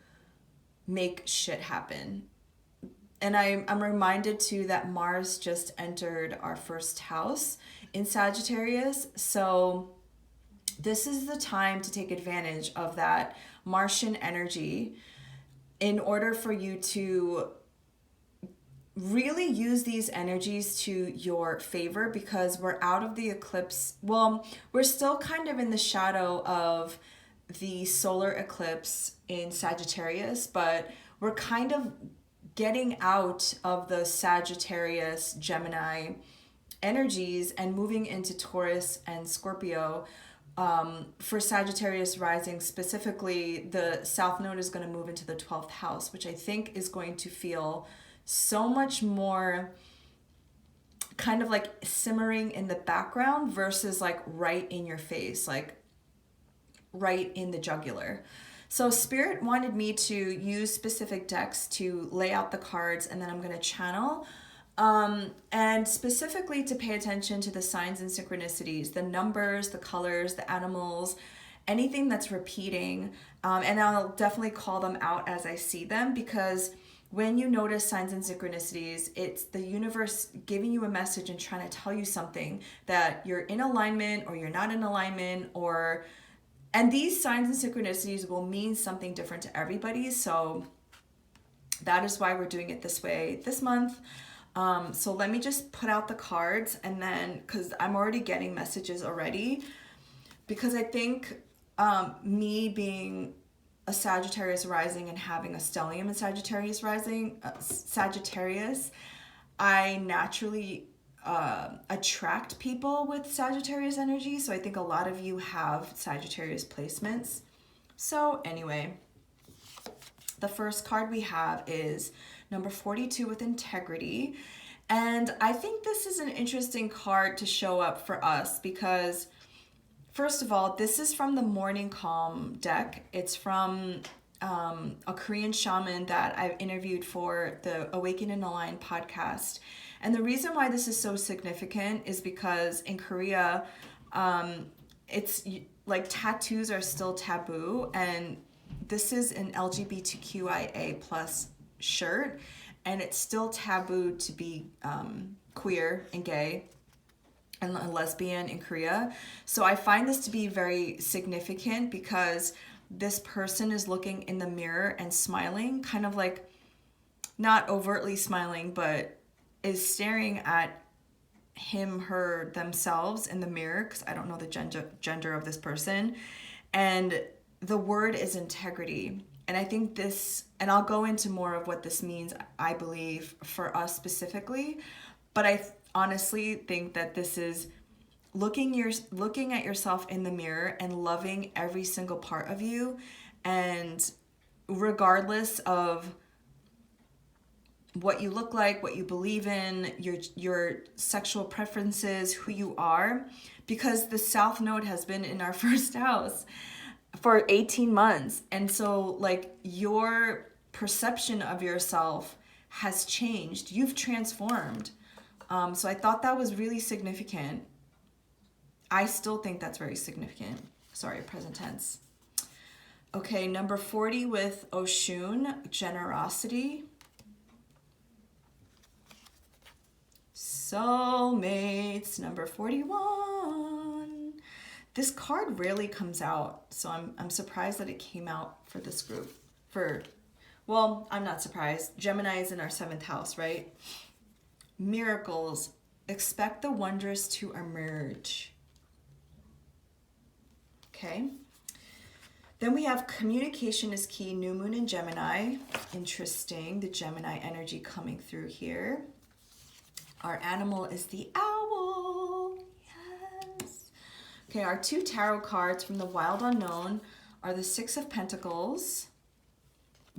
make shit happen. And I'm reminded too that Mars just entered our 1st house in Sagittarius. So this is the time to take advantage of that Martian energy in order for you to really use these energies to your favor, because we're out of the eclipse. Well, we're still kind of in the shadow of the solar eclipse in Sagittarius, but we're kind of getting out of the Sagittarius, Gemini energies and moving into Taurus and Scorpio. For Sagittarius rising specifically, the South Node is going to move into the 12th house, which I think is going to feel so much more kind of like simmering in the background versus like right in your face, like right in the jugular. So Spirit wanted me to use specific decks to lay out the cards, and then I'm going to channel. And specifically to pay attention to the signs and synchronicities, the numbers, the colors, the animals, anything that's repeating. And I'll definitely call them out as I see them, because when you notice signs and synchronicities, it's the universe giving you a message and trying to tell you something, that you're in alignment or you're not in alignment, and these signs and synchronicities will mean something different to everybody. So that is why we're doing it this way this month. So let me just put out the cards, and then, because I'm already getting messages already, because I think me being a Sagittarius rising and having a stellium in Sagittarius rising, Sagittarius, I naturally attract people with Sagittarius energy. So I think a lot of you have Sagittarius placements. So anyway, the first card we have is number 42 with integrity. And I think this is an interesting card to show up for us because, first of all, this is from the Morning Calm deck. It's from a Korean shaman that I've interviewed for the Awaken and Align podcast. And the reason why this is so significant is because in Korea, it's like tattoos are still taboo. And this is an LGBTQIA plus shirt. And it's still taboo to be queer and gay and lesbian in Korea. So I find this to be very significant because this person is looking in the mirror and smiling, kind of like not overtly smiling, but is staring at him, her, themselves in the mirror, because I don't know the gender of this person. And the word is integrity. And I think this, and I'll go into more of what this means, I believe, for us specifically, but I honestly think that this is looking at yourself in the mirror and loving every single part of you, and regardless of what you look like, what you believe in, your sexual preferences, who you are, because the South Node has been in our first house for 18 months. And so like your perception of yourself has changed. You've transformed. So I thought that was really significant. I still think that's very significant. Sorry, present tense. Okay, number 40 with Oshun, generosity. Soulmates, number 41. This card rarely comes out, so I'm surprised that it came out for this group. Well, I'm not surprised. Gemini is in our 7th house, right? Miracles. Expect the wondrous to emerge. Okay. Then we have communication is key, new moon in Gemini. Interesting, the Gemini energy coming through here. Our animal is the owl. Yes. Okay, our 2 tarot cards from the Wild Unknown are the 6 of Pentacles,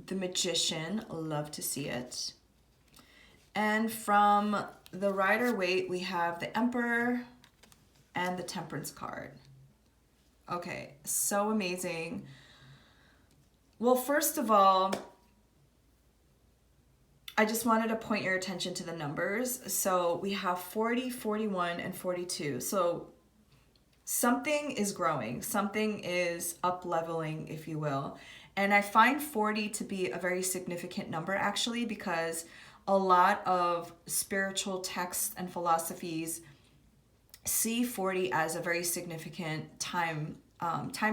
the Magician, love to see it. And from the Rider-Waite, we have the Emperor and the Temperance card. Okay, so amazing. Well, first of all, I just wanted to point your attention to the numbers. So we have 40, 41, and 42. So something is growing. Something is up-leveling, if you will. And I find 40 to be a very significant number, actually, because a lot of spiritual texts and philosophies see 40 as a very significant time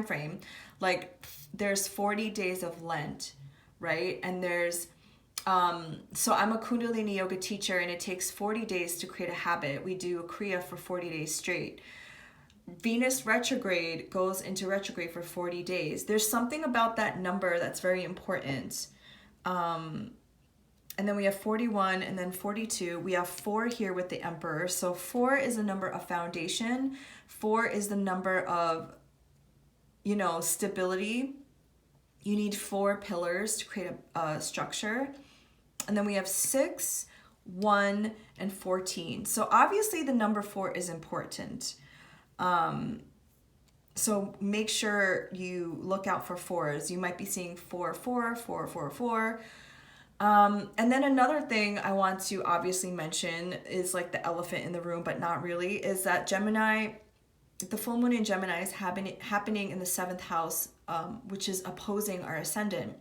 frame. Like there's 40 days of Lent, right? And there's so I'm a Kundalini yoga teacher, and it takes 40 days to create a habit. We do a Kriya for 40 days straight. Venus retrograde goes into retrograde for 40 days. There's something about that number that's very important. And then we have 41 and then 42. We have 4 here with the Emperor. So 4 is the number of foundation. 4 is the number of, stability. You need 4 pillars to create a structure. And then we have 6, 1, and 14. So obviously the number 4 is important. So make sure you look out for 4s. You might be seeing 4, 4, 4, 4, 4. And then another thing I want to obviously mention is like the elephant in the room, but not really, is that Gemini, the full moon in Gemini is happening in the 7th house, which is opposing our ascendant.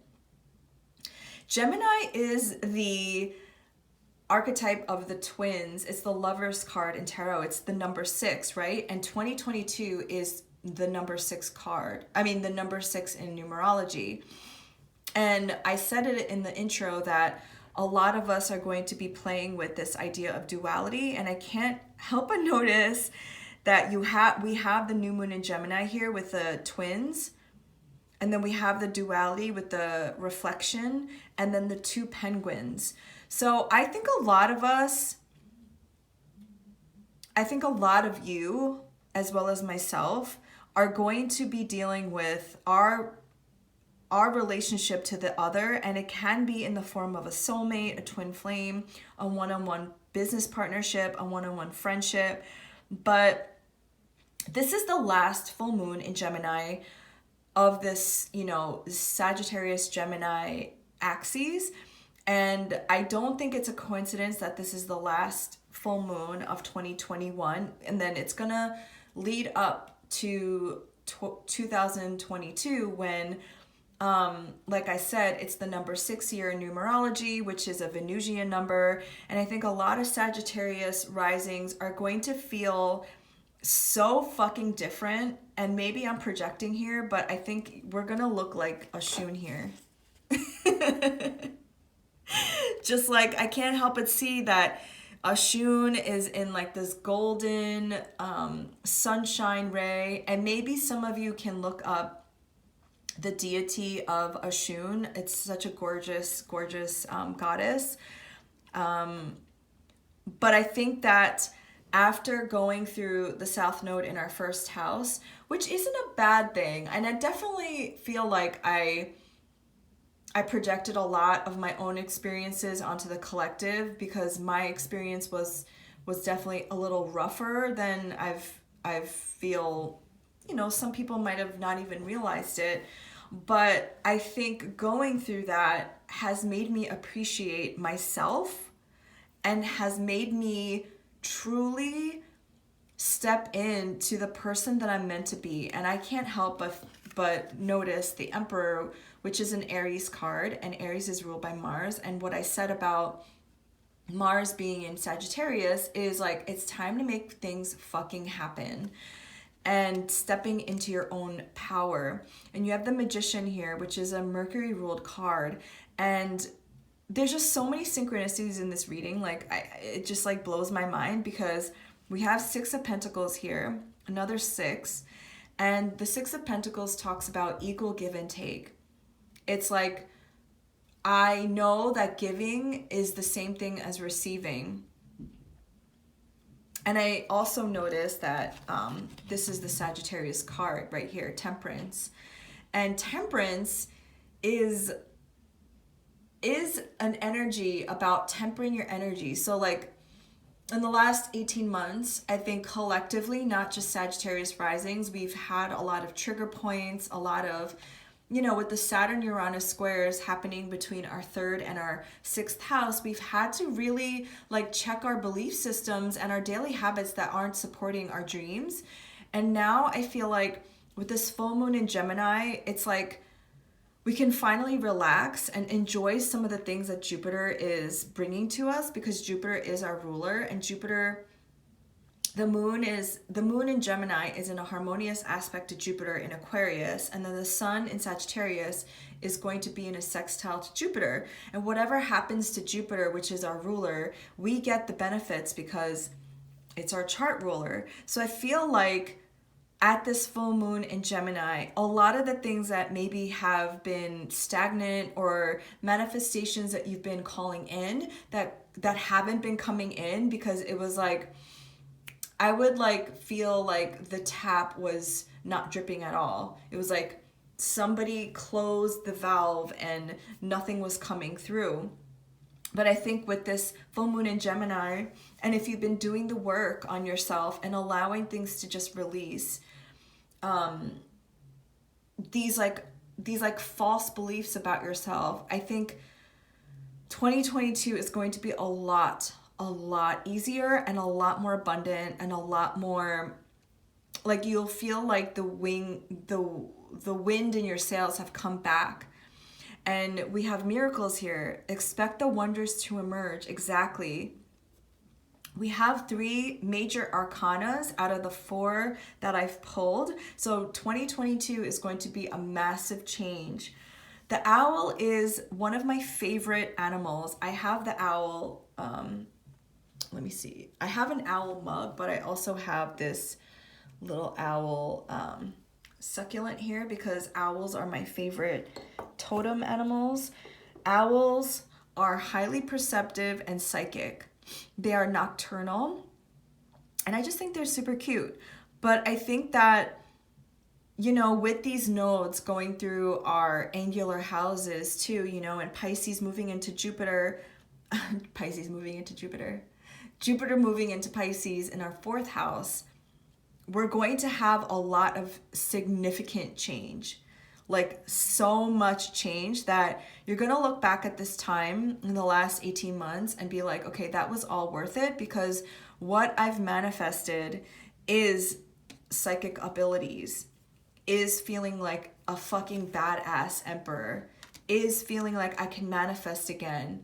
Gemini is the archetype of the twins. It's the Lover's card in tarot. It's the number 6, right? And 2022 is the number 6 card. I mean, the number 6 in numerology. And I said it in the intro that a lot of us are going to be playing with this idea of duality. And I can't help but notice that we have the new moon in Gemini here with the twins, and then we have the duality with the reflection, and then the two penguins. So I think a lot of you, as well as myself, are going to be dealing with our relationship to the other, and it can be in the form of a soulmate, a twin flame, a one-on-one business partnership, a one-on-one friendship. But this is the last full moon in Gemini of this, Sagittarius Gemini axes. And I don't think it's a coincidence that this is the last full moon of 2021, and then it's gonna lead up to 2022 when, like I said, it's the number 6 year in numerology, which is a Venusian number. And I think a lot of Sagittarius risings are going to feel so fucking different. And maybe I'm projecting here, but I think we're gonna look like a Shun here. Just like, I can't help but see that Shun is in like this golden sunshine ray. And maybe some of you can look up the deity of Shun. It's such a gorgeous goddess. But I think that after going through the South Node in our first house, which isn't a bad thing, and I definitely feel like I projected a lot of my own experiences onto the collective, because my experience was definitely a little rougher than I feel, some people might have not even realized it. But I think going through that has made me appreciate myself and has made me truly step into the person that I'm meant to be. And I can't help but notice the Emperor, which is an Aries card, and Aries is ruled by Mars. And what I said about Mars being in Sagittarius is like, it's time to make things fucking happen and stepping into your own power. And you have the Magician here, which is a Mercury ruled card. And there's just so many synchronicities in this reading. Like, it just like blows my mind, because we have 6 of Pentacles here, another 6. And the 6 of Pentacles talks about equal give and take. It's like, I know that giving is the same thing as receiving. And I also noticed that this is the Sagittarius card right here, Temperance. And Temperance is an energy about tempering your energy. So like in the last 18 months, I think collectively, not just Sagittarius risings, we've had a lot of trigger points, a lot of, with the Saturn-Uranus squares happening between our 3rd and our 6th house, we've had to really like check our belief systems and our daily habits that aren't supporting our dreams. And now I feel like with this full moon in Gemini, it's like we can finally relax and enjoy some of the things that Jupiter is bringing to us, because Jupiter is our ruler, and Jupiter, the moon in Gemini is in a harmonious aspect to Jupiter in Aquarius, and then the sun in Sagittarius is going to be in a sextile to Jupiter. And whatever happens to Jupiter, which is our ruler, we get the benefits because it's our chart ruler. So I feel like at this full moon in Gemini, a lot of the things that maybe have been stagnant or manifestations that you've been calling in that haven't been coming in, because it was like, I would like feel like the tap was not dripping at all. It was like somebody closed the valve and nothing was coming through. But I think with this full moon in Gemini, and if you've been doing the work on yourself and allowing things to just release, these false beliefs about yourself, I think 2022 is going to be a lot easier and a lot more abundant and a lot more like, you'll feel like the wind in your sails have come back. And we have miracles here. Expect the wonders to emerge. Exactly. We have 3 major arcanas out of the 4 that I've pulled. So 2022 is going to be a massive change. The owl is one of my favorite animals. I have the owl, let me see. I have an owl mug, but I also have this little owl succulent here because owls are my favorite totem animals. Owls are highly perceptive and psychic. They are nocturnal, and I just think they're super cute. But I think that, you know, with these nodes going through our angular houses too, you know, and Pisces moving into Jupiter, Pisces moving into Jupiter, Jupiter moving into Pisces in our 4th house, we're going to have a lot of significant change. Like so much change that you're going to look back at this time in the last 18 months and be like, okay, that was all worth it, because what I've manifested is psychic abilities, is feeling like a fucking badass emperor, is feeling like I can manifest again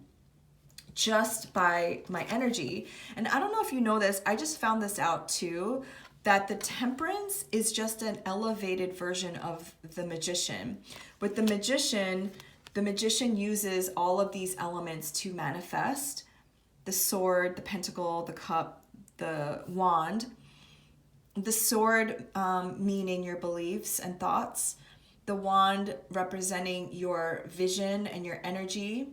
just by my energy. And I don't know if you know this, I just found this out too, that the temperance is just an elevated version of the magician. With the magician uses all of these elements to manifest: the sword, the pentacle, the cup, the wand. The sword meaning your beliefs and thoughts, the wand representing your vision and your energy,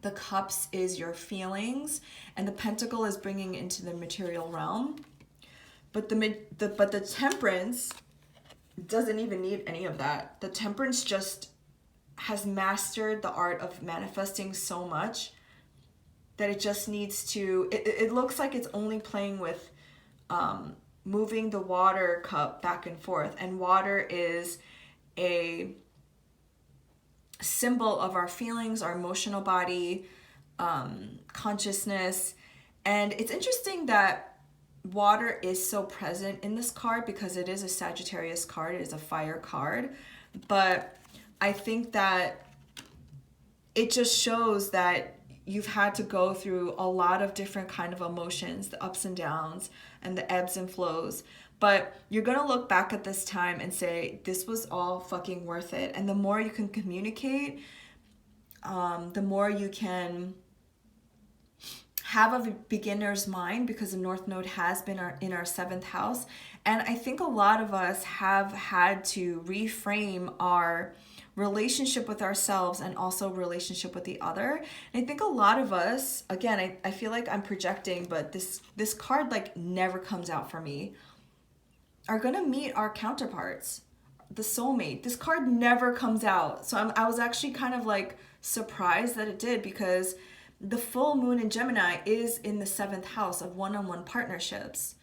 the cups is your feelings, and the pentacle is bringing into the material realm. But the temperance doesn't even need any of that. The temperance just has mastered the art of manifesting so much that it just needs to, it looks like it's only playing with moving the water cup back and forth. And water is a symbol of our feelings, our emotional body, consciousness. And it's interesting that water is so present in this card because it is a Sagittarius card. It is a fire card. But I think that it just shows that you've had to go through a lot of different kind of emotions, the ups and downs and the ebbs and flows. But you're going to look back at this time and say, this was all fucking worth it. And the more you can communicate, the more you can have a beginner's mind, because the North Node has been in our 7th house. And I think a lot of us have had to reframe our relationship with ourselves and also relationship with the other. And I think a lot of us, again, I feel like I'm projecting, but this card like never comes out for me, are gonna meet our counterparts, the soulmate. This card never comes out. So I was actually kind of like surprised that it did, because the full moon in Gemini is in the 7th house of one-on-one partnerships.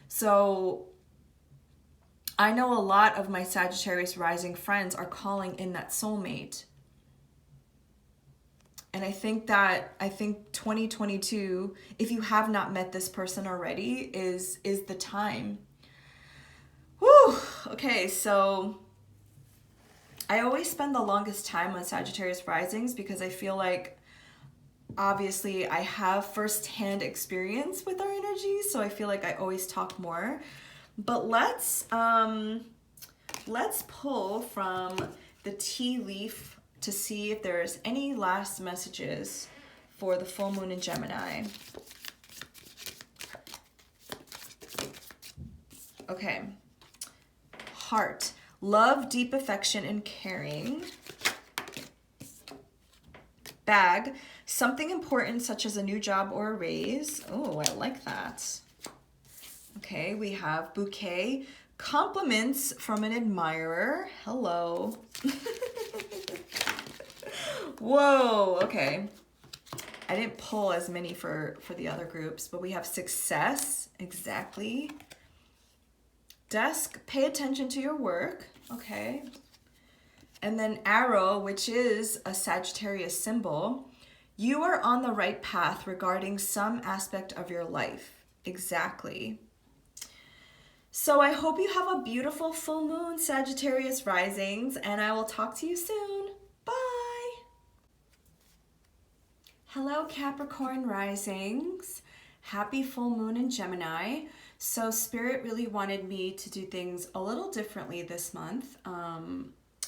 So I know a lot of my Sagittarius rising friends are calling in that soulmate. And I think 2022, if you have not met this person already, is the time. Whew. Okay, so I always spend the longest time on Sagittarius risings because I feel like obviously I have firsthand experience with our energy, so I feel like I always talk more. But let's pull from the tea leaf to see if there's any last messages for the full moon in Gemini. Okay. Heart. Love, deep affection, and caring. Bag. Something important such as a new job or a raise. Oh, I like that. Okay, we have bouquet. Compliments from an admirer. Hello. Whoa, okay. I didn't pull as many for the other groups, but we have success. Exactly. Desk, pay attention to your work. Okay. And then arrow, which is a Sagittarius symbol. You are on the right path regarding some aspect of your life. Exactly. So I hope you have a beautiful full moon, Sagittarius risings, and I will talk to you soon. Bye. Hello, Capricorn risings. Happy full moon in Gemini. So Spirit really wanted me to do things a little differently this month.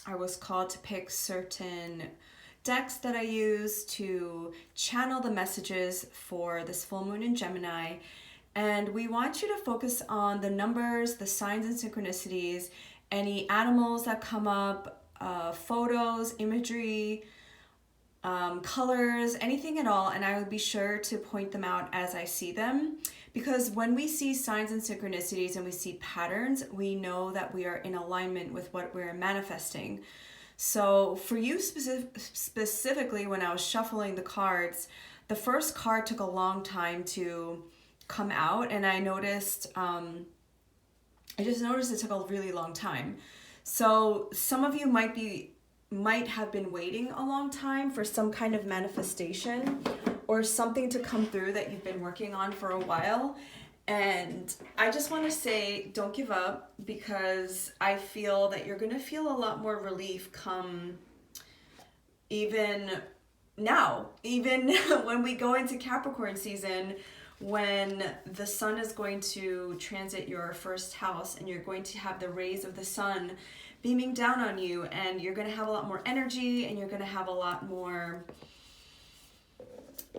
I was called to pick certain decks that I use to channel the messages for this full moon in Gemini. And we want you to focus on the numbers, the signs and synchronicities, any animals that come up, photos, imagery, colors, anything at all, and I will be sure to point them out as I see them, because when we see signs and synchronicities and we see patterns, we know that we are in alignment with what we're manifesting. So for you specifically, when I was shuffling the cards, the first card took a long time to come out, and I just noticed it took a really long time. So some of you might have been waiting a long time for some kind of manifestation or something to come through that you've been working on for a while. And I just want to say, don't give up, because I feel that you're going to feel a lot more relief come even now, even when we go into Capricorn season, when the sun is going to transit your first house and you're going to have the rays of the sun beaming down on you, and you're going to have a lot more energy, and you're going to have a lot more,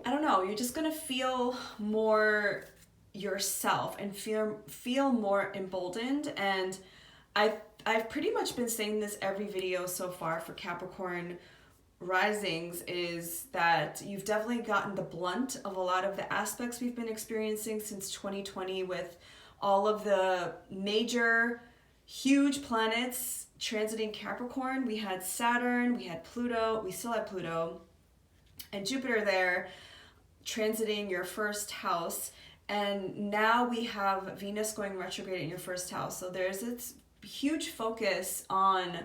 I don't know, you're just going to feel more yourself and feel more emboldened. And I've pretty much been saying this every video so far for Capricorn risings, is that you've definitely gotten the blunt of a lot of the aspects we've been experiencing since 2020, with all of the major huge planets transiting Capricorn. We had Saturn, we had Pluto, we still have Pluto, and Jupiter there transiting your first house. And now we have Venus going retrograde in your first house. So there's this huge focus on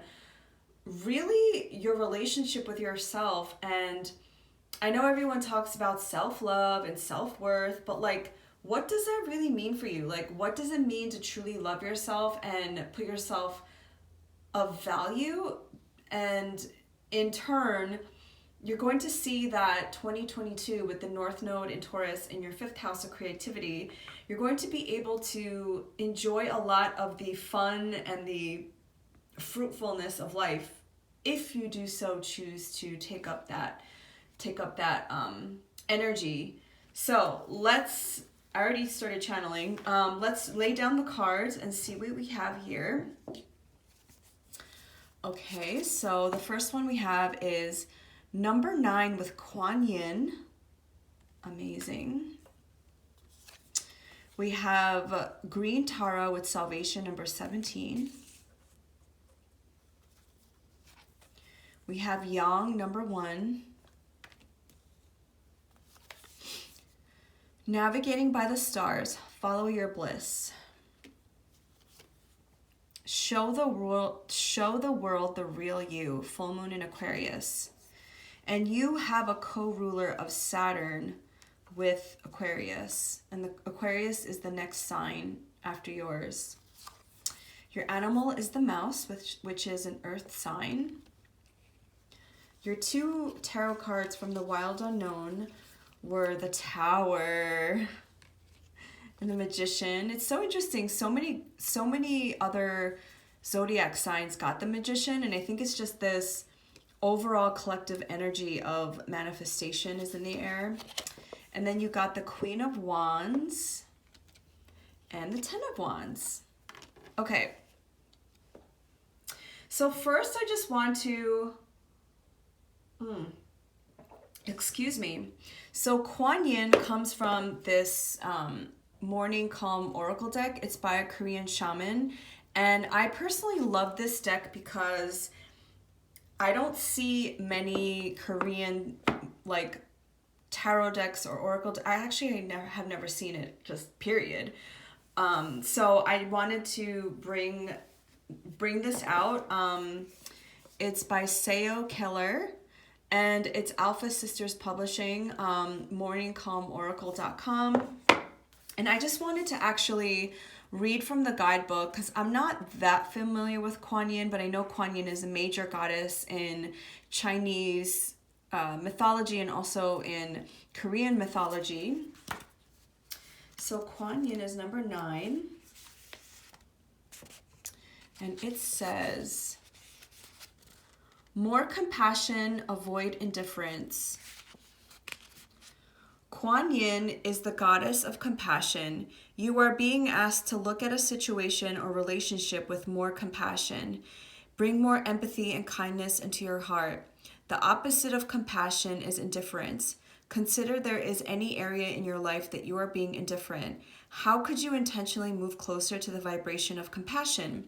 really your relationship with yourself. And I know everyone talks about self-love and self-worth, but like, what does that really mean for you? Like, what does it mean to truly love yourself and put yourself of value? And in turn, you're going to see that 2022 with the North Node in Taurus in your 5th house of creativity, you're going to be able to enjoy a lot of the fun and the fruitfulness of life if you do so choose to take up that energy. So I already started channeling. Let's lay down the cards and see what we have here. Okay, so the first one we have is number 9 with Kuan Yin. Amazing. We have Green Tarot with Salvation, number 17. We have Yang, number 1. Navigating by the Stars, Follow Your Bliss. Show the world the real you, full moon in Aquarius. And you have a co-ruler of Saturn with Aquarius. And the Aquarius is the next sign after yours. Your animal is the mouse, which is an earth sign. Your 2 tarot cards from the Wild Unknown were the Tower and the Magician. It's so interesting. So many other zodiac signs got the Magician, and I think it's just this overall collective energy of manifestation is in the air. And then you got the Queen of Wands and the Ten of Wands. Okay. So first I just want to excuse me. So Kuan Yin comes from this Morning Calm Oracle deck. It's by a Korean shaman. And I personally love this deck because I don't see many Korean like tarot decks or oracle. I have never seen it, just period. So I wanted to bring this out. It's by Seo Keller. And it's Alpha Sisters Publishing, morningcalmoracle.com. And I just wanted to actually read from the guidebook because I'm not that familiar with Kuan Yin, but I know Kuan Yin is a major goddess in Chinese mythology and also in Korean mythology. So Kuan Yin is number 9. And it says, More compassion, avoid indifference. Kuan Yin is the goddess of compassion. You are being asked to look at a situation or relationship with more compassion. Bring more empathy and kindness into your heart. The opposite of compassion is indifference. Consider there is any area in your life that you are being indifferent. How could you intentionally move closer to the vibration of compassion?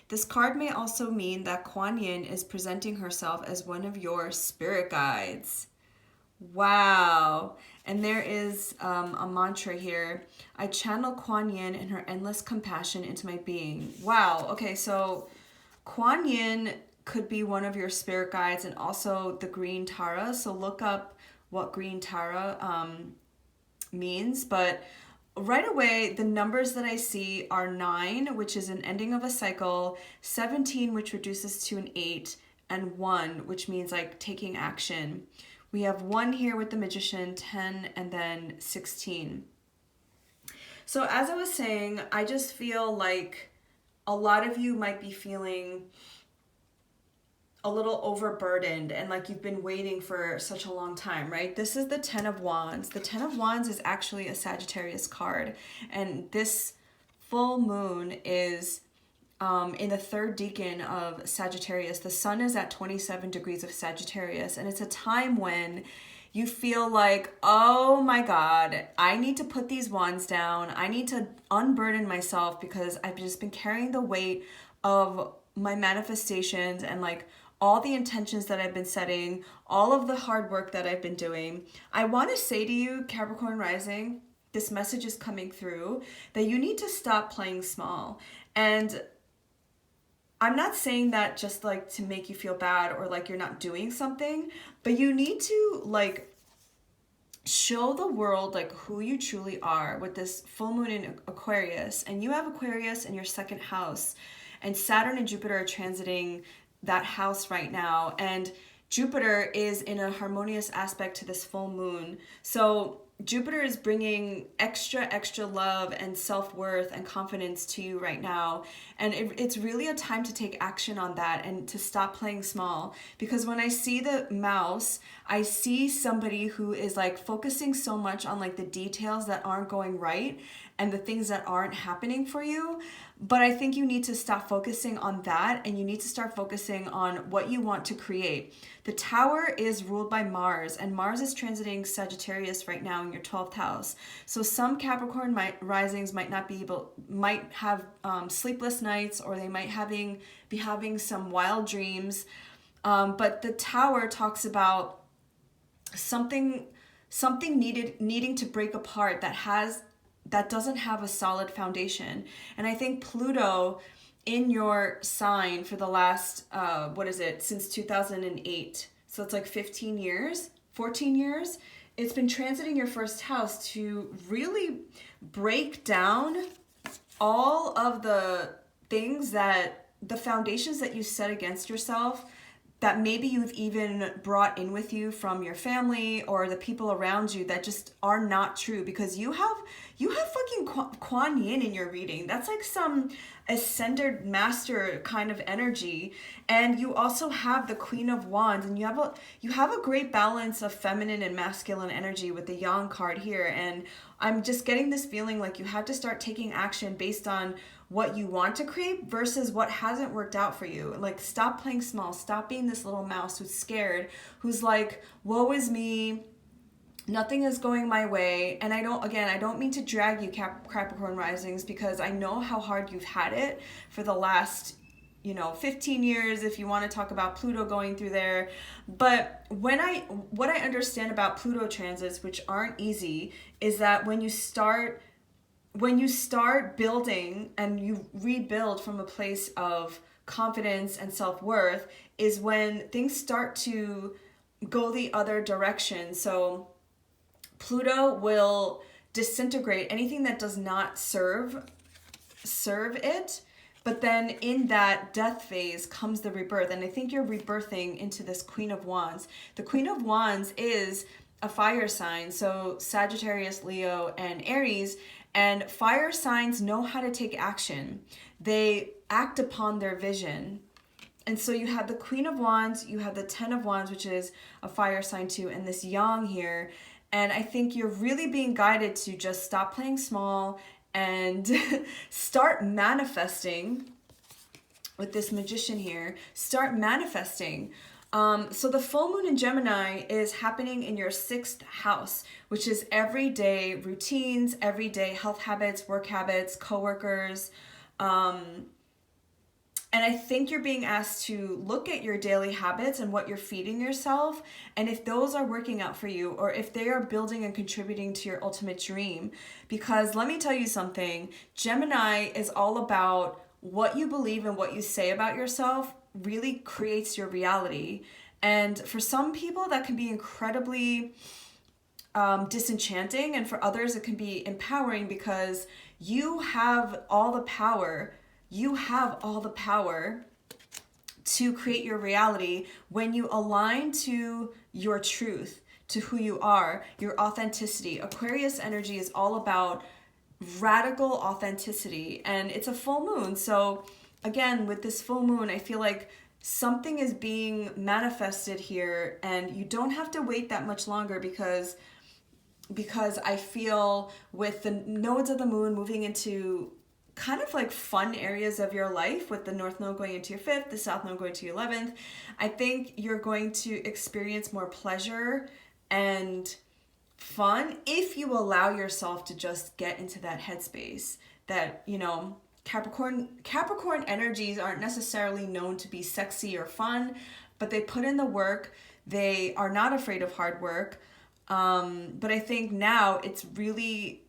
This card may also mean that Kuan Yin is presenting herself as one of your spirit guides. Wow. And there is a mantra here. I channel Kuan Yin and her endless compassion into my being. Wow. Okay, so Kuan Yin could be one of your spirit guides and also the green Tara. So look up what green Tara means. But right away, the numbers that I see are 9, which is an ending of a cycle, 17, which reduces to an 8, and 1, which means like taking action. We have 1 here with the Magician, 10, and then 16. So as I was saying, I just feel like a lot of you might be feeling a little overburdened and like you've been waiting for such a long time, right? This is the 10 of Wands. The 10 of Wands is actually a Sagittarius card. And this full moon is in the 3rd decan of Sagittarius. The sun is at 27 degrees of Sagittarius. And it's a time when you feel like, oh my God, I need to put these wands down. I need to unburden myself because I've just been carrying the weight of my manifestations and like all the intentions that I've been setting, all of the hard work that I've been doing. I want to say to you, Capricorn rising, this message is coming through that you need to stop playing small. And I'm not saying that just like to make you feel bad or like you're not doing something, but you need to like show the world like who you truly are with this full moon in Aquarius. And you have Aquarius in your 2nd house, and Saturn and Jupiter are transiting that house right now. And Jupiter is in a harmonious aspect to this full moon. So Jupiter is bringing extra love and self-worth and confidence to you right now. And it's really a time to take action on that and to stop playing small. Because when I see the mouse, I see somebody who is like focusing so much on like the details that aren't going right and the things that aren't happening for you. But I think you need to stop focusing on that and you need to start focusing on what you want to create. The Tower is ruled by Mars, and Mars is transiting Sagittarius right now in your 12th house. So some Capricorn risings might have sleepless nights, or they might be having some wild dreams. But the Tower talks about something needing to break apart that doesn't have a solid foundation. And I think Pluto in your sign for the last, since 2008. So it's like 14 years. It's been transiting your 1st house to really break down all of the things the foundations that you set against yourself, that maybe you've even brought in with you from your family or the people around you that just are not true, because you have fucking Kuan Yin in your reading. That's like some ascended master kind of energy. And you also have the Queen of Wands, and you have a great balance of feminine and masculine energy with the Yang card here. And I'm just getting this feeling like you have to start taking action based on what you want to create versus what hasn't worked out for you. Like, stop playing small. Stop being this little mouse who's scared, who's like, woe is me, nothing is going my way. And I don't mean to drag you, Capricorn risings, because I know how hard you've had it for the last 15 years, if you want to talk about Pluto going through there. But what I understand about Pluto transits, which aren't easy, is that when you start building and you rebuild from a place of confidence and self-worth, is when things start to go the other direction. So Pluto will disintegrate anything that does not serve it. But then in that death phase comes the rebirth. And I think you're rebirthing into this Queen of Wands. The Queen of Wands is a fire sign. So Sagittarius, Leo, and Aries. And fire signs know how to take action. They act upon their vision. And so you have the Queen of Wands, you have the Ten of Wands, which is a fire sign too, and this Yang here. And I think you're really being guided to just stop playing small and start manifesting with this Magician here. Start manifesting. So the full moon in Gemini is happening in your 6th house, which is everyday routines, everyday health habits, work habits, coworkers. And I think you're being asked to look at your daily habits and what you're feeding yourself, and if those are working out for you, or if they are building and contributing to your ultimate dream. Because let me tell you something, Gemini is all about what you believe and what you say about yourself really creates your reality. And for some people that can be incredibly disenchanting, and for others it can be empowering, because you have all the power. You have all the power to create your reality when you align to your truth, to who you are, your authenticity. Aquarius energy is all about radical authenticity, and it's a full moon. So again, with this full moon, I feel like something is being manifested here, and you don't have to wait that much longer, because I feel with the nodes of the moon moving into kind of like fun areas of your life, with the North Node going into your 5th, the South Node going to your 11th, I think you're going to experience more pleasure and fun if you allow yourself to just get into that headspace. That, you know, Capricorn energies aren't necessarily known to be sexy or fun, but they put in the work. They are not afraid of hard work. But I think now it's really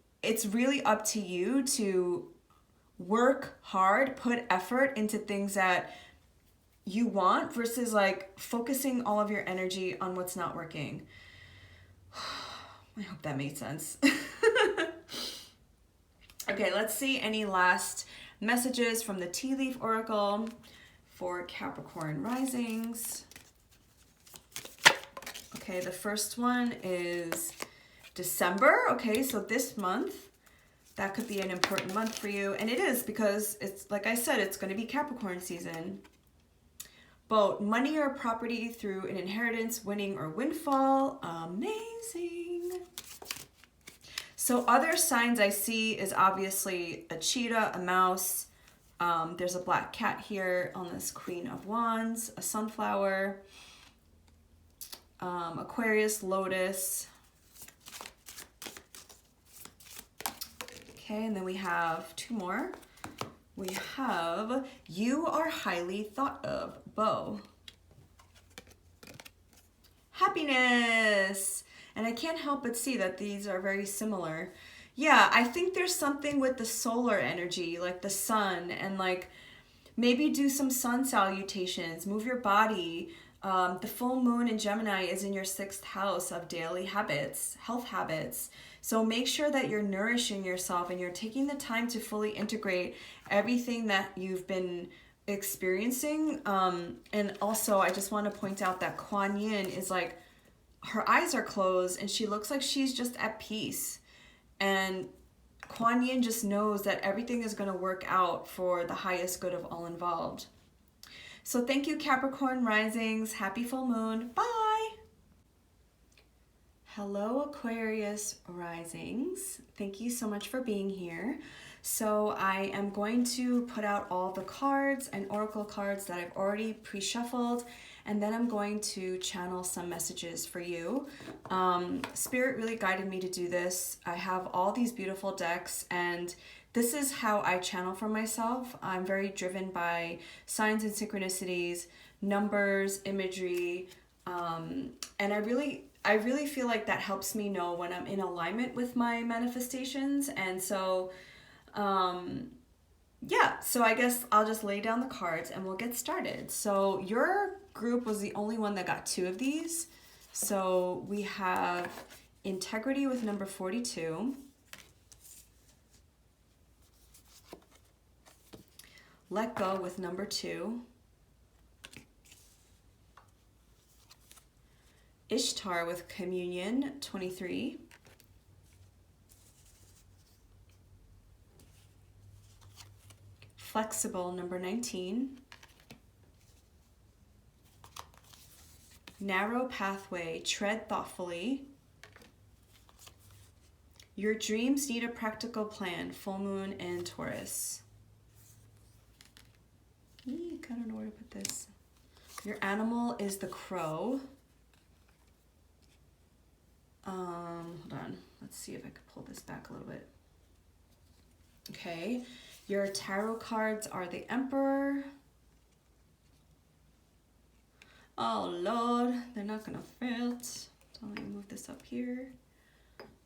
up to you to work hard, put effort into things that you want, versus like focusing all of your energy on what's not working. I hope that made sense. Okay, let's see any last messages from the Tea Leaf Oracle for Capricorn risings. Okay, the first one is December. Okay, so this month, that could be an important month for you. And it is, because it's, like I said, it's going to be Capricorn season. Boat, money or property through an inheritance, winning or windfall. Amazing. So other signs I see is obviously a cheetah, a mouse. There's a black cat here on this Queen of Wands, a sunflower, Aquarius, lotus. Okay, and then we have 2 more. We have you are highly thought of, bow. Happiness. And I can't help but see that these are very similar. Yeah, I think there's something with the solar energy, like the sun, and like maybe do some sun salutations, move your body. The full moon in Gemini is in your 6th house of daily habits, health habits. So make sure that you're nourishing yourself and you're taking the time to fully integrate everything that you've been experiencing. And also, I just want to point out that Kuan Yin is like, her eyes are closed and she looks like she's just at peace. And Kuan Yin just knows that everything is going to work out for the highest good of all involved. So thank you, Capricorn risings. Happy full moon. Bye. Hello, Aquarius risings. Thank you so much for being here. So I am going to put out all the cards and oracle cards that I've already pre-shuffled, and then I'm going to channel some messages for you. Spirit really guided me to do this. I have all these beautiful decks, and this is how I channel for myself. I'm very driven by signs and synchronicities, numbers, imagery, and I really feel like that helps me know when I'm in alignment with my manifestations. And so, yeah, so I guess I'll just lay down the cards and we'll get started. So your group was the only one that got 2 of these. So we have Integrity with number 42. Let Go with number 2. Ishtar with Communion, 23. Flexible, number 19. narrow pathway, tread thoughtfully. Your dreams need a practical plan, full moon and Taurus. Eek, I don't know where to put this. Your animal is the crow. Hold on. Let's see if I could pull this back a little bit. Okay. Your tarot cards are the Emperor. Oh, Lord. They're not going to fit. So let me move this up here.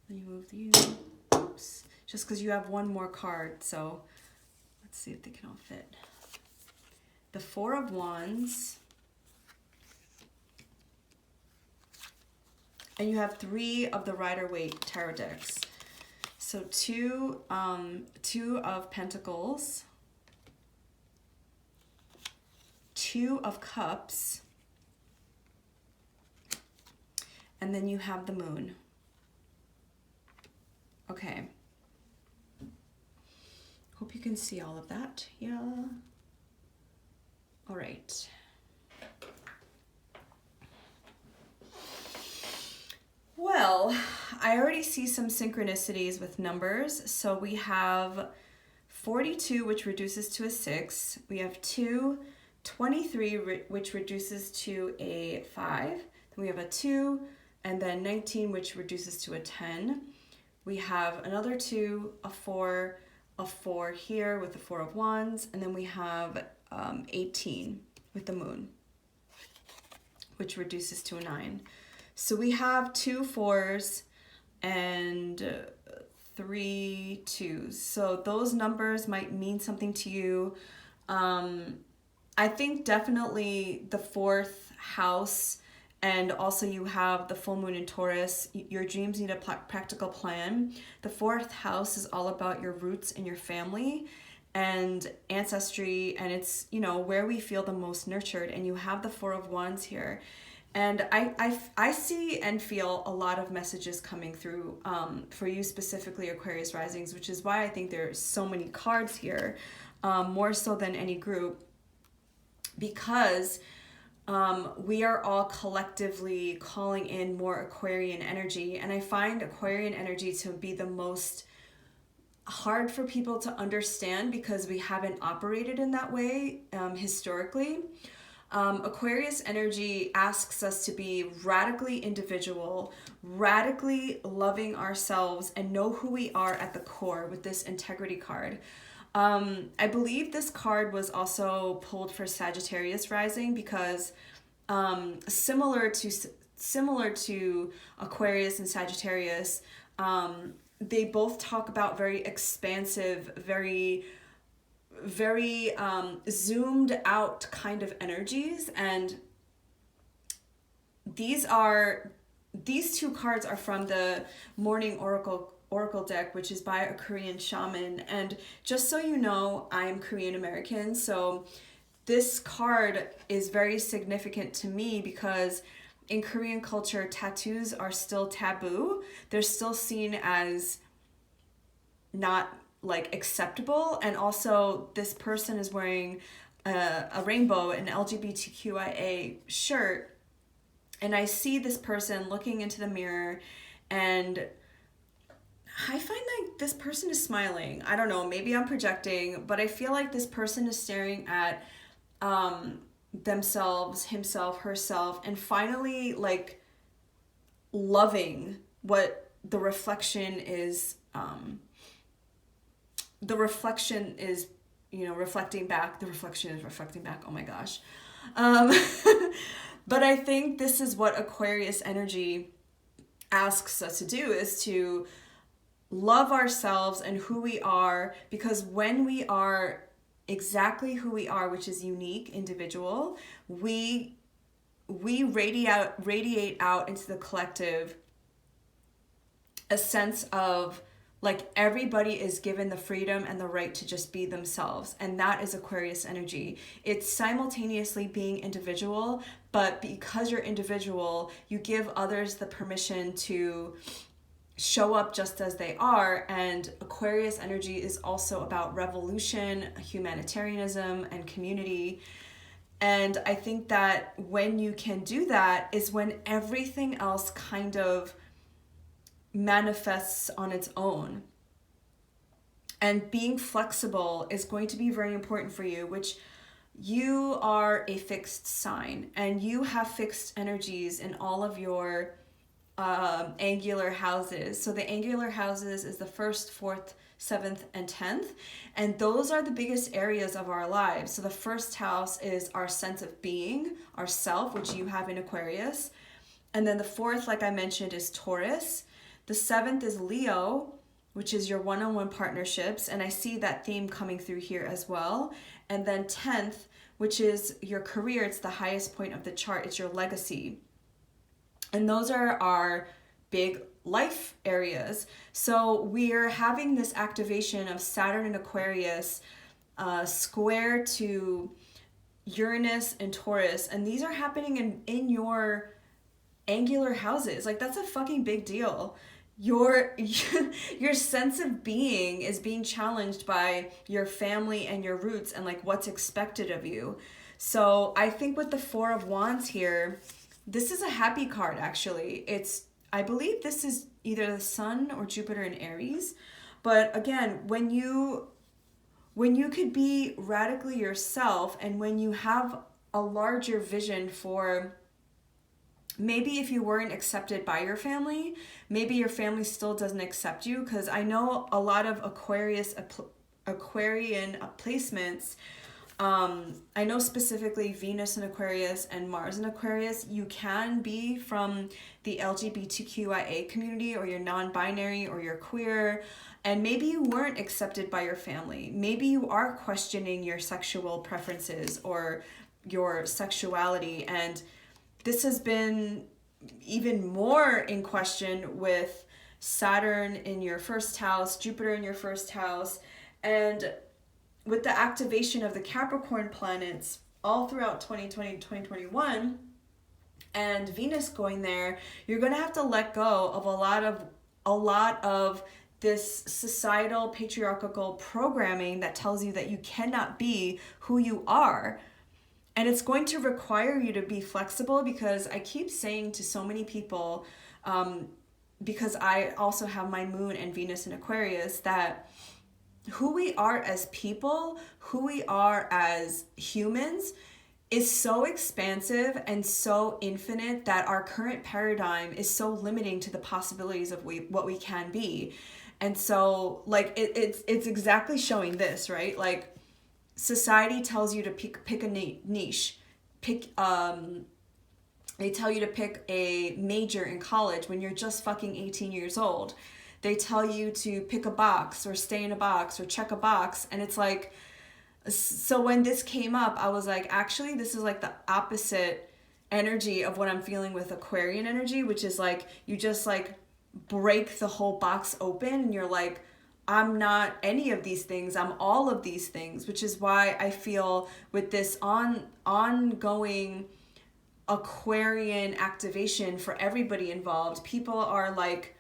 Then you move you. Oops. Just because you have one more card. So let's see if they can all fit. The Four of Wands. And you have 3 of the Rider-Waite tarot decks. So two of Pentacles, 2 of Cups, and then you have the Moon. Okay. Hope you can see all of that. Yeah. All right. Well, I already see some synchronicities with numbers. So we have 42, which reduces to a 6. We have 23, which reduces to a 5. Then we have a 2, and then 19, which reduces to a 10. We have another 2, a 4 here with the 4 of Wands, and then we have 18 with the Moon, which reduces to a 9. So we have 2 4s and 3 2s. So those numbers might mean something to you. I think definitely the 4th house, and also you have the full moon in Taurus. Your dreams need a practical plan. The 4th house is all about your roots and your family and ancestry, and it's, you know, where we feel the most nurtured. And you have the 4 of Wands here. And I see and feel a lot of messages coming through for you specifically, Aquarius risings, which is why I think there's so many cards here, more so than any group, because we are all collectively calling in more Aquarian energy. And I find Aquarian energy to be the most hard for people to understand because we haven't operated in that way historically. Aquarius energy asks us to be radically individual, radically loving ourselves, and know who we are at the core with this integrity card. I believe this card was also pulled for Sagittarius rising because similar to Aquarius and Sagittarius, they both talk about very expansive, very zoomed out kind of energies, and these 2 cards are from the Morning Oracle deck, which is by a Korean shaman. And just so you know, I am Korean American, so this card is very significant to me because in Korean culture, tattoos are still taboo. They're still seen as not like acceptable, and also this person is wearing a rainbow, an LGBTQIA shirt, and I see this person looking into the mirror, and I find like this person is smiling. I don't know, maybe I'm projecting, but I feel like this person is staring at themselves, himself, herself, and finally like loving what the reflection is. The reflection is, you know, reflecting back. The reflection is reflecting back. Oh my gosh. But I think this is what Aquarius energy asks us to do, is to love ourselves and who we are, because when we are exactly who we are, which is unique, individual, we radiate out into the collective a sense of like everybody is given the freedom and the right to just be themselves. And that is Aquarius energy. It's simultaneously being individual, but because you're individual, you give others the permission to show up just as they are. And Aquarius energy is also about revolution, humanitarianism, and community. And I think that when you can do that is when everything else kind of manifests on its own. And being flexible is going to be very important for you, which you are a fixed sign and you have fixed energies in all of your angular houses. So the angular houses is the 1st, 4th, 7th, and 10th. And those are the biggest areas of our lives. So the first house is our sense of being, our self, which you have in Aquarius. And then the 4th, like I mentioned, is Taurus. The 7th is Leo, which is your one-on-one partnerships. And I see that theme coming through here as well. And then 10th, which is your career. It's the highest point of the chart. It's your legacy. And those are our big life areas. So we're having this activation of Saturn and Aquarius square to Uranus and Taurus. And these are happening in your angular houses. Like, that's a fucking big deal. Your sense of being is being challenged by your family and your roots and like what's expected of you. So I think with the 4 of Wands here, this is a happy card actually. I believe this is either the Sun or Jupiter in Aries. But again, when you could be radically yourself and when you have a larger vision for maybe if you weren't accepted by your family, maybe your family still doesn't accept you, because I know a lot of Aquarian placements. I know specifically Venus in Aquarius and Mars in Aquarius, you can be from the LGBTQIA community, or you're non-binary, or you're queer, and maybe you weren't accepted by your family. Maybe you are questioning your sexual preferences or your sexuality, and this has been even more in question with Saturn in your 1st house, Jupiter in your 1st house, and with the activation of the Capricorn planets all throughout 2020, 2021, and Venus going there, you're going to have to let go of a lot of this societal patriarchal programming that tells you that you cannot be who you are. And it's going to require you to be flexible, because I keep saying to so many people, because I also have my moon and Venus in Aquarius, that who we are as people, who we are as humans is so expansive and so infinite that our current paradigm is so limiting to the possibilities of what we can be. And so like it's exactly showing this, right? Like, society tells you to pick a niche. They tell you to pick a major in college when you're just fucking 18 years old. They tell you to pick a box or stay in a box or check a box. And it's like, so when this came up, I was like, actually, this is like the opposite energy of what I'm feeling with Aquarian energy, which is like, you just like break the whole box open and you're like, I'm not any of these things, I'm all of these things, which is why I feel with this ongoing Aquarian activation for everybody involved, people are like,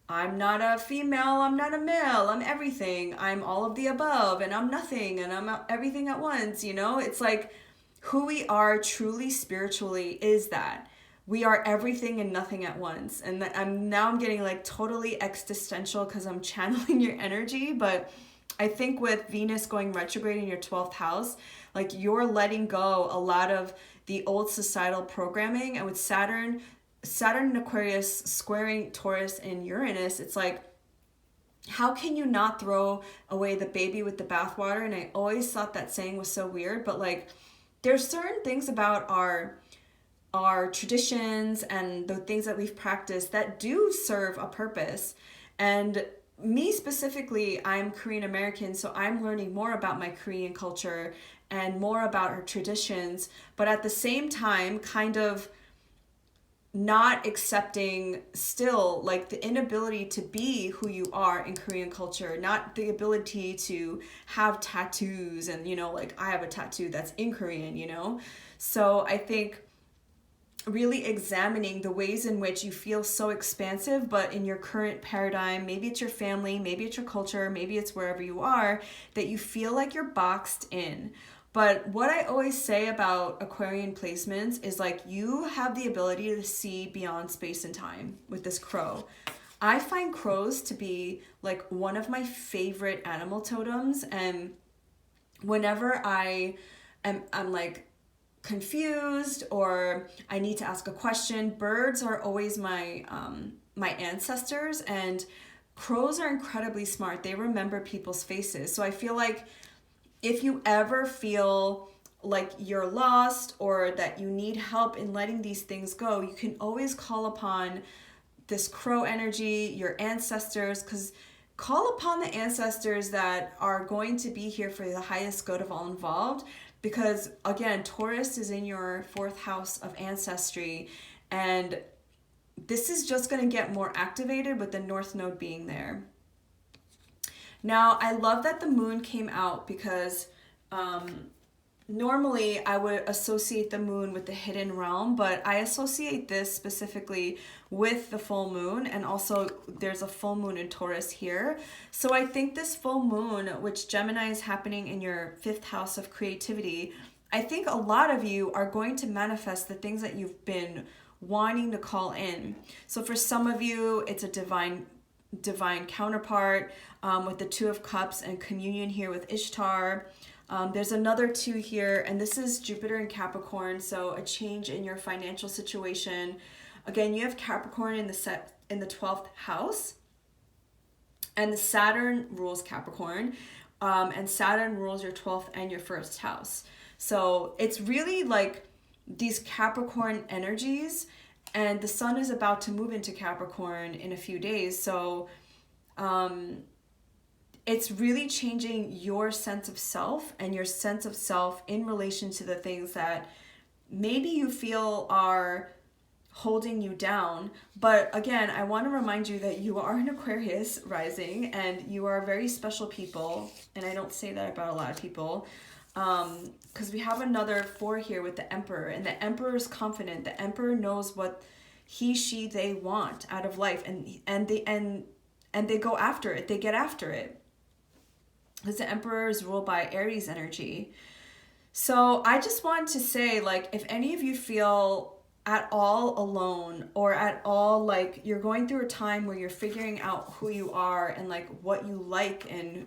I'm not a female, I'm not a male, I'm everything, I'm all of the above, and I'm nothing, and I'm everything at once, you know? It's like, who we are truly spiritually is that. We are everything and nothing at once. And I'm getting like totally existential because I'm channeling your energy. But I think with Venus going retrograde in your 12th house, like you're letting go a lot of the old societal programming. And with Saturn and Aquarius squaring Taurus and Uranus, it's like, how can you not throw away the baby with the bathwater? And I always thought that saying was so weird, but like there's certain things about our traditions and the things that we've practiced that do serve a purpose. And me specifically, I'm Korean American, so I'm learning more about my Korean culture and more about our traditions, but at the same time kind of not accepting still like the inability to be who you are in Korean culture, not the ability to have tattoos and, you know, like I have a tattoo that's in Korean, you know? So I think really examining the ways in which you feel so expansive, but in your current paradigm, maybe it's your family, maybe it's your culture, maybe it's wherever you are, that you feel like you're boxed in. But what I always say about Aquarian placements is like you have the ability to see beyond space and time with this crow. I find crows to be like one of my favorite animal totems, and whenever I'm like confused or I need to ask a question, birds are always my my ancestors, and crows are incredibly smart. They remember people's faces. So I feel like if you ever feel like you're lost or that you need help in letting these things go, you can always call upon this crow energy, your ancestors, because call upon the ancestors that are going to be here for the highest good of all involved. Because again, Taurus is in your 4th house of ancestry, and this is just going to get more activated with the North Node being there. Now, I love that the moon came out because normally I would associate the moon with the hidden realm, but I associate this specifically with the full moon, and also there's a full moon in Taurus here. So I think this full moon, which Gemini is happening in your 5th house of creativity, I think a lot of you are going to manifest the things that you've been wanting to call in. So for some of you, it's a divine counterpart with the 2 of Cups and communion here with Ishtar. There's another 2 here, and this is Jupiter and Capricorn, so a change in your financial situation. Again, you have Capricorn in the 12th house, and the Saturn rules Capricorn, and Saturn rules your 12th and your 1st house. So it's really like these Capricorn energies, and the sun is about to move into Capricorn in a few days. So it's really changing your sense of self and your sense of self in relation to the things that maybe you feel are holding you down. But again, I want to remind you that you are an Aquarius rising, and you are very special people. And I don't say that about a lot of people. Because we have another 4 here with the Emperor, and the Emperor is confident. The Emperor knows what they want out of life, and they go after it. They get after it. Because the Emperor is ruled by Aries energy. So I just want to say, like, if any of you feel at all alone, or at all like you're going through a time where you're figuring out who you are and like what you like and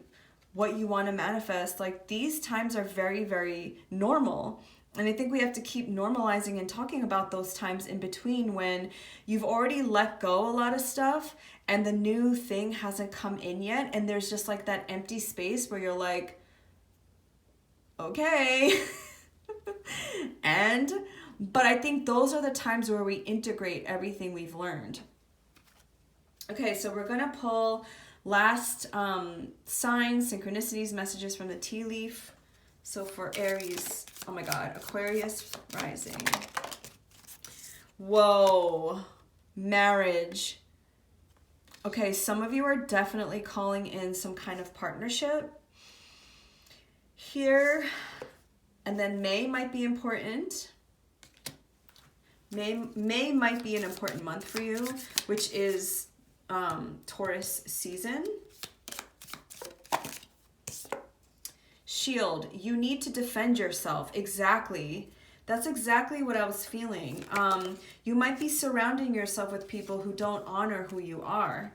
what you want to manifest, like these times are very, very normal. And I think we have to keep normalizing and talking about those times in between when you've already let go a lot of stuff and the new thing hasn't come in yet. And there's just like that empty space where you're like, okay. But I think those are the times where we integrate everything we've learned. Okay, so we're going to pull last signs, synchronicities, messages from the tea leaf. So for Aries, oh my God, Aquarius rising. Whoa, marriage. Okay, some of you are definitely calling in some kind of partnership here. And then May might be important. May might be an important month for you, which is Taurus season. Shield, you need to defend yourself. Exactly. That's exactly what I was feeling. You might be surrounding yourself with people who don't honor who you are.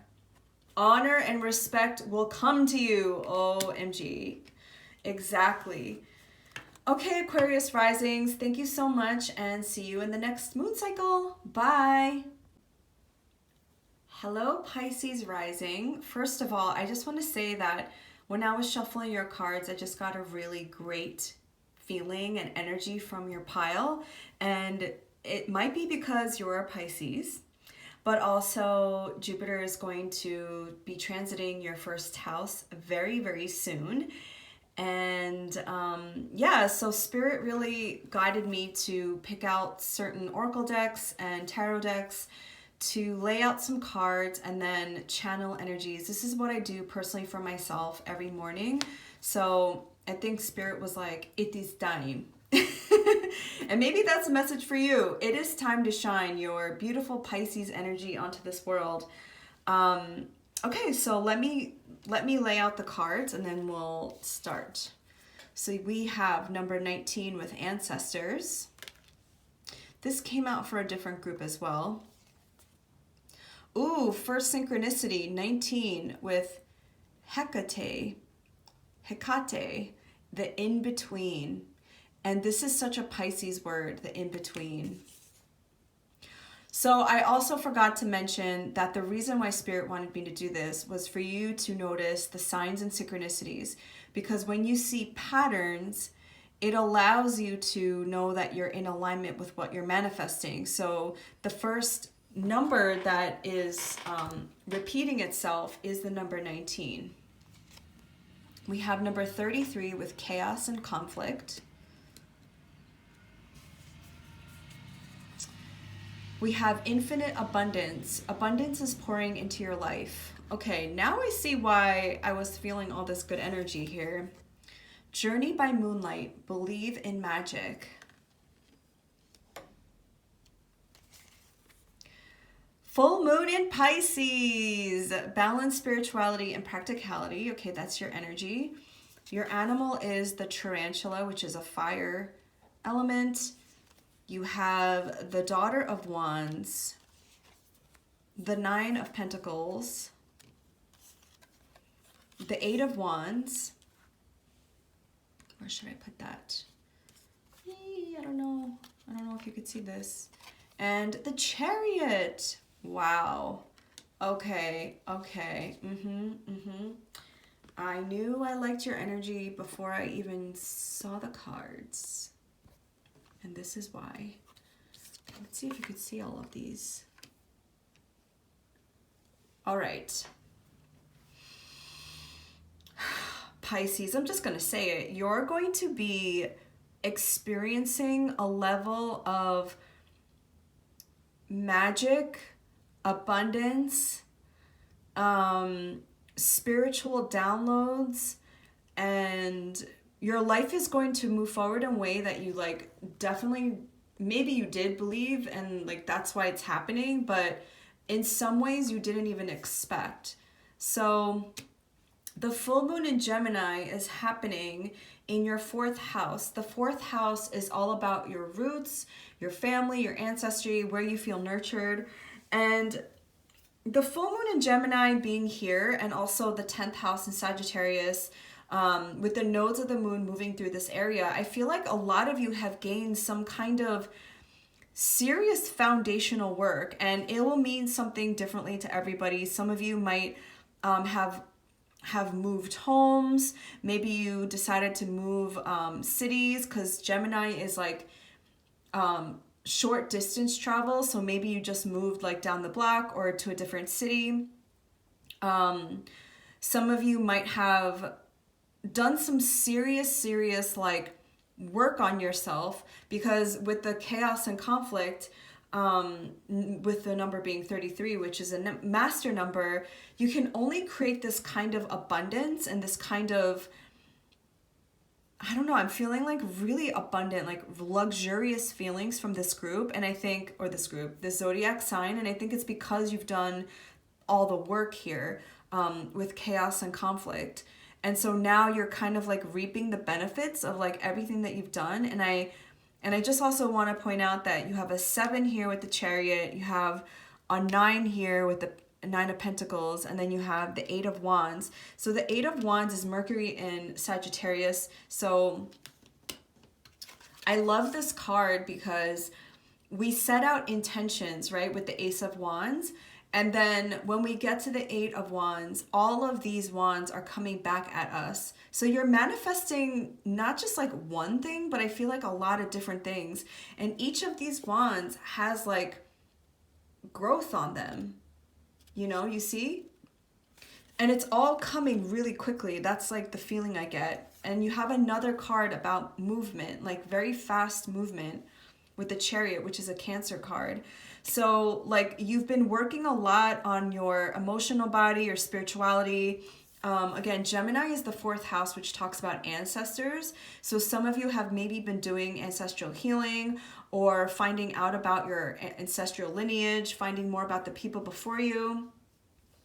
Honor and respect will come to you. OMG. Exactly. Okay, Aquarius risings, thank you so much, and see you in the next moon cycle. Bye. Hello, Pisces rising. First of all, I just want to say that when I was shuffling your cards, I just got a really great feeling and energy from your pile. And it might be because you're a Pisces, but also Jupiter is going to be transiting your 1st house very, very soon. And yeah, so Spirit really guided me to pick out certain oracle decks and tarot decks to lay out some cards and then channel energies. This is what I do personally for myself every morning. So I think Spirit was like, it is time. And maybe that's a message for you. It is time to shine your beautiful Pisces energy onto this world. Okay, so let me lay out the cards and then we'll start. So we have number 19 with ancestors. This came out for a different group as well. Ooh, first synchronicity, 19 with Hecate, the in-between. And this is such a Pisces word, the in-between. So I also forgot to mention that the reason why Spirit wanted me to do this was for you to notice the signs and synchronicities, because when you see patterns, it allows you to know that you're in alignment with what you're manifesting. So the first number that is repeating itself is the number 19. We have number 33 with chaos and conflict. We have infinite abundance. Abundance is pouring into your life. Okay, now I see why I was feeling all this good energy here. Journey by moonlight. Believe in magic. Full moon in Pisces. Balance spirituality and practicality. Okay, that's your energy. Your animal is the tarantula, which is a fire element. You have the Daughter of Wands, the Nine of Pentacles, the Eight of Wands. Where should I put that? I don't know. I don't know if you could see this. And the Chariot. Wow. Okay. I knew I liked your energy before I even saw the cards. And this is why. Let's see if you could see all of these. All right. Pisces, I'm just going to say it. You're going to be experiencing a level of magic, abundance, spiritual downloads, and your life is going to move forward in a way that you like definitely, maybe you did believe and like that's why it's happening, but in some ways you didn't even expect. So the full moon in Gemini is happening in your 4th house. The 4th house is all about your roots, your family, your ancestry, where you feel nurtured. And the full moon in Gemini being here, and also the 10th house in Sagittarius, with the nodes of the moon moving through this area, I feel like a lot of you have gained some kind of serious foundational work, and it will mean something differently to everybody. Some of you might have moved homes. Maybe you decided to move cities, because Gemini is like short distance travel. So maybe you just moved like down the block or to a different city. Some of you might have done some serious like work on yourself, because with the chaos and conflict, with the number being 33, which is a master number, you can only create this kind of abundance and this kind of, I don't know, I'm feeling like really abundant, like luxurious feelings from this group. And I think, or this group, this zodiac sign. And I think it's because you've done all the work here with chaos and conflict. And so now you're kind of like reaping the benefits of like everything that you've done. And I just also want to point out that you have a 7 here with the Chariot, you have a 9 here with the 9 of Pentacles, and then you have the 8 of Wands. So the 8 of Wands is Mercury in Sagittarius. So I love this card because we set out intentions, right, with the Ace of Wands. And then when we get to the 8 of Wands, all of these wands are coming back at us. So you're manifesting not just like one thing, but I feel like a lot of different things. And each of these wands has like growth on them. You know, you see? And it's all coming really quickly. That's like the feeling I get. And you have another card about movement, like very fast movement with the Chariot, which is a Cancer card. So like you've been working a lot on your emotional body, your spirituality. Again, Gemini is the 4th house, which talks about ancestors. So some of you have maybe been doing ancestral healing or finding out about your ancestral lineage, finding more about the people before you.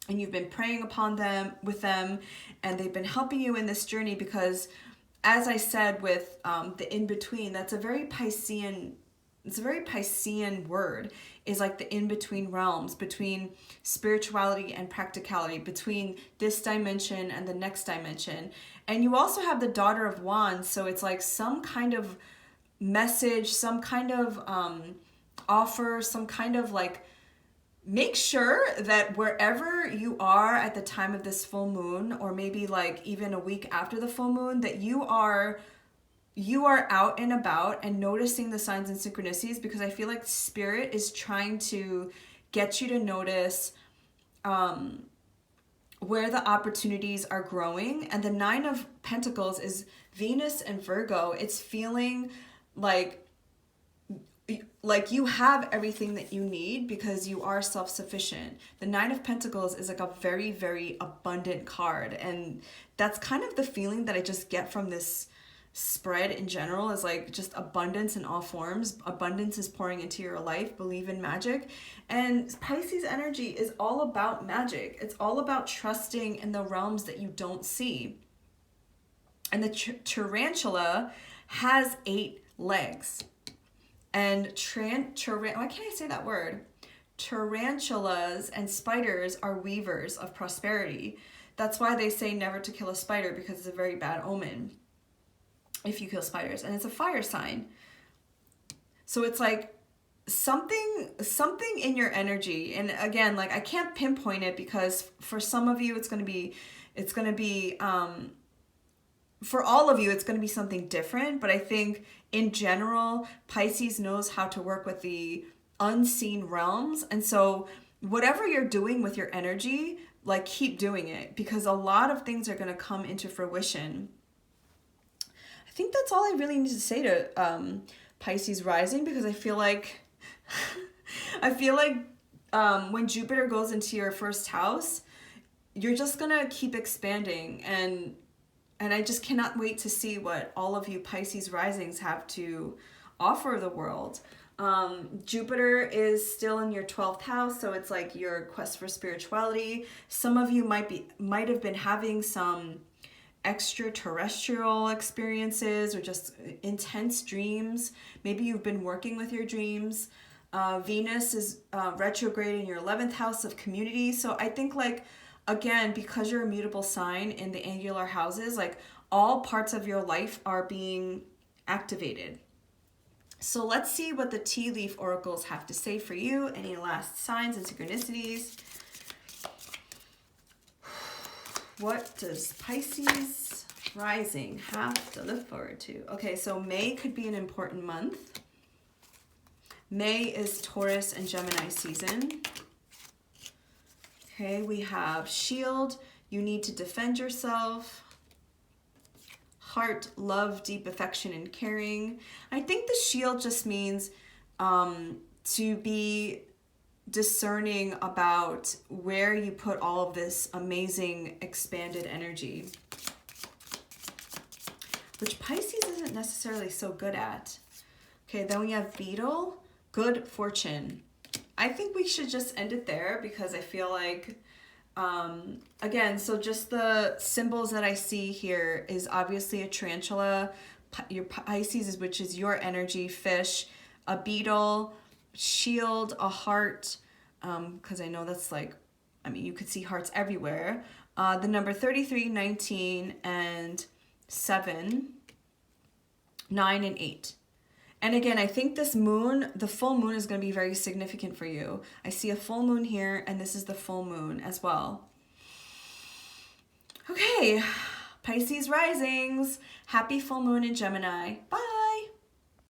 And you've been praying upon them, with them, and they've been helping you in this journey because as I said with the in-between, that's a very Piscean, it's a very Piscean word, is like the in-between realms, between spirituality and practicality, between this dimension and the next dimension. And you also have the Daughter of Wands, so it's like some kind of message, some kind of offer, some kind of like, make sure that wherever you are at the time of this full moon, or maybe like even a week after the full moon, that you are out and about and noticing the signs and synchronicities, because I feel like Spirit is trying to get you to notice where the opportunities are growing. And the Nine of Pentacles is Venus and Virgo. It's feeling like you have everything that you need because you are self-sufficient. The Nine of Pentacles is like a very, very abundant card. And that's kind of the feeling that I just get from this spread in general, is like just abundance in all forms. Abundance is pouring into your life. Believe in magic. And Pisces energy is all about magic. It's all about trusting in the realms that you don't see. And the tarantula has 8 legs. And why can't I say that word? Tarantulas and spiders are weavers of prosperity. That's why they say never to kill a spider, because it's a very bad omen if you kill spiders. And it's a fire sign. So it's like something in your energy. And again, like I can't pinpoint it, because for some of you it's going to be for all of you, it's going to be something different. But I think in general, Pisces knows how to work with the unseen realms. And so whatever you're doing with your energy, like keep doing it, because a lot of things are going to come into fruition. I think that's all I really need to say to Pisces rising, because I feel like when Jupiter goes into your first house, you're just going to keep expanding. And I just cannot wait to see what all of you Pisces risings have to offer the world. Jupiter is still in your 12th house, so it's like your quest for spirituality. Some of you might have been having some extraterrestrial experiences or just intense dreams. Maybe you've been working with your dreams. Venus is retrograde in your 11th house of community. So I think like, again, because you're a mutable sign in the angular houses, like all parts of your life are being activated. So let's see what the tea leaf oracles have to say for you. Any last signs and synchronicities? What does Pisces rising have to look forward to? Okay, so May could be an important month. May is Taurus and Gemini season. Okay, we have shield, you need to defend yourself. Heart, love, deep affection and caring. I think the shield just means to be discerning about where you put all of this amazing expanded energy, which Pisces isn't necessarily so good at. Okay, then we have beetle, good fortune. I think we should just end it there, because I feel like, again, so just the symbols that I see here is obviously a tarantula, your Pisces, which is your energy, fish, a beetle, shield, a heart, because I know that's like, I mean, you could see hearts everywhere. The number 33, 19, and 7, 9, and 8. And again, I think this moon, the full moon is going to be very significant for you. I see a full moon here, and this is the full moon as well. Okay, Pisces risings, happy full moon in Gemini. Bye.